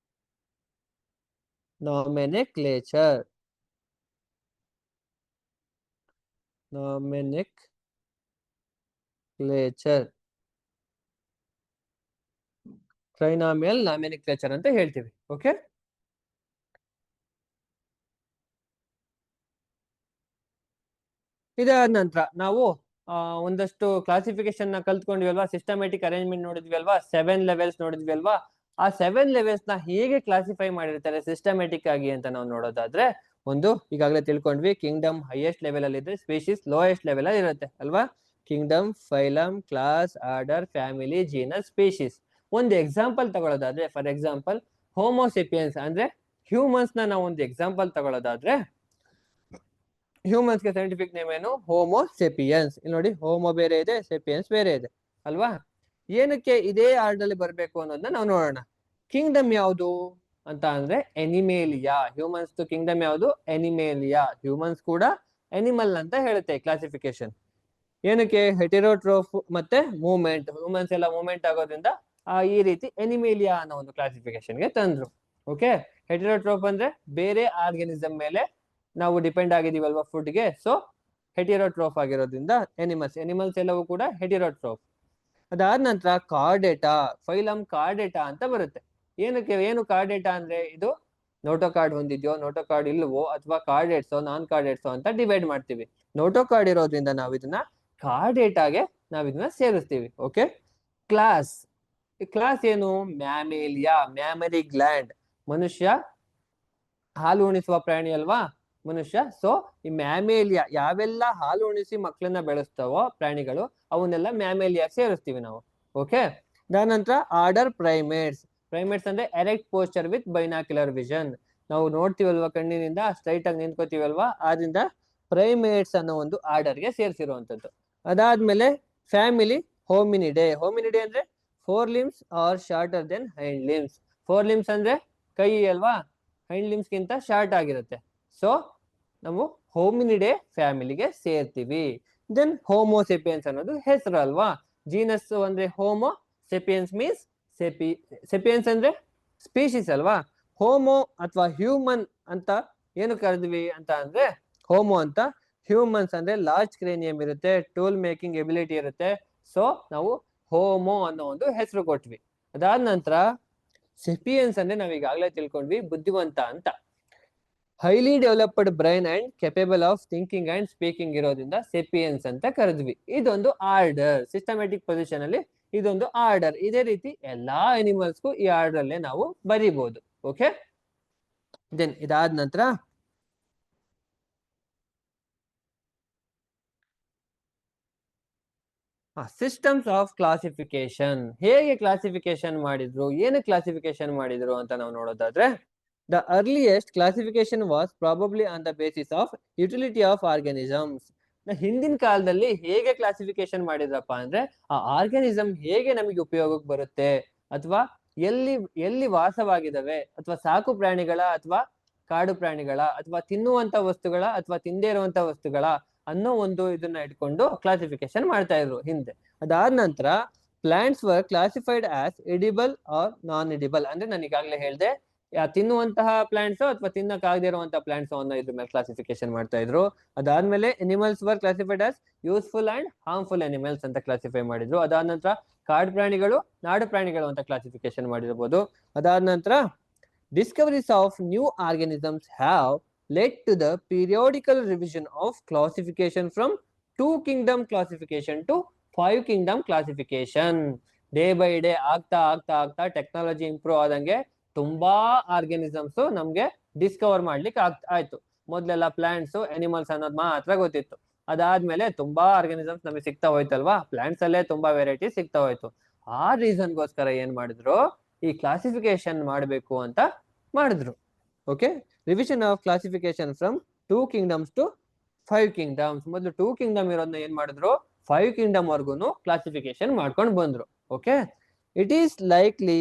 A: nomenclature ಟ್ರೈನಾಮಿಯಲ್ ನಾಮಿನಿಕ್ಲೇಚರ್ ಅಂತ ಹೇಳ್ತೀವಿ. ಓಕೆ, ಇದಾದ ನಂತರ ನಾವು ಒಂದಷ್ಟು ಕ್ಲಾಸಿಫಿಕೇಶನ್ ನ ಕಲ್ತ್ಕೊಂಡ್ವಿ ಅಲ್ವಾ, ಸಿಸ್ಟಮ್ಯಾಟಿಕ್ ಅರೇಂಜ್ಮೆಂಟ್ ನೋಡಿದ್ವಿ ಅಲ್ವಾ, 7 ಲೆವೆಲ್ಸ್ ನೋಡಿದ್ವಿ ಅಲ್ವಾ. ಆ 7 ಲೆವೆಲ್ಸ್ ನ ಹೇಗೆ ಕ್ಲಾಸಿಫೈ ಮಾಡಿರ್ತಾರೆ ಸಿಸ್ಟಮ್ಯಾಟಿಕ್ ಆಗಿ ಅಂತ ನಾವು ನೋಡೋದಾದ್ರೆ, ಒಂದು ಈಗಾಗಲೇ ತಿಳ್ಕೊಂಡ್ವಿ, ಕಿಂಗ್ಡಮ್ ಹೈಯೆಸ್ಟ್ ಲೆವೆಲ್ ಅಲ್ಲಿ ಇದ್ರೆ ಸ್ಪೀಶೀಸ್ ಲೋಯೆಸ್ಟ್ ಲೆವೆಲ್ ಅಲ್ಲಿ ಇರುತ್ತೆ ಅಲ್ವಾ. Kingdom, phylum, class, order, family, genus, species. ಒಂದು ಎಕ್ಸಾಂಪಲ್ ತಗೊಳ್ಳೋದಾದ್ರೆ, ಫಾರ್ ಎಕ್ಸಾಂಪಲ್ ಹೋಮೋಸೆಪಿಯನ್ಸ್ ಅಂದ್ರೆ ಹ್ಯೂಮನ್ಸ್ ನ ನಾವು ಒಂದು ಎಕ್ಸಾಂಪಲ್ ತಗೊಳ್ಳೋದಾದ್ರೆ, ಹ್ಯೂಮನ್ಸ್ ಗೆ ಸೈಂಟಿಫಿಕ್ ನೇಮ್ ಏನು? ಹೋಮೋಸೆಪಿಯನ್ಸ್. ಇಲ್ಲಿ ನೋಡಿ, ಹೋಮೋ ಬೇರೆ ಇದೆ, ಸೆಪಿಯನ್ಸ್ ಬೇರೆ ಇದೆ ಅಲ್ವಾ. ಏನಕ್ಕೆ ಇದೇ ಆರ್ಡರ್ ಅಲ್ಲಿ ಬರ್ಬೇಕು ಅನ್ನೋದನ್ನ ನಾವು ನೋಡೋಣ. ಕಿಂಗ್ಡಮ್ ಯಾವುದು ಅಂತ ಅಂದ್ರೆ ಎನಿಮೇಲಿಯಾ. ಹ್ಯೂಮನ್ಸ್ ಕಿಂಗ್ಡಮ್ ಯಾವುದು? ಎನಿಮೇಲಿಯಾ. ಹ್ಯೂಮನ್ಸ್ ಕೂಡ ಎನಿಮಲ್ ಅಂತ ಹೇಳುತ್ತೆ ಕ್ಲಾಸಿಫಿಕೇಶನ್. ಏನಕ್ಕೆ? ಹೆಟೆರೋಟ್ರೋಫ್ ಮತ್ತೆ ಮೂವ್ಮೆಂಟ್, ಹ್ಯೂಮನ್ಸ್ ಎಲ್ಲ ಮೂವ್ಮೆಂಟ್ ಆಗೋದ್ರಿಂದ ಈ ರೀತಿ ಎನಿಮೇಲಿಯಾ ಅನ್ನೋ ಒಂದು ಕ್ಲಾಸಿಫಿಕೇಶನ್ಗೆ ತಂದ್ರು. ಓಕೆ, ಹೆಟೆರೋಟ್ರೋಫ್ ಅಂದ್ರೆ ಬೇರೆ ಆರ್ಗನಿಸಮ್ ಮೇಲೆ ನಾವು ಡಿಪೆಂಡ್ ಆಗಿದೀವಲ್ವಾ ಫುಡ್ಗೆ, ಸೊ ಹೆಟೆರೋಟ್ರೋಫ್ ಆಗಿರೋದ್ರಿಂದ ಎನಿಮಲ್ಸ್ ಎಲ್ಲವೂ ಕೂಡ ಹೆಟೆರೋಟ್ರೋಫ್. ಅದಾದ ನಂತರ ಕಾರ್ಡೇಟಾ, ಫೈಲಮ್ ಕಾರ್ಡೇಟಾ ಅಂತ ಬರುತ್ತೆ. ಏನು ಕಾರ್ಡೇಟಾ ಅಂದ್ರೆ, ಇದು ನೋಟೋಕಾರ್ಡ್ ಹೊಂದಿದ್ಯೋ, ನೋಟೋಕಾರ್ಡ್ ಇಲ್ವೋ, ಅಥವಾ ಕಾರ್ಡೇಟ್ಸೋ ನಾನ್ ಕಾರ್ಡೇಟ್ಸೋ ಅಂತ ಡಿವೈಡ್ ಮಾಡ್ತೀವಿ. ನೋಟೋಕಾರ್ಡ್ ಇರೋದ್ರಿಂದ ನಾವು ಇದನ್ನ ಕಾರ್ಡೇಟಾಗೆ ನಾವ್ ಇದನ್ನ ಸೇರಿಸ್ತೀವಿ. Okay, class. ಕ್ಲಾಸ್ ಏನು? ಮ್ಯಾಮೇಲಿಯಾ, ಮ್ಯಾಮರಿ ಗ್ಲ್ಯಾಂಡ್. ಮನುಷ್ಯ ಹಾಲು ಉಣಿಸುವ ಪ್ರಾಣಿ ಅಲ್ವಾ ಮನುಷ್ಯ. ಸೊ ಈ ಮ್ಯಾಮೇಲಿಯಾ ಯಾವೆಲ್ಲ ಹಾಲು ಉಣಿಸಿ ಮಕ್ಕಳನ್ನ ಬೆಳೆಸ್ತಾವೋ ಪ್ರಾಣಿಗಳು, ಅವನ್ನೆಲ್ಲ ಮ್ಯಾಮೇಲಿಯಾ ಸೇರಿಸ್ತೀವಿ ನಾವು. ಓಕೆ, ಅದಾದ ನಂತರ ಆರ್ಡರ್ ಪ್ರೈಮೇಟ್ಸ್. ಪ್ರೈಮೇಟ್ಸ್ ಅಂದ್ರೆ erect posture with binocular vision. ನಾವು ನೋಡ್ತೀವಲ್ವಾ ಕಣ್ಣಿನಿಂದ ಸ್ಟ್ರೈಟ್ ಆಗಿ ನಿಂತ್ಕೋತೀವಲ್ವಾ, ಆದ್ರಿಂದ ಪ್ರೈಮೇಟ್ಸ್ ಅನ್ನೋ ಒಂದು ಆರ್ಡರ್ಗೆ ಸೇರಿಸಿರುವಂತದ್ದು. ಅದಾದ್ಮೇಲೆ ಫ್ಯಾಮಿಲಿ ಹೋಮಿನಿಡೆ. ಹೋಮಿನಿಡೆ ಅಂದ್ರೆ 4 limbs are shorter than hind limbs. 4 limbs ಅಂದ್ರೆ ಕೈ ಅಲ್ವಾ, ಹೈಂಡ್ ಲಿಮ್ಸ್ ಗಿಂತ ಶಾರ್ಟ್ ಆಗಿರುತ್ತೆ. ಸೊ ನಾವು ಹೋಮಿನಿಡೆ ಫ್ಯಾಮಿಲಿಗೆ ಸೇರ್ತೀವಿ. ದೆನ್ ಹೋಮೋಸೆಪಿಯನ್ಸ್ ಅನ್ನೋದು ಹೆಸರು ಅಲ್ವಾ. ಜೀನಸ್ ಅಂದ್ರೆ ಹೋಮೋ, ಸೆಪಿಯನ್ಸ್ ಮೀನ್ಸ್ ಸೆಪಿಯನ್ಸ್ ಅಂದ್ರೆ ಸ್ಪೀಶೀಸ್ ಅಲ್ವಾ. ಹೋಮೋ ಅಥವಾ ಹ್ಯೂಮನ್ ಅಂತ ಏನು ಕರೆದ್ವಿ ಅಂತ ಅಂದ್ರೆ, ಹೋಮೋ ಅಂತ. ಹ್ಯೂಮನ್ಸ್ ಅಂದ್ರೆ ಲಾರ್ಜ್ ಕ್ರೇನಿಯಂ ಇರುತ್ತೆ, ಟೂಲ್ ಮೇಕಿಂಗ್ ಎಬಿಲಿಟಿ ಇರುತ್ತೆ. ಸೊ ನಾವು ಹೋಮೋ ಅನ್ನೋ ಒಂದು ಹೆಸರು ಕೊಟ್ವಿ. ಅದಾದ ನಂತರ ಸೆಪಿಯನ್ಸ್ ಅಂದ್ರೆ ನಾವ್ ಈಗಾಗಲೇ ತಿಳ್ಕೊಂಡ್ವಿ, ಬುದ್ಧಿವಂತ ಅಂತ. Highly developed brain and capable of thinking and speaking ಇರೋದ್ರಿಂದ ಸೆಪಿಯನ್ಸ್ ಅಂತ ಕರೆದ್ವಿ. ಇದೊಂದು ಆರ್ಡರ್, ಸಿಸ್ಟಮ್ಯಾಟಿಕ್ ಪೊಸಿಷನ್ ಅಲ್ಲಿ ಇದೊಂದು ಆರ್ಡರ್. ಇದೇ ರೀತಿ ಎಲ್ಲಾ ಅನಿಮಲ್ಸ್ಗೂ ಈ ಆರ್ಡರ್ ಅಲ್ಲೇ ನಾವು ಬರೀಬಹುದು. ಓಕೆ, ದೆನ್ ಇದಾದ ನಂತರ ಸಿಸ್ಟಮ್ಸ್ ಆಫ್ ಕ್ಲಾಸಿಫಿಕೇಶನ್. ಹೇಗೆ ಕ್ಲಾಸಿಫಿಕೇಶನ್ ಮಾಡಿದ್ರು, ಏನು ಕ್ಲಾಸಿಫಿಕೇಶನ್ ಮಾಡಿದ್ರು ಅಂತ ನಾವು ನೋಡೋದಾದ್ರೆ, the earliest classification was probably on the basis of utility of organisms. ಹಿಂದಿನ ಕಾಲದಲ್ಲಿ ಹೇಗೆ ಕ್ಲಾಸಿಫಿಕೇಶನ್ ಮಾಡಿದ್ರಪ್ಪ ಅಂದ್ರೆ, ಆ ಆರ್ಗಾನಿಸಮ್ ಹೇಗೆ ನಮಗೆ ಉಪಯೋಗಕ್ಕೆ ಬರುತ್ತೆ, ಅಥವಾ ಎಲ್ಲಿ ಎಲ್ಲಿ ವಾಸವಾಗಿದ್ದಾವೆ, ಅಥವಾ ಸಾಕು ಪ್ರಾಣಿಗಳ ಅಥವಾ ಕಾಡು ಪ್ರಾಣಿಗಳ, ಅಥವಾ ತಿನ್ನುವಂತ ವಸ್ತುಗಳ ಅಥವಾ ತಿಂದೇ ಇರುವಂತ ವಸ್ತುಗಳ ಅನ್ನೋ ಒಂದು ಇದನ್ನ ಇಟ್ಕೊಂಡು ಕ್ಲಾಸಿಫಿಕೇಶನ್ ಮಾಡ್ತಾ ಇದ್ರು ಹಿಂದೆ. ಅದಾದ ನಂತರ plants were classified as edible or non edible. ಅಂದ್ರೆ ನಾನು ಈಗಾಗಲೇ ಹೇಳಿದೆ, ತಿನ್ನುವಂತಹ ಪ್ಲಾಂಟ್ಸ್ ಅಥವಾ ತಿನ್ನಕ್ಕಾಗದೇ ಇರುವಂತಹ ಪ್ಲಾಂಟ್ಸ್ ಅನ್ನೋ ಇದ್ರ ಮೇಲೆ ಕ್ಲಾಸಿಫಿಕೇಶನ್ ಮಾಡ್ತಾ ಇದ್ರು. ಅದಾದ್ಮೇಲೆ animals var classified as useful and harmful animals ಅಂತ ಕ್ಲಾಸಿಫೈ ಮಾಡಿದ್ರು. ಅದಾದ ನಂತರ ಕಾಡು ಪ್ರಾಣಿಗಳು, ನಾಡು ಪ್ರಾಣಿಗಳು ಅಂತ ಕ್ಲಾಸಿಫಿಕೇಶನ್ ಮಾಡಿರ್ಬೋದು. ಅದಾದ ನಂತರ discoveries of new organisms have led to the periodical revision of classification from 2 kingdom classification to 5 kingdom classification. Day by day ಆಗ್ತಾ ಆಗ್ತಾ ಆಗ್ತಾ ಟೆಕ್ನಾಲಜಿ ಇಂಪ್ರೂವ್ ಆದಂಗೆ ತುಂಬಾ ಆರ್ಗಾನಿಸಮ್ಸ್ ನಮ್ಗೆ ಡಿಸ್ಕವರ್ ಮಾಡ್ಲಿಕ್ಕೆ ಆಯ್ತು. ಮೊದ್ಲೆಲ್ಲ ಪ್ಲಾಂಟ್ಸ್ ಅನಿಮಲ್ಸ್ ಅನ್ನೋದು ಮಾತ್ರ ಗೊತ್ತಿತ್ತು. ಅದಾದ್ಮೇಲೆ ತುಂಬಾ ಆರ್ಗಾನಿಸಮ್ಸ್ ನಮಗೆ ಸಿಗ್ತಾ ಹೋಯ್ತಲ್ವಾ, ಪ್ಲಾಂಟ್ಸ್ ಅಲ್ಲೇ ತುಂಬಾ ವೆರೈಟಿ ಸಿಗ್ತಾ ಹೋಯ್ತು. ಆ ರೀಸನ್ಗೋಸ್ಕರ ಏನ್ ಮಾಡಿದ್ರು, ಈ ಕ್ಲಾಸಿಫಿಕೇಶನ್ ಮಾಡಬೇಕು ಅಂತ ಮಾಡಿದ್ರು. Okay, revision of classification from 2 kingdoms to 5 kingdoms. ಮೊದಲು 2 kingdom ಇರೋದನ್ನ ಏನ್ ಮಾಡಿದ್ರು, 5 kingdom ವರ್ಗುನು ಕ್ಲಾಸಿಫಿಕೇಶನ್ ಮಾಡ್ಕೊಂಡು ಬಂದ್ರು. Okay, it is likely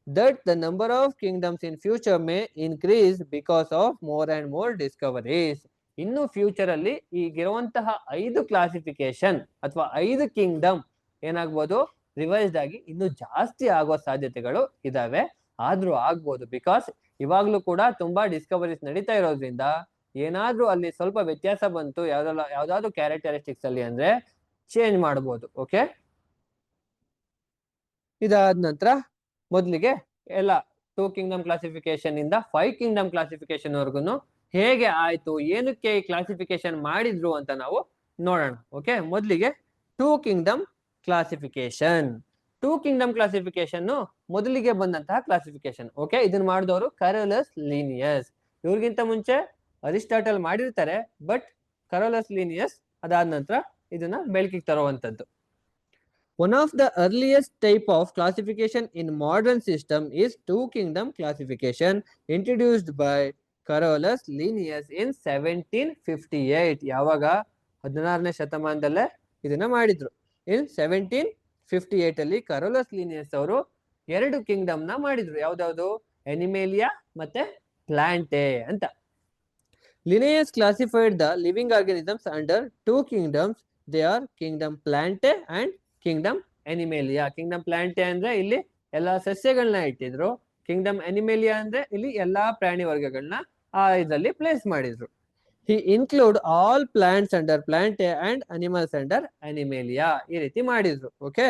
A: that the number of kingdoms in future May increase because of more and more discoveries. ಇನ್ನು ಫ್ಯೂಚರ್ ಅಲ್ಲಿ ಈಗಿರುವಂತಹ 5 ಕ್ಲಾಸಿಫಿಕೇಶನ್ ಅಥವಾ 5 Kingdom ಏನಾಗ್ಬೋದು, ರಿವೈಸ್ಡ್ ಆಗಿ ಇನ್ನು ಜಾಸ್ತಿ ಆಗೋ ಸಾಧ್ಯತೆಗಳು ಇದಾವೆ. ಆದ್ರೂ ಆಗ್ಬೋದು, ಬಿಕಾಸ್ ಇವಾಗ್ಲೂ ಕೂಡ ತುಂಬಾ ಡಿಸ್ಕವರೀಸ್ ನಡೀತಾ ಇರೋದ್ರಿಂದ ಏನಾದ್ರೂ ಅಲ್ಲಿ ಸ್ವಲ್ಪ ವ್ಯತ್ಯಾಸ ಬಂತು ಯಾವ್ದಾದ್ರು ಕ್ಯಾರೆಕ್ಟರಿಸ್ಟಿಕ್ಸ್ ಅಲ್ಲಿ ಅಂದ್ರೆ ಚೇಂಜ್ ಮಾಡಬಹುದು. ಓಕೆ, ಇದಾದ ನಂತರ ಮೊದಲಿಗೆ ಎಲ್ಲ 2 kingdom ಕ್ಲಾಸಿಫಿಕೇಶನ್ ಇಂದ 5 kingdom ಕ್ಲಾಸಿಫಿಕೇಶನ್ ವರ್ಗುನು ಹೇಗೆ ಆಯ್ತು, ಏನಕ್ಕೆ ಕ್ಲಾಸಿಫಿಕೇಶನ್ ಮಾಡಿದ್ರು ಅಂತ ನಾವು ನೋಡೋಣ. ಓಕೆ, ಮೊದಲಿಗೆ 2 kingdom ಕ್ಲಾಸಿಫಿಕೇಶನ್. 2 kingdom ಕ್ಲಾಸಿಫಿಕೇಶನ್ ಮೊದಲಿಗೆ ಬಂದಂತಹ ಕ್ಲಾಸಿಫಿಕೇಶನ್. ಓಕೆ, ಇದನ್ನ ಮಾಡಿದವರು ಕರೋಲಸ್ ಲೀನಿಯಸ್. ಇವ್ರಿಗಿಂತ ಮುಂಚೆ ಅರಿಸ್ಟಾಟಲ್ ಮಾಡಿರ್ತಾರೆ, ಬಟ್ ಕರೋಲಸ್ ಲೀನಿಯಸ್ ಅದಾದ ನಂತರ ಇದನ್ನ ಬೆಳಕಿಗೆ ತರುವಂತದ್ದು. One of the earliest type of classification in modern system is 2 kingdom classification, introduced by Carolus Linnaeus in 1758. ಯಾವಾಗ 16ನೇ ಶತಮಾನದಲ್ಲೇ ಇದನ್ನ ಮಾಡಿದ್ರು. in 1758 ಅಲ್ಲಿ ಕರೋಲಸ್ ಲೀನಿಯಸ್ ಅವರು 2 ಕಿಂಗ್ಡಮ್ ನ ಮಾಡಿದ್ರು. ಯಾವ್ದಾವ್ದು, ಎನಿಮೇಲಿಯಾ ಮತ್ತೆ ಪ್ಲಾಂಟೆ ಅಂತ. Linnaeus classified the living organisms under 2 kingdoms. They are kingdom Plantae and kingdom Animalia. kingdom Plantae ಅಂದ್ರೆ ಇಲ್ಲಿ ಎಲ್ಲಾ ಸಸ್ಯಗಳನ್ನ ಇಟ್ಟಿದ್ರು. kingdom Animalia ಅಂದ್ರೆ ಇಲ್ಲಿ ಎಲ್ಲಾ ಪ್ರಾಣಿ ವರ್ಗಗಳನ್ನ ಇದರಲ್ಲಿ ಪ್ಲೇಸ್ ಮಾಡಿದ್ರು. He include all plants under Plantae and animals under Animalia. ಈ ರೀತಿ ಮಾಡಿದ್ರು. ಓಕೆ,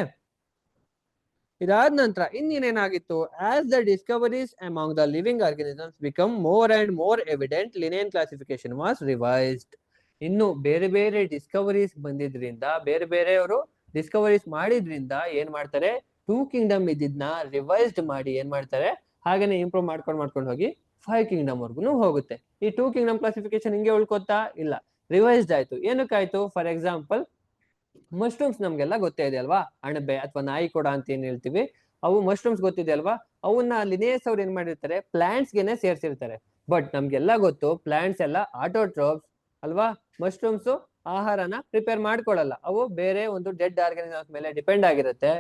A: ಇದಾದ ನಂತರ ಇನ್ನೇನಾಗಿತ್ತು, as the discoveries among the living organisms become more and more evident, Linnaean classification was revised. ಇನ್ನು ಬೇರೆ ಬೇರೆ ಡಿಸ್ಕವರೀಸ್ ಬಂದಿದ್ರಿಂದ ಬೇರೆ ಬೇರೆಯವರು ಡಿಸ್ಕವರೀಸ್ ಮಾಡಿದ್ರಿಂದ ಏನ್ ಮಾಡ್ತಾರೆ, 2 ಕಿಂಗ್ಡಮ್ ಇದ್ದಿದ್ನ ರಿವೈಸ್ಡ್ ಮಾಡಿ ಏನ್ ಮಾಡ್ತಾರೆ, ಹಾಗೇನೆ ಇಂಪ್ರೂವ್ ಮಾಡ್ಕೊಂಡು ಹೋಗಿ 5 ಕಿಂಗ್ಡಮ್ ವರ್ಗುನು ಹೋಗುತ್ತೆ. ಈ 2 ಕಿಂಗ್ಡಮ್ ಕ್ಲಾಸಿಫಿಕೇಶನ್ ಹಿಂಗೆ ಉಳ್ಕೋತಾ ಇಲ್ಲ, ರಿವೈಸ್ಡ್ ಆಯ್ತು. ಏನಕ್ಕಾಯ್ತು? ಫಾರ್ ಎಕ್ಸಾಂಪಲ್ ಮಶ್ರೂಮ್ಸ್ ನಮ್ಗೆಲ್ಲ ಗೊತ್ತೇ ಇದೆ ಅಲ್ವಾ, ಅಣಬೆ ಅಥವಾ ನಾಯಿ ಕೊಡ ಅಂತ ಏನ್ ಹೇಳ್ತೀವಿ, ಅವು ಮಶ್ರೂಮ್ಸ್ ಗೊತ್ತಿದೆ ಅಲ್ವಾ. ಅವನ್ನ ಲಿನೇಯಸ್ ಅವ್ರು ಏನ್ ಮಾಡಿರ್ತಾರೆ, ಪ್ಲಾಂಟ್ಸ್ ಗೆನೆ ಸೇರ್ಸಿರ್ತಾರೆ. ಬಟ್ ನಮ್ಗೆಲ್ಲ ಗೊತ್ತು ಪ್ಲಾಂಟ್ಸ್ ಎಲ್ಲ ಆಟೋಟ್ರೋಪ್ಸ್ ಅಲ್ವಾ. ಮಶ್ರೂಮ್ಸ್ ಆಹಾರನ ಪ್ರಿಪೇರ್ ಮಾಡ್ಕೊಳ್ಳಲ್ಲ, ಅವು ಬೇರೆ ಒಂದು ಡೆಡ್ ಆರ್ಗಾನಿಸಮ್ಸ್ ಮೇಲೆ ಡಿಪೆಂಡ್ ಆಗಿರುತ್ತೆ.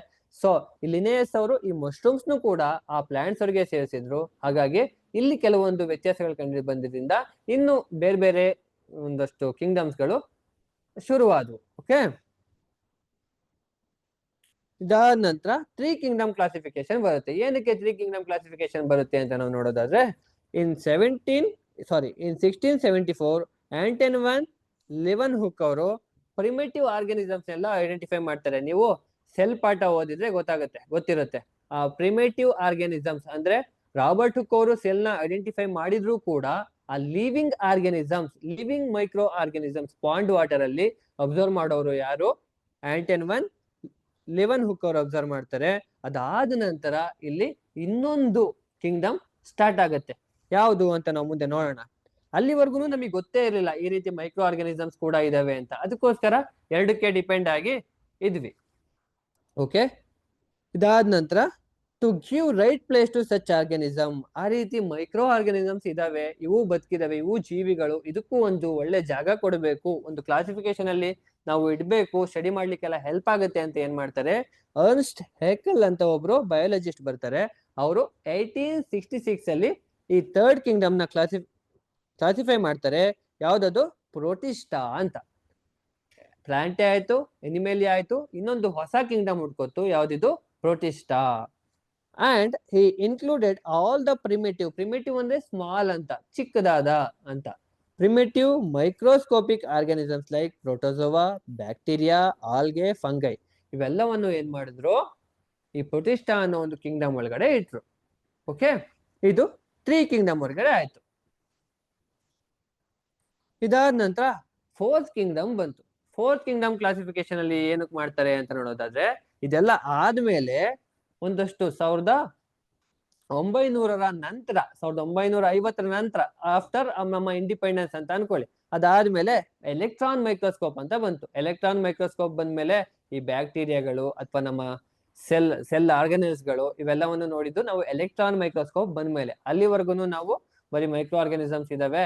A: ಸೊ ಈ ಲಿನೇಯಸ್ ಅವರು ಈ ಮಶ್ರೂಮ್ಸ್ ನು ಕೂಡ ಆ ಪ್ಲಾಂಟ್ಸ್ ಅವ್ರಿಗೆ ಸೇರಿಸಿದ್ರು. ಹಾಗಾಗಿ ಇಲ್ಲಿ ಕೆಲವೊಂದು ವ್ಯತ್ಯಾಸಗಳು ಕಂಡು ಬಂದಿದ್ರಿಂದ ಇನ್ನು ಬೇರೆ ಬೇರೆ ಒಂದಷ್ಟು ಕಿಂಗ್ಡಮ್ಸ್ ಗಳು ಶುರುವಾದವು. ಓಕೆ, ಇದಾದ ನಂತರ 3 ಕಿಂಗ್ಡಮ್ ಕ್ಲಾಸಿಫಿಕೇಶನ್ ಬರುತ್ತೆ. ಏನಕ್ಕೆ 3 ಕಿಂಗ್ಡಮ್ ಕ್ಲಾಸಿಫಿಕೇಶನ್ ಬರುತ್ತೆ ಅಂತ ನಾವು ನೋಡೋದಾದ್ರೆ, ಇನ್ 1674 ಆಂಟನ್ ಲೆವನ್ ಹುಕ್ ಅವರು ಪ್ರಿಮಿಟಿವ್ ಆರ್ಗಾನಿಸಮ್ಸ್ ಎಲ್ಲ ಐಡೆಂಟಿಫೈ ಮಾಡ್ತಾರೆ. ನೀವು ಸೆಲ್ ಪಾಠ ಓದಿದ್ರೆ ಗೊತ್ತಿರುತ್ತೆ. ಆ ಪ್ರಿಮಿಟಿವ್ ಆರ್ಗಾನಿಸಮ್ಸ್ ಅಂದ್ರೆ ರಾಬರ್ಟ್ ಹುಕ್ ಅವರು ಸೆಲ್ ನ ಐಡೆಂಟಿಫೈ ಮಾಡಿದ್ರು ಕೂಡ ಆ living organisms, living micro organisms pond water ಅಲ್ಲಿ ಅಬ್ಸರ್ವ್ ಮಾಡೋರು ಯಾರು? ಆಂಟನ್ ಲೆವನ್ ಹುಕ್ ಅವರು ಅಬ್ಸರ್ವ್ ಮಾಡ್ತಾರೆ. ಅದಾದ ನಂತರ ಇಲ್ಲಿ ಇನ್ನೊಂದು ಕಿಂಗ್ಡಮ್ ಸ್ಟಾರ್ಟ್ ಆಗುತ್ತೆ. ಯಾವುದು ಅಂತ ನಾವು ಮುಂದೆ ನೋಡೋಣ. ಅಲ್ಲಿವರೆಗೂ ನಮಗೆ ಗೊತ್ತೇ ಇರಲಿಲ್ಲ ಈ ರೀತಿ ಮೈಕ್ರೋ ಆರ್ಗಾನಿಸಮ್ಸ್ ಕೂಡ ಇದಾವೆ ಅಂತ. ಅದಕ್ಕೋಸ್ಕರ ಎರಡಕ್ಕೆ ಡಿಪೆಂಡ್ ಆಗಿ ಇದ್ವಿ. ಓಕೆ, ಇದಾದ ನಂತರ to give right place to such organism, ಆ ರೀತಿ ಮೈಕ್ರೋ ಆರ್ಗಾನಿಸಮ್ಸ್ ಇದಾವೆ, ಇವು ಬದುಕಿದಾವೆ, ಇವು ಜೀವಿಗಳು, ಇದಕ್ಕೂ ಒಂದು ಒಳ್ಳೆ ಜಾಗ ಕೊಡಬೇಕು, ಒಂದು ಕ್ಲಾಸಿಫಿಕೇಶನ್ ಅಲ್ಲಿ ನಾವು ಇಡ್ಬೇಕು, ಸ್ಟಡಿ ಮಾಡ್ಲಿಕ್ಕೆಲ್ಲ ಹೆಲ್ಪ್ ಆಗುತ್ತೆ ಅಂತ ಏನ್ ಮಾಡ್ತಾರೆ, ಅರ್ನ್ಸ್ಟ್ ಹೆಕಲ್ ಅಂತ ಒಬ್ರು ಬಯಾಲಜಿಸ್ಟ್ ಬರ್ತಾರೆ. ಅವರು 1866 ಅಲ್ಲಿ ಈ 3rd ಕಿಂಗ್ಡಮ್ ನ ಕ್ಲಾಸಿಫೈ ಮಾಡ್ತಾರೆ. ಯಾವ್ದದು? ಪ್ರೋಟಿಸ್ಟಾ ಅಂತ. ಪ್ಲಾಂಟೆ ಆಯ್ತು, ಎನಿಮೇಲಿಯಾ ಆಯ್ತು, ಇನ್ನೊಂದು ಹೊಸ ಕಿಂಗ್ಡಮ್ ಹುಡ್ಕೊತ್ತು, ಯಾವ್ದಿದು? Protista. And he included all the primitive ಅಂದ್ರೆ ಸ್ಮಾಲ್ ಅಂತ, ಚಿಕ್ಕದಾದ ಅಂತ, primitive microscopic organisms like protozoa, bacteria, algae, fungi, ಇವೆಲ್ಲವನ್ನು ಏನ್ ಮಾಡಿದ್ರು, ಈ ಪ್ರೋಟಿಸ್ಟಾ ಅನ್ನೋ ಒಂದು ಕಿಂಗ್ಡಮ್ ಒಳಗಡೆ ಇಟ್ರು. ಓಕೆ, ಇದು 3 ಕಿಂಗ್ಡಮ್ ಒಳಗಡೆ ಆಯ್ತು. ಇದಾದ ನಂತರ 4th ಕಿಂಗ್ಡಮ್ ಬಂತು. 4th ಕಿಂಗ್ಡಮ್ ಕ್ಲಾಸಿಫಿಕೇಶನ್ ಅಲ್ಲಿ ಏನಕ್ಕೆ ಮಾಡ್ತಾರೆ ಅಂತ ನೋಡೋದಾದ್ರೆ, ಇದೆಲ್ಲ ಆದ್ಮೇಲೆ ಒಂದಷ್ಟು 1900ರ ನಂತರ, 1950ರ ನಂತರ, ಆಫ್ಟರ್ ನಮ್ಮ ಇಂಡಿಪೆಂಡೆನ್ಸ್ ಅಂತ ಅನ್ಕೊಳ್ಳಿ, ಅದಾದ್ಮೇಲೆ ಎಲೆಕ್ಟ್ರಾನ್ ಮೈಕ್ರೋಸ್ಕೋಪ್ ಅಂತ ಬಂತು. ಎಲೆಕ್ಟ್ರಾನ್ ಮೈಕ್ರೋಸ್ಕೋಪ್ ಬಂದ್ಮೇಲೆ ಈ ಬ್ಯಾಕ್ಟೀರಿಯಾಗಳು ಅಥವಾ ನಮ್ಮ ಸೆಲ್ ಆರ್ಗಾನಿಸಮ್ಸ್ಗಳು ಇವೆಲ್ಲವನ್ನು ನೋಡಿದ್ದು ನಾವು ಎಲೆಕ್ಟ್ರಾನ್ ಮೈಕ್ರೋಸ್ಕೋಪ್ ಬಂದ್ಮೇಲೆ. ಅಲ್ಲಿವರೆಗೂ ನಾವು ಬರೀ ಮೈಕ್ರೋ ಆರ್ಗಾನಿಸಮ್ಸ್ ಇದಾವೆ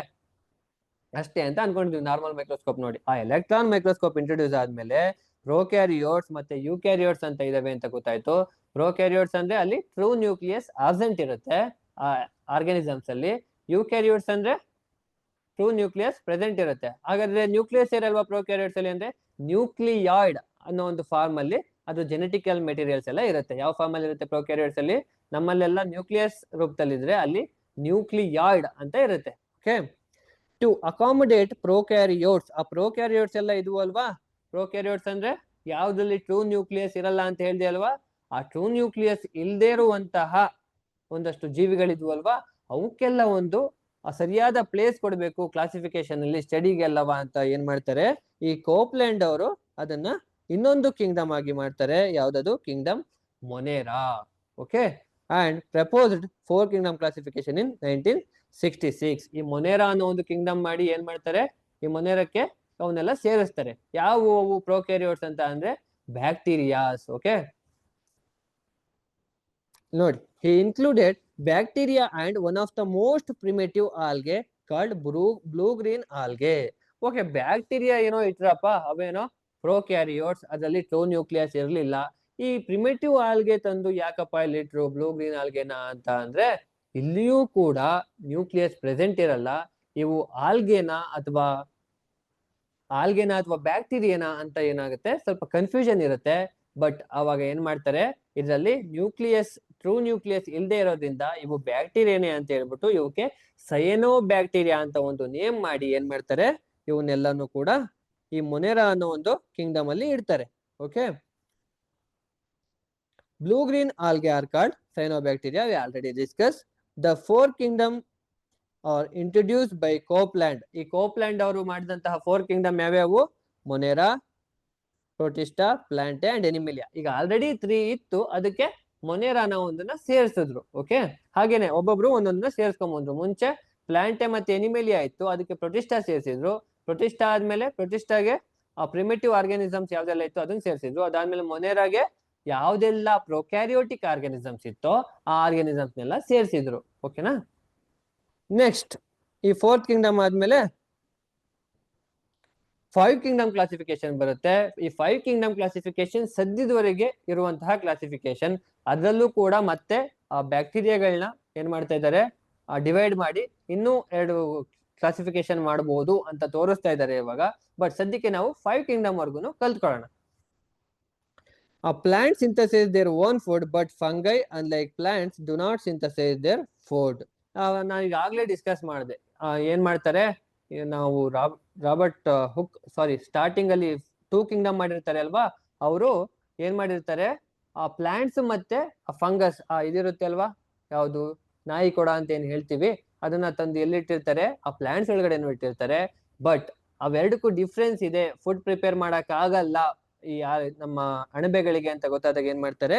A: ಅಷ್ಟೇ ಅಂತ ಅನ್ಕೊಂಡಿದ್ವಿ ನಾರ್ಮಲ್ ಮೈಕ್ರೋಸ್ಕೋಪ್ ನೋಡಿ. ಆ ಎಲೆಕ್ಟ್ರಾನ್ ಮೈಕ್ರೋಸ್ಕೋಪ್ ಇಂಟ್ರೊಡ್ಯೂಸ್ ಆದ್ಮೇಲೆ ಪ್ರೋಕ್ಯಾರಿಯೋಟ್ಸ್ ಮತ್ತೆ ಯೂಕ್ಯಾರಿಯೋಟ್ಸ್ ಅಂತ ಇದಾವೆ ಅಂತ ಗೊತ್ತಾಯ್ತು. ಪ್ರೋಕ್ಯಾರಿಯೋಟ್ಸ್ ಅಂದ್ರೆ ಅಲ್ಲಿ ಟ್ರೂ ನ್ಯೂಕ್ಲಿಯಸ್ ಆಬ್ಸೆಂಟ್ ಇರುತ್ತೆ ಆ ಆರ್ಗಾನಿಸಮ್ಸ್ ಅಲ್ಲಿ. ಯೂಕ್ಯಾರಿಯೋಟ್ಸ್ ಅಂದ್ರೆ ಟ್ರೂ ನ್ಯೂಕ್ಲಿಯಸ್ ಪ್ರೆಸೆಂಟ್ ಇರುತ್ತೆ. ಹಾಗಾದ್ರೆ ನ್ಯೂಕ್ಲಿಯಸ್ ಇರಲ್ವಾ ಪ್ರೋಕ್ಯಾರಿಯೋಟ್ಸ್ ಅಲ್ಲಿ? ಅಂದ್ರೆ ನ್ಯೂಕ್ಲಿಯಾಯ್ಡ್ ಅನ್ನೋ ಒಂದು ಫಾರ್ಮ್ ಅಲ್ಲಿ ಅದು ಜೆನೆಟಿಕಲ್ ಮೆಟೀರಿಯಲ್ಸ್ ಎಲ್ಲ ಇರುತ್ತೆ. ಯಾವ ಫಾರ್ಮ್ ಅಲ್ಲಿ ಇರುತ್ತೆ ಪ್ರೋಕ್ಯಾರಿಯೋಟ್ಸ್ ಅಲ್ಲಿ? ನಮ್ಮಲ್ಲೆಲ್ಲ ನ್ಯೂಕ್ಲಿಯಸ್ ರೂಪದಲ್ಲಿ ಇದ್ರೆ ಅಲ್ಲಿ ನ್ಯೂಕ್ಲಿಯಾಯ್ಡ್ ಅಂತ ಇರುತ್ತೆ. ಓಕೆ, ಟು ಅಕಾಮಡೇಟ್ ಪ್ರೋಕ್ಯಾರಿಯೋಟ್ಸ್, ಆ ಪ್ರೋಕ್ಯಾರಿಯೋಟ್ಸ್ ಎಲ್ಲ ಇದು ಅಲ್ವಾ. ಪ್ರೋಕ್ಯಾರಿಯೋಟ್ಸ್ ಅಂದ್ರೆ ಯಾವ್ದ್ರಲ್ಲಿ ಟ್ರೂ ನ್ಯೂಕ್ಲಿಯಸ್ ಇರಲ್ಲ ಅಂತ ಹೇಳ್ದೆ ಅಲ್ವಾ. ಆ ಟ್ರೂ ನ್ಯೂಕ್ಲಿಯಸ್ ಇಲ್ದೇ ಇರುವಂತಹ ಒಂದಷ್ಟು ಜೀವಿಗಳಿದ್ವು ಅಲ್ವಾ, ಅವಕ್ಕೆಲ್ಲ ಒಂದು ಸರಿಯಾದ ಪ್ಲೇಸ್ ಕೊಡ್ಬೇಕು ಕ್ಲಾಸಿಫಿಕೇಶನ್ ಅಲ್ಲಿ, ಸ್ಟಡಿಗೆಲ್ಲವಾ ಅಂತ ಏನ್ ಮಾಡ್ತಾರೆ, ಈ ಕೋಪ್ಲ್ಯಾಂಡ್ ಅವರು ಅದನ್ನ ಇನ್ನೊಂದು ಕಿಂಗ್ಡಮ್ ಆಗಿ ಮಾಡ್ತಾರೆ. ಯಾವ್ದದು? Kingdom Monera. Okay, and proposed 4 kingdom classification in 1966. ಈ ಮೊನೇರಾ ಅನ್ನೋ ಒಂದು ಕಿಂಗ್ಡಮ್ ಮಾಡಿ ಏನ್ ಮಾಡ್ತಾರೆ, ಈ ಮೊನೇರಕ್ಕೆ ಅವನ್ನೆಲ್ಲ ಸೇರಿಸ್ತಾರೆ. ಯಾವುವು ಪ್ರೋಕ್ಯಾರಿಯೋಟ್ಸ್ ಅಂತ ಅಂದ್ರೆ ಬ್ಯಾಕ್ಟೀರಿಯಾಸ್. ಓಕೆ ನೋಡಿ, he included bacteria and one of the most primitive algae called blue green algae. Okay, bacteria ಏನೋ ಇಟ್ರಪ್ಪ, ಅವೇನೋ ಪ್ರೋಕ್ಯಾರಿಯೋಟ್ಸ್, ಅದರಲ್ಲಿ ಟ್ರೂ ನ್ಯೂಕ್ಲಿಯಸ್ ಇರಲಿಲ್ಲ. ಈ ಪ್ರಿಮಿಟಿವ್ ಆಲ್ಗೆ ತಂದು ಯಾಕಪ್ಪ ಇಲ್ಲಿ ಇಟ್ರು ಬ್ಲೂ ಗ್ರೀನ್ ಆಲ್ಗೆನ ಅಂತ ಅಂದ್ರೆ, ಇಲ್ಲಿಯೂ ಕೂಡ ನ್ಯೂಕ್ಲಿಯಸ್ ಪ್ರೆಸೆಂಟ್ ಇರಲ್ಲ. ಇವು ಆಲ್ಗೆನ ಅಥವಾ ಬ್ಯಾಕ್ಟೀರಿಯಾನ ಅಂತ ಏನಾಗುತ್ತೆ, ಸ್ವಲ್ಪ ಕನ್ಫ್ಯೂಷನ್ ಇರುತ್ತೆ. ಬಟ್ ಅವಾಗ ಏನ್ ಮಾಡ್ತಾರೆ, ಇದರಲ್ಲಿ ನ್ಯೂಕ್ಲಿಯಸ್, ಟ್ರೂ ನ್ಯೂಕ್ಲಿಯಸ್ ಇಲ್ಲದೆ ಇರೋದ್ರಿಂದ ಇವು ಬ್ಯಾಕ್ಟೀರಿಯಾನೇ ಅಂತ ಹೇಳ್ಬಿಟ್ಟು ಇವಕ್ಕೆ ಸಯನೋ ಬ್ಯಾಕ್ಟೀರಿಯಾ ಅಂತ ಒಂದು ನೇಮ್ ಮಾಡಿ ಏನ್ ಮಾಡ್ತಾರೆ, ಇವನ್ನೆಲ್ಲಾನು ಕೂಡ ಈ ಮೊನೇರಾ ಅನ್ನೋ ಒಂದು ಕಿಂಗ್ಡಮ್ ಅಲ್ಲಿ ಇಡ್ತಾರೆ. Okay, blue green algae are called cyanobacteria, we already discussed. The 4 kingdom are introduced by ಕೋಪ್ಲ್ಯಾಂಡ್. ಈ ಕೋಪ್ಲ್ಯಾಂಡ್ ಅವರು ಮಾಡಿದಂತಹ 4 ಕಿಂಗ್ಡಮ್ ಯಾವ್ಯಾವು? ಮೊನೇರಾ, ಪ್ರೊಟಿಸ್ಟಾ, ಪ್ಲಾಂಟೆ ಅಂಡ್ ಎನಿಮಿಲಿಯಾ. ಈಗ ಆಲ್ರೆಡಿ 3 ಇತ್ತು, ಅದಕ್ಕೆ ಮೊನೇರಾನ ಒಂದನ್ನ ಸೇರಿಸಿದ್ರು. ಓಕೆ, ಹಾಗೇನೆ ಒಬ್ಬೊಬ್ರು ಒಂದೊಂದನ್ನ ಸೇರ್ಸ್ಕೊಂಬಂದ್ರು. ಮುಂಚೆ ಪ್ಲಾಂಟೆ ಮತ್ತೆ ಎನಿಮಿಲಿಯಾ ಇತ್ತು, ಅದಕ್ಕೆ ಪ್ರೊಟಿಸ್ಟಾ ಸೇರಿಸಿದ್ರು. ಪ್ರೊಟಿಸ್ಟಾ ಆದ್ಮೇಲೆ ಪ್ರೊಟಿಸ್ಟಾಗೆ ಪ್ರಿಮಿಟಿವ್ ಆರ್ಗಾನಿಸಮ್ಸ್ ಯಾವ್ದೆಲ್ಲ ಇತ್ತು ಅದನ್ನ ಸೇರಿಸಿದ್ರು. ಅದಾದ್ಮೇಲೆ ಮೊನೇರಾಗೆ ಯಾವ್ದೆಲ್ಲ ಪ್ರೊಕ್ಯಾರಿಯೋಟಿಕ್ ಆರ್ಗಾನಿಸಮ್ಸ್ ಇತ್ತೋ ಆ ಆರ್ಗಾನಿಸಮ್ಸ್ನೆಲ್ಲ ಸೇರಿಸಿದ್ರು. ಓಕೆನಾ. ನೆಕ್ಸ್ಟ್ ಈ 4th ಕಿಂಗ್ಡಮ್ ಆದ್ಮೇಲೆ 5 ಕಿಂಗ್ಡಮ್ ಕ್ಲಾಸಿಫಿಕೇಶನ್ ಬರುತ್ತೆ. ಈ 5 ಕಿಂಗ್ಡಮ್ ಕ್ಲಾಸಿಫಿಕೇಶನ್ ಸದ್ಯದವರೆಗೆ ಇರುವಂತಹ ಕ್ಲಾಸಿಫಿಕೇಶನ್. ಅದರಲ್ಲೂ ಕೂಡ ಮತ್ತೆ ಬ್ಯಾಕ್ಟೀರಿಯಾಗಳನ್ನ ಏನ್ ಮಾಡ್ತಾ ಇದ್ದಾರೆ, ಡಿವೈಡ್ ಮಾಡಿ ಇನ್ನೂ 2 ಕ್ಲಾಸಿಫಿಕೇಶನ್ ಮಾಡಬಹುದು ಅಂತ ತೋರಿಸ್ತಾ ಇದ್ದಾರೆ ಇವಾಗ. ಬಟ್ ಸದ್ಯಕ್ಕೆ ನಾವು 5 ಕಿಂಗ್ಡಮ್ ವರ್ಗು ಕಲ್ತ್ಕೊಳ್ಳೋಣ. Plants synthesize their own food, but fungi, unlike plants, do not synthesize their food. ನಾನು ಈಗಾಗಲೇ ಡಿಸ್ಕಸ್ ಮಾಡಿದೆ. ಏನ್ ಮಾಡ್ತಾರೆ, ನಾವು ರಾಬರ್ಟ್ ಹುಕ್ ಸ್ಟಾರ್ಟಿಂಗ್ ಅಲ್ಲಿ 2 ಕಿಂಗ್ಡಮ್ ಮಾಡಿರ್ತಾರೆ ಅಲ್ವಾ, ಅವರು ಏನ್ ಮಾಡಿರ್ತಾರೆ, ಆ ಪ್ಲಾಂಟ್ಸ್ ಮತ್ತೆ ಫಂಗಸ್ ಇದಿರುತ್ತೆ ಅಲ್ವಾ, ಯಾವುದು ನಾಯಿ ಕೊಡ ಅಂತ ಏನ್ ಹೇಳ್ತೀವಿ, ಅದನ್ನ ತಂದು ಎಲ್ಲಿಟ್ಟಿರ್ತಾರೆ, ಆ ಪ್ಲಾಂಟ್ಸ್ ಒಳಗಡೆ ಇಟ್ಟಿರ್ತಾರೆ. ಬಟ್ ಅವೆರಡಕ್ಕೂ ಡಿಫ್ರೆನ್ಸ್ ಇದೆ, ಫುಡ್ ಪ್ರಿಪೇರ್ ಮಾಡಕ್ ಆಗಲ್ಲ ಈ ನಮ್ಮ ಅಣಬೆಗಳಿಗೆ ಅಂತ ಗೊತ್ತಾದಾಗ ಏನ್ ಮಾಡ್ತಾರೆ,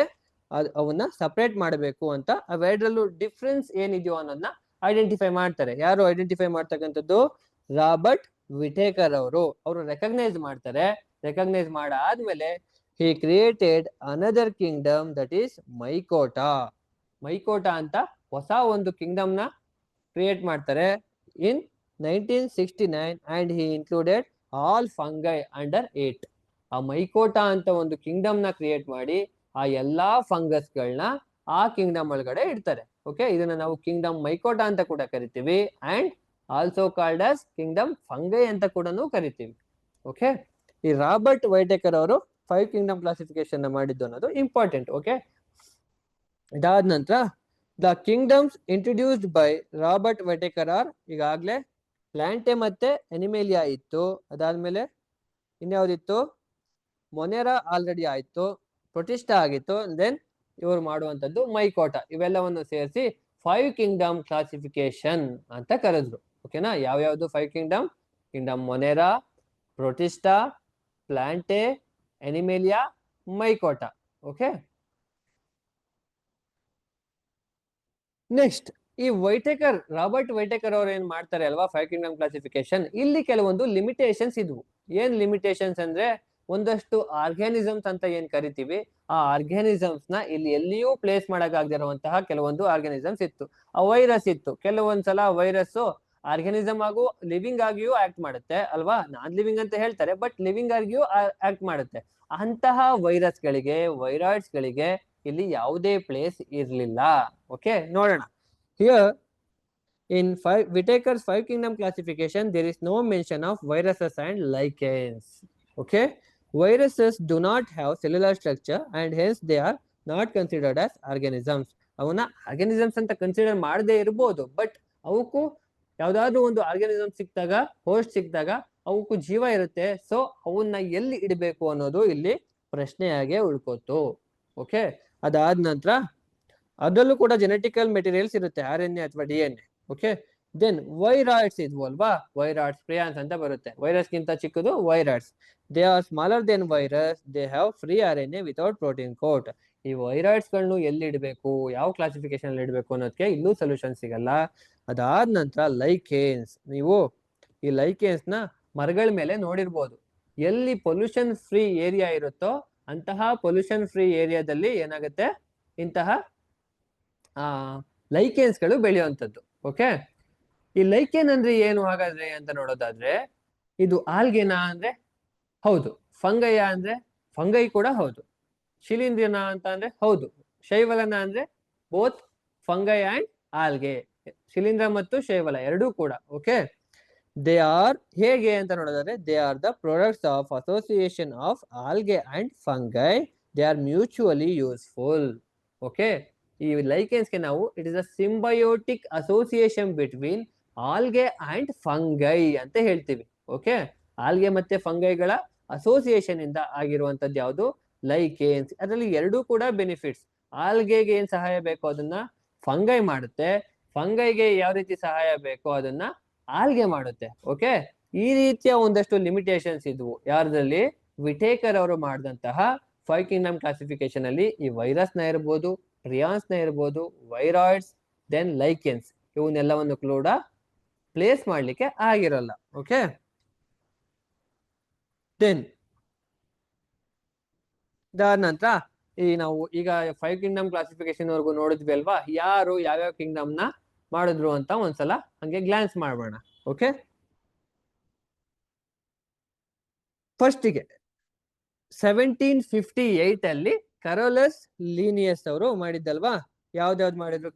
A: ಅವನ್ನ ಸಪರೇಟ್ ಮಾಡಬೇಕು ಅಂತ ಅವೆರಡರಲ್ಲೂ ಡಿಫ್ರೆನ್ಸ್ ಏನಿದೆಯೋ ಅನ್ನೋದನ್ನ ಐಡೆಂಟಿಫೈ ಮಾಡ್ತಾರೆ. ಯಾರು ಐಡೆಂಟಿಫೈ ಮಾಡ್ತಕ್ಕಂಥದ್ದು? ರಾಬರ್ಟ್ ವಿಟೇಕರ್ ಅವರು ರೆಕಗ್ನೈಸ್ ಮಾಡ್ತಾರೆ. ರೆಕಗ್ನೈಸ್ ಮಾಡಾದ್ಮೇಲೆ he created another kingdom, that is Mycota. Mycota ಅಂತ ಹೊಸ ಒಂದು ಕಿಂಗ್ಡಮ್ ನ ಕ್ರಿಯೇಟ್ ಮಾಡ್ತಾರೆ in 1969 and he included all fungi under 8. ಆ ಮೈಕೋಟಾ ಅಂತ ಒಂದು ಕಿಂಗ್ಡಮ್ ನ ಕ್ರಿಯೇಟ್ ಮಾಡಿ ಆ ಎಲ್ಲಾ ಫಂಗಸ್ಗಳನ್ನ ಆ ಕಿಂಗ್ಡಮ್ ಒಳಗಡೆ ಇಡ್ತಾರೆ. ಓಕೆ, ಇದನ್ನ ನಾವು ಕಿಂಗ್ಡಮ್ ಮೈಕೋಟಾ ಅಂತ ಕೂಡ ಕರಿತೀವಿ and also called as Kingdom fungi ಅಂತ ಕೂಡ ಕರಿತೀವಿ. ಓಕೆ, ಈ ರಾಬರ್ಟ್ ವೈಟೇಕರ್ ಅವರು 5 ಕಿಂಗ್ಡಮ್ ಕ್ಲಾಸಿಫಿಕೇಶನ್ ಮಾಡಿದ್ದು ಅನ್ನೋದು ಇಂಪಾರ್ಟೆಂಟ್. ಓಕೆ, ಇದಾದ ನಂತರ the kingdoms introduced by Robert Whittaker are, ಈಗಾಗಲೇ ಪ್ಲಾಂಟೆ ಮತ್ತೆ ಎನಿಮೇಲಿಯಾ ಇತ್ತು, ಅದಾದ್ಮೇಲೆ ಇನ್ಯಾವುದಿತ್ತು, ಮೊನೇರಾ ಆಲ್ರೆಡಿ ಆಯ್ತು, ಪ್ರೊಟಿಸ್ಟಾ ಆಗಿತ್ತು, ದೆನ್ ಇವರು ಮಾಡುವಂತದ್ದು ಮೈಕೋಟಾ. ಇವೆಲ್ಲವನ್ನು ಸೇರಿಸಿ 5 ಕಿಂಗ್ಡಮ್ ಕ್ಲಾಸಿಫಿಕೇಶನ್ ಅಂತ ಕರೆದ್ರು. ಓಕೆನಾ. ಯಾವ್ಯಾವ್ದು 5 kingdom? Kingdom Monera, Protista, Plantae, Animalia, Mycota. Okay, next ಈ ರಾಬರ್ಟ್ ವೈಟೇಕರ್ ಅವ್ರು ಏನ್ ಮಾಡ್ತಾರೆ ಅಲ್ವಾ 5 ಕಿಂಗ್ಡಮ್ ಕ್ಲಾಸಿಫಿಕೇಶನ್, ಇಲ್ಲಿ ಕೆಲವೊಂದು ಲಿಮಿಟೇಷನ್ಸ್ ಇದ್ವು. ಏನ್ ಲಿಮಿಟೇಷನ್ಸ್ ಅಂದ್ರೆ, ಒಂದಷ್ಟು ಆರ್ಗ್ಯಾನಿಸಮ್ಸ್ ಅಂತ ಏನ್ ಕರಿತೀವಿ, ಆ ಆರ್ಗ್ಯಾನಿಸಮ್ಸ್ ನ ಇಲ್ಲಿ ಎಲ್ಲಿಯೂ ಪ್ಲೇಸ್ ಮಾಡಕ್ಕಾಗದಿರುವಂತಹ ಕೆಲವೊಂದು ಆರ್ಗ್ಯಾನಿಸಮ್ಸ್ ಇತ್ತು. ಆ ವೈರಸ್ ಇತ್ತು. ಕೆಲವೊಂದ್ಸಲ ವೈರಸ್ ಆರ್ಗ್ಯಾನಿಸಮ್ ಆಗು ಲಿವಿಂಗ್ ಆಗಿಯೂ ಆಕ್ಟ್ ಮಾಡುತ್ತೆ ಅಲ್ವಾ. ನಾನ್ ಲಿವಿಂಗ್ ಅಂತ ಹೇಳ್ತಾರೆ, ಬಟ್ ಲಿವಿಂಗ್ ಆಗಿಯೂ ಆಕ್ಟ್ ಮಾಡುತ್ತೆ. ಅಂತಹ ವೈರಸ್ಗಳಿಗೆ, ವೈರಾಯ್ಡ್ಸ್ಗಳಿಗೆ ಇಲ್ಲಿ ಯಾವುದೇ ಪ್ಲೇಸ್ ಇರ್ಲಿಲ್ಲ. ಓಕೆ, ನೋಡೋಣ. Here in Whitaker's 5 kingdom classification, there is no mention of viruses and lichens. Okay, viruses do not have cellular structure and hence they are not considered as organisms. ಅವನ್ನ organisms ಅಂತ consider ಮಾಡದೇ ಇರಬಹುದು, but ಅವಕ್ಕೂ ಯಾವ್ದಾದ್ರು ಒಂದು organism ಸಿಕ್ಕಿದಾಗ, host ಸಿಕ್ಕಿದಾಗ ಅವಕ್ಕೂ ಜೀವ ಇರುತ್ತೆ. ಸೊ ಅವನ್ನ ಎಲ್ಲಿ ಇಡಬೇಕು ಅನ್ನೋದು ಇಲ್ಲಿ ಪ್ರಶ್ನೆಯಾಗೆ ಉಳ್ಕೋತು. ಓಕೆ, ಅದಾದ ನಂತರ ಅದರಲ್ಲೂ ಕೂಡ ಜೆನೆಟಿಕಲ್ ಮೆಟೀರಿಯಲ್ಸ್ ಇರುತ್ತೆ, RNA ಅಥವಾ DNA. ಓಕೆ, ದೆನ್ ವೈರಾಯ್ಡ್ಸ್ ಇದ್ವು ಅಲ್ವಾ, ವೈರಾಯ್ಡ್ಸ್ ಪ್ರಿಯಾನ್ಸ್ ಅಂತ ಬರುತ್ತೆ. ವೈರಸ್ ಗಿಂತ ಚಿಕ್ಕದು viroids. They are smaller than virus, they have free RNA without protein coat. ಈ ವೈರಾಯ್ಡ್ಸ್ ಗಳನ್ನು ಎಲ್ಲಿ ಇಡಬೇಕು, ಯಾವ ಕ್ಲಾಸಿಫಿಕೇಶನ್ ಅಲ್ಲಿ ಇಡಬೇಕು ಅನ್ನೋದಕ್ಕೆ ಇನ್ನೂ ಸೊಲ್ಯೂಷನ್ ಸಿಗಲ್ಲ. ಅದಾದ ನಂತರ ಲೈಕೇನ್ಸ್. ನೀವು ಈ ಲೈಕೇನ್ಸ್ ನ ಮರಗಳ ಮೇಲೆ ನೋಡಿರ್ಬೋದು. ಎಲ್ಲಿ ಪೊಲ್ಯೂಷನ್ ಫ್ರೀ ಏರಿಯಾ ಇರುತ್ತೋ ಅಂತಹ ಪೊಲ್ಯೂಷನ್ ಫ್ರೀ ಏರಿಯಾದಲ್ಲಿ ಏನಾಗುತ್ತೆ, ಇಂತಹ ಲೈಕೇನ್ಸ್ ಗಳು ಬೆಳೆಯುವಂಥದ್ದು. ಓಕೆ, ಈ ಲೈಕೇನ್ ಅಂದ್ರೆ ಏನು ಹಾಗಾದ್ರೆ ಅಂತ ನೋಡೋದಾದ್ರೆ, ಇದು ಆಲ್ಗೆನಾ ಅಂದ್ರೆ ಹೌದು, ಫಂಗಯ ಅಂದ್ರೆ ಫಂಗೈ ಕೂಡ ಹೌದು, ಶಿಲೀಂಧ್ರನ ಅಂತ ಅಂದ್ರೆ ಹೌದು, ಶೈವಲನ ಅಂದ್ರೆ ಬೋತ್ ಫಂಗೈ ಅಂಡ್ ಆಲ್ಗೆ, ಶಿಲೀಂಧ್ರ ಮತ್ತು ಶೈವಲ ಎರಡೂ ಕೂಡ. ಓಕೆ, ದೇ ಆರ್ ಹೇಗೆ ಅಂತ ನೋಡೋದಾದ್ರೆ, they are the products of association of algae and fungi, they are mutually useful. Okay, ಈ ಲೈಕೆನ್ಸ್ಗೆ ನಾವು it is a symbiotic association between algae and fungi ಅಂತ ಹೇಳ್ತೀವಿ. ಓಕೆ, ಆಲ್ಗೆ ಮತ್ತೆ ಫಂಗೈಗಳ ಅಸೋಸಿಯೇಷನ್ ಇಂದ ಆಗಿರುವಂತದ್ದು ಯಾವುದು, ಲೈಕೇನ್ಸ್. ಅದರಲ್ಲಿ ಎರಡೂ ಕೂಡ ಬೆನಿಫಿಟ್ಸ್. ಆಲ್ಗೆಗೆ ಏನ್ ಸಹಾಯ ಬೇಕೋ ಅದನ್ನ ಫಂಗೈ ಮಾಡುತ್ತೆ, ಫಂಗೈಗೆ ಯಾವ ರೀತಿ ಸಹಾಯ ಬೇಕೋ ಅದನ್ನ ಆಲ್ಗೆ ಮಾಡುತ್ತೆ. ಓಕೆ, ಈ ರೀತಿಯ ಒಂದಷ್ಟು ಲಿಮಿಟೇಷನ್ಸ್ ಇದ್ವು ಯಾರದಲ್ಲಿ, ವಿಟೇಕರ್ ಅವರು ಮಾಡಿದಂತಹ 5 ಕಿಂಗ್ಡಮ್ ಕ್ಲಾಸಿಫಿಕೇಶನ್ ಅಲ್ಲಿ ಈ ವೈರಸ್ ನ ಇರ್ಬೋದು, ಪ್ರಿಯಾನ್ಸ್ ನ ಇರ್ಬೋದು, ವೈರಾಯ್ಡ್ಸ್, ದೆನ್ ಲೈಕೆನ್ಸ್ ಇವನ್ನೆಲ್ಲವನ್ನು ಕೂಡ ಪ್ಲೇಸ್ ಮಾಡ್ಲಿಕ್ಕೆ ಆಗಿರಲ್ಲ. ಓಕೆ, ದೆನ್ ಇದಾದ ನಂತರ ಈ ನಾವು ಈಗ 5 ಕಿಂಗ್ಡಮ್ ಕ್ಲಾಸಿಫಿಕೇಶನ್ ವರ್ಗು ನೋಡಿದ್ವಿ ಅಲ್ವಾ, ಯಾರು ಯಾವ್ಯಾವ ಕಿಂಗ್ಡಮ್ ನ ಮಾಡಿದ್ರು ಅಂತ ಒಂದ್ಸಲ ಹಂಗೆ ಗ್ಲಾನ್ಸ್ ಮಾಡೋಣ. ಓಕೆ, ಫಸ್ಟಿಗೆ 1758 ಅಲ್ಲಿ ಕರೋಲಸ್ ಲೀನಿಯಸ್ ಅವರು ಮಾಡಿದ್ದಲ್ವಾ, ಯಾವ್ದಾವ್ದು ಮಾಡಿದ್ರು?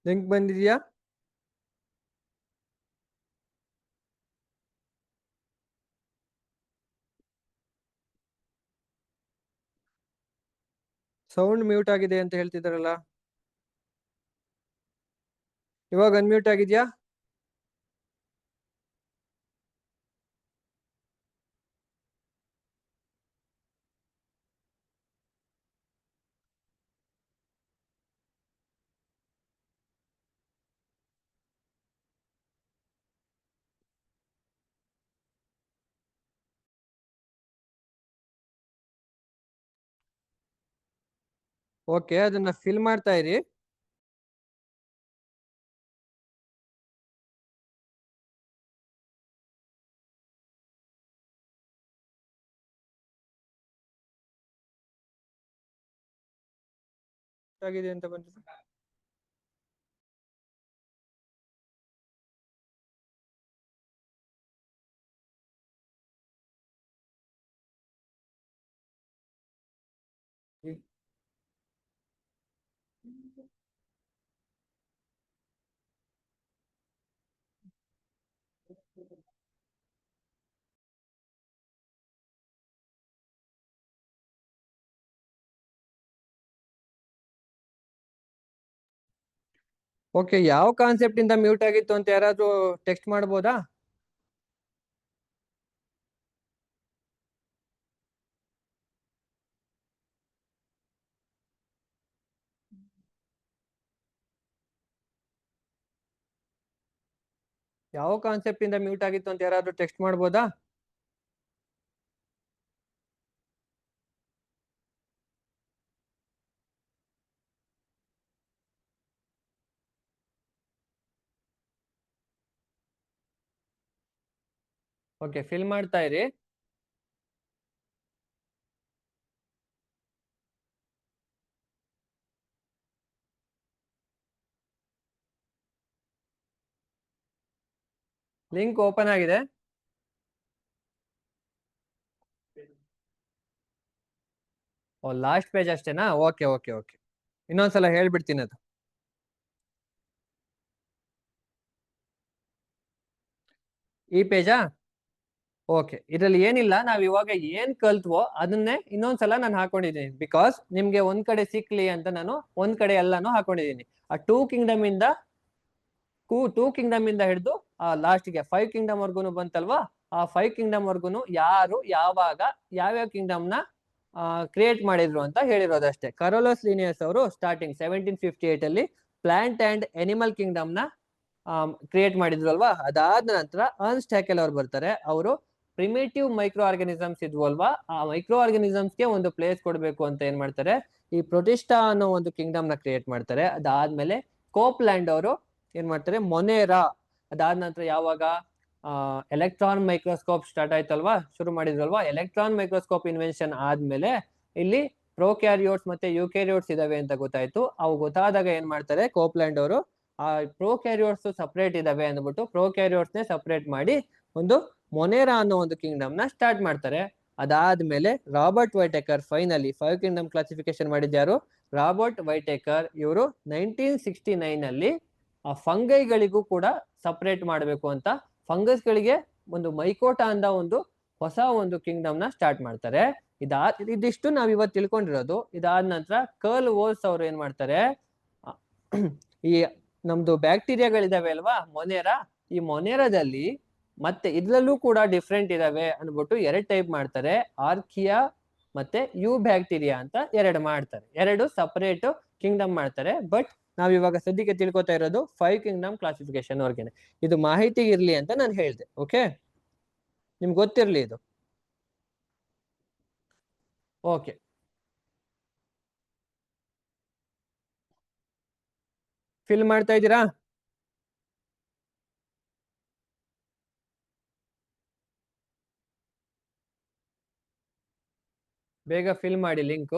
A: ಲಿಂಕ್ ಬಂದಿದ್ಯಾ? ಸೌಂಡ್ ಮ್ಯೂಟ್ ಆಗಿದೆ ಅಂತ ಹೇಳ್ತಿದಾರಲ್ಲ, ಇವಾಗ ಅನ್ಮ್ಯೂಟ್ ಆಗಿದ್ಯಾ? ಓಕೆ, ಅದನ್ನ ಫಿಲ್ ಮಾಡ್ತಾ ಇರಿ. ಆಗಿದೆ ಅಂತ ಬಂದಿದೆ. ಓಕೆ, ಯಾವ ಕಾನ್ಸೆಪ್ಟ್ ಇಂದ ಮ್ಯೂಟ್ ಆಗಿತ್ತು ಅಂತ ಯಾರಾದ್ರೂ ಟೆಕ್ಸ್ಟ್ ಮಾಡ್ಬೋದಾ? ಯಾವ ಕಾನ್ಸೆಪ್ಟ್ ಇಂದ ಮ್ಯೂಟ್ ಆಗಿತ್ತು ಅಂತ ಯಾರಾದ್ರೂ ಟೆಕ್ಸ್ಟ್ ಮಾಡ್ಬೋದಾ? ಓಕೆ, ಫಿಲ್ ಮಾಡ್ತಾ ಇರಿ. ಲಿಂಕ್ ಓಪನ್ ಆಗಿದೆ. ಓ, ಲಾಸ್ಟ್ ಪೇಜ್ ಅಷ್ಟೇನಾ? ಓಕೆ ಓಕೆ ಓಕೆ, ಇನ್ನೊಂದ್ಸಲ ಹೇಳ್ಬಿಡ್ತೀನಿ ಅದು. ಈ ಪೇಜಾ? ಓಕೆ, ಇದ್ರಲ್ಲಿ ಏನಿಲ್ಲ, ನಾವ್ ಇವಾಗ ಏನ್ ಕಲ್ತ್ವೋ ಅದನ್ನೇ ಇನ್ನೊಂದ್ಸಲ ನಾನು ಹಾಕೊಂಡಿದ್ದೀನಿ. ಬಿಕಾಸ್ ನಿಮ್ಗೆ ಒಂದ್ ಕಡೆ ಸಿಕ್ಲಿ ಅಂತ ನಾನು ಒಂದ್ ಕಡೆ ಎಲ್ಲಾನು ಹಾಕೊಂಡಿದ್ದೀನಿ. ಆ ಟೂ ಕಿಂಗ್ಡಮ್ ಇಂದ ಹಿಡಿದು ಆ ಲಾಸ್ಟ್ಗೆ 5 ಕಿಂಗ್ಡಮ್ ವರ್ಗುನು ಬಂತಲ್ವಾ? ಆ 5 ಕಿಂಗ್ಡಮ್ ವರ್ಗುನು ಯಾರು ಯಾವಾಗ ಯಾವ್ಯಾವ ಕಿಂಗ್ಡಮ್ ನ ಕ್ರಿಯೇಟ್ ಮಾಡಿದ್ರು ಅಂತ ಹೇಳಿರೋದಷ್ಟೇ. ಕರೋಲಸ್ ಲೀನಿಯಸ್ ಅವರು ಸ್ಟಾರ್ಟಿಂಗ್ 1758 ಅಲ್ಲಿ ಪ್ಲಾಂಟ್ ಅಂಡ್ ಅನಿಮಲ್ ಕಿಂಗ್ಡಮ್ ನ ಕ್ರಿಯೇಟ್ ಮಾಡಿದ್ರು ಅಲ್ವಾ? ಅದಾದ ನಂತರ ಅರ್ನ್ಸ್ಟ್ ಹ್ಯಾಕೆಲ್ ಅವ್ರು ಬರ್ತಾರೆ. ಅವರು ಪ್ರಿಮೇಟಿವ್ ಮೈಕ್ರೋ ಆರ್ಗಾನಿಸಮ್ಸ್ ಇದ್ವು ಅಲ್ವಾ? ಆ ಮೈಕ್ರೋ ಆರ್ಗಾನಿಸಮ್ಸ್ಗೆ ಒಂದು ಪ್ಲೇಸ್ ಕೊಡಬೇಕು ಅಂತ ಏನ್ ಮಾಡ್ತಾರೆ, ಈ ಪ್ರೊಟಿಸ್ಟಾ ಅನ್ನೋ ಒಂದು ಕಿಂಗ್ಡಮ್ ನ ಕ್ರಿಯೇಟ್ ಮಾಡ್ತಾರೆ. ಅದಾದ್ಮೇಲೆ ಕೋಪ್ಲ್ಯಾಂಡ್ ಅವರು ಏನ್ ಮಾಡ್ತಾರೆ, ಮೊನೇರಾ. ಅದಾದ ನಂತರ ಯಾವಾಗ ಎಲೆಕ್ಟ್ರಾನ್ ಮೈಕ್ರೋಸ್ಕೋಪ್ ಸ್ಟಾರ್ಟ್ ಆಯ್ತಲ್ವಾ, ಶುರು ಮಾಡಿದ್ರಲ್ವಾ? ಎಲೆಕ್ಟ್ರಾನ್ ಮೈಕ್ರೋಸ್ಕೋಪ್ ಇನ್ವೆನ್ಷನ್ ಆದ್ಮೇಲೆ ಇಲ್ಲಿ ಪ್ರೋಕ್ಯಾರಿಯೋಟ್ಸ್ ಮತ್ತೆ ಯುಕ್ಯಾರಿಯೋಟ್ಸ್ ಇದಾವೆ ಅಂತ ಗೊತ್ತಾಯ್ತು. ಅವು ಗೊತ್ತಾದಾಗ ಏನ್ ಮಾಡ್ತಾರೆ, ಕೋಪ್ಲ್ಯಾಂಡ್ ಅವರು ಆ ಪ್ರೋಕ್ಯಾರಿಯೋಟ್ಸ್ ಸಪರೇಟ್ ಇದಾವೆ ಅಂದ್ಬಿಟ್ಟು ಪ್ರೋಕ್ಯಾರಿಯೋಟ್ಸ್ ನೇ ಸಪರೇಟ್ ಮಾಡಿ ಒಂದು ಮೊನೇರಾ ಅನ್ನೋ ಒಂದು ಕಿಂಗ್ಡಮ್ ನ ಸ್ಟಾರ್ಟ್ ಮಾಡ್ತಾರೆ. ಅದಾದ್ಮೇಲೆ Robert Whittaker finally 5 kingdom classification ಮಾಡಿದ್ಯಾರು? Robert Whittaker. ಇವರು 1969 ಅಲ್ಲಿ ಆ ಫಂಗೈಗಳಿಗೂ ಕೂಡ ಸಪರೇಟ್ ಮಾಡಬೇಕು ಅಂತ ಫಂಗಸ್ ಗಳಿಗೆ ಒಂದು ಮೈಕೋಟಾ ಅಂದ ಒಂದು ಹೊಸ ಒಂದು ಕಿಂಗ್ಡಮ್ ನ ಸ್ಟಾರ್ಟ್ ಮಾಡ್ತಾರೆ. ಇದಿಷ್ಟು ನಾವ್ ಇವತ್ತು ತಿಳ್ಕೊಂಡಿರೋದು. ಇದಾದ ನಂತರ ಕರ್ಲ್ ವೋಲ್ಸ್ ಅವರು ಏನ್ ಮಾಡ್ತಾರೆ, ಈ ನಮ್ದು ಬ್ಯಾಕ್ಟೀರಿಯಾಗಳಿದಾವೆ ಅಲ್ವಾ, ಮೊನೇರಾ, ಈ ಮೊನೇರಾದಲ್ಲಿ ಮತ್ತೆ ಇದ್ರಲ್ಲೂ ಕೂಡ ಡಿಫ್ರೆಂಟ್ ಇದಾವೆ ಅನ್ಬಿಟ್ಟು 2 ಟೈಪ್ ಮಾಡ್ತಾರೆ. ಆರ್ಕಿಯಾ ಮತ್ತೆ ಯು ಬ್ಯಾಕ್ಟೀರಿಯಾ ಅಂತ 2 ಮಾಡ್ತಾರೆ. 2 ಸಪರೇಟ್ ಕಿಂಗ್ಡಮ್ ಮಾಡ್ತಾರೆ. ಬಟ್ ನಾವ್ ಇವಾಗ ಸದ್ಯಕ್ಕೆ ತಿಳ್ಕೊತಾ ಇರೋದು 5 ಕಿಂಗ್ಡಮ್ ಕ್ಲಾಸಿಫಿಕೇಶನ್ ವರ್ಗೇನೆ. ಇದು ಮಾಹಿತಿ ಇರ್ಲಿ ಅಂತ ನಾನು ಹೇಳ್ದೆ. ಓಕೆ, ನಿಮ್ಗೆ ಗೊತ್ತಿರ್ಲಿ ಇದು. ಓಕೆ, ಫಿಲ್ ಮಾಡ್ತಾ ಇದ್ದೀರಾ? ಬೇಗ ಫಿಲ್ ಮಾಡಿ. ಲಿಂಕ್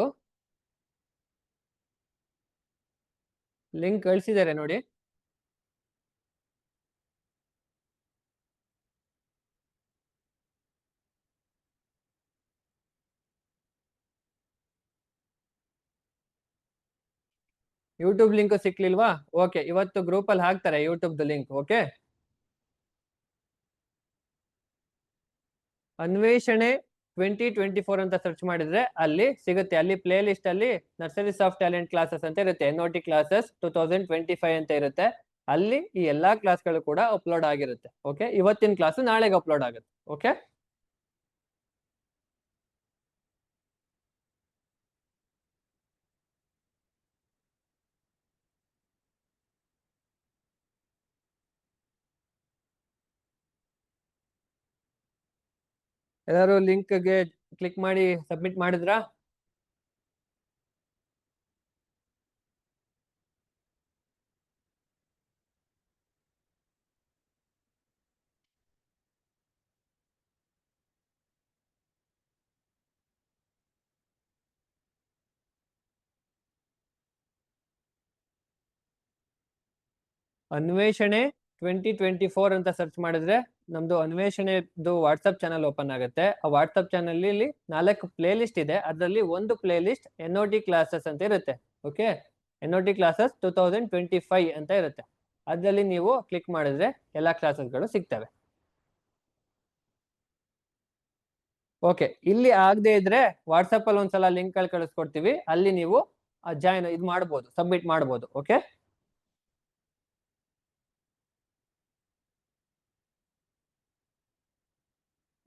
A: ಕಳಿಸಿದ್ದಾರೆ ನೋಡಿ. ಯೂಟ್ಯೂಬ್ ಲಿಂಕ್ ಸಿಕ್ಲಿಲ್ವಾ? ಓಕೆ, ಇವತ್ತು ಗ್ರೂಪ್ ಅಲ್ಲಿ ಹಾಕ್ತಾರೆ ಯೂಟ್ಯೂಬ್ ಲಿಂಕ್. ಓಕೆ, ಅನ್ವೇಷಣೆ 2024 ಅಂತ ಸರ್ಚ್ ಮಾಡಿದ್ರೆ ಅಲ್ಲಿ ಸಿಗುತ್ತೆ. ಅಲ್ಲಿ ಪ್ಲೇ ಲಿಸ್ಟ್ ಅಲ್ಲಿ ನರ್ಸರೀಸ್ ಆಫ್ ಟ್ಯಾಲೆಂಟ್ ಕ್ಲಾಸಸ್ ಅಂತ ಇರುತ್ತೆ. NOT ಕ್ಲಾಸಸ್ 2025 ಅಂತ ಇರುತ್ತೆ. ಅಲ್ಲಿ ಈ ಎಲ್ಲಾ ಕ್ಲಾಸ್ಗಳು ಕೂಡ ಅಪ್ಲೋಡ್ ಆಗಿರುತ್ತೆ. ಓಕೆ, ಇವತ್ತಿನ ಕ್ಲಾಸ್ ನಾಳೆಗೆ ಅಪ್ಲೋಡ್ ಆಗುತ್ತೆ. ಓಕೆ, ಎಲ್ಲರೂ ಲಿಂಕ್ಗೆ ಕ್ಲಿಕ್ ಮಾಡಿ ಸಬ್ಮಿಟ್ ಮಾಡಿದ್ರಾ? ಅನ್ವೇಷಣೆ 2024 ಅಂತ ಸರ್ಚ್ ಮಾಡಿದ್ರೆ ನಮ್ದು ಅನ್ವೇಷಣೆದು ವಾಟ್ಸಪ್ ಚಾನಲ್ ಓಪನ್ ಆಗುತ್ತೆ. ಆ ವಾಟ್ಸಪ್ ಚಾನಲ್ ಇಲ್ಲಿ 4 ಪ್ಲೇ ಲಿಸ್ಟ್ ಇದೆ. ಅದರಲ್ಲಿ ಒಂದು ಪ್ಲೇ ಲಿಸ್ಟ್ NOT ಕ್ಲಾಸಸ್ ಅಂತ ಇರುತ್ತೆ. ಓಕೆ, NOT ಕ್ಲಾಸಸ್ 2025 ಅಂತ ಇರುತ್ತೆ. ಅದರಲ್ಲಿ ನೀವು ಕ್ಲಿಕ್ ಮಾಡಿದ್ರೆ ಎಲ್ಲಾ ಕ್ಲಾಸಸ್ಗಳು ಸಿಗ್ತವೆ. ಓಕೆ, ಇಲ್ಲಿ ಆಗದೆ ಇದ್ರೆ ವಾಟ್ಸಪ್ ಅಲ್ಲಿ ಒಂದ್ಸಲ ಲಿಂಕ್ ಅಲ್ಲಿ ಕಳಿಸ್ಕೊಡ್ತೀವಿ, ಅಲ್ಲಿ ನೀವು ಜಾಯಿನ್ ಇದು ಮಾಡ್ಬೋದು, ಸಬ್ಮಿಟ್ ಮಾಡ್ಬೋದು. ಓಕೆ,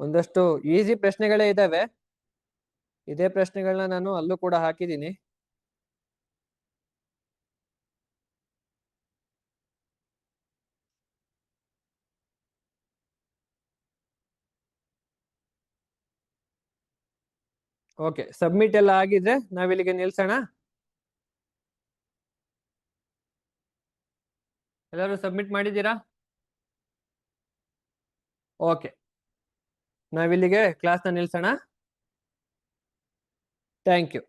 A: ಒಂದಷ್ಟು ಈಸಿ ಪ್ರಶ್ನೆಗಳೇ ಇದಾವೆ. ಇದೇ ಪ್ರಶ್ನೆಗಳನ್ನ ನಾನು ಅಲ್ಲೂ ಕೂಡ ಹಾಕಿದ್ದೀನಿ. ಓಕೆ, ಸಬ್ಮಿಟ್ ಎಲ್ಲ ಆಗಿದ್ರೆ ನಾವಿಲ್ಲಿಗೆ ನಿಲ್ಸೋಣ. ಎಲ್ಲರೂ ಸಬ್ಮಿಟ್ ಮಾಡಿದ್ದೀರಾ? ಓಕೆ, ನಾವಿಲ್ಲಿಗೆ ಕ್ಲಾಸ್ನ ನಿಲ್ಸೋಣ. Thank you.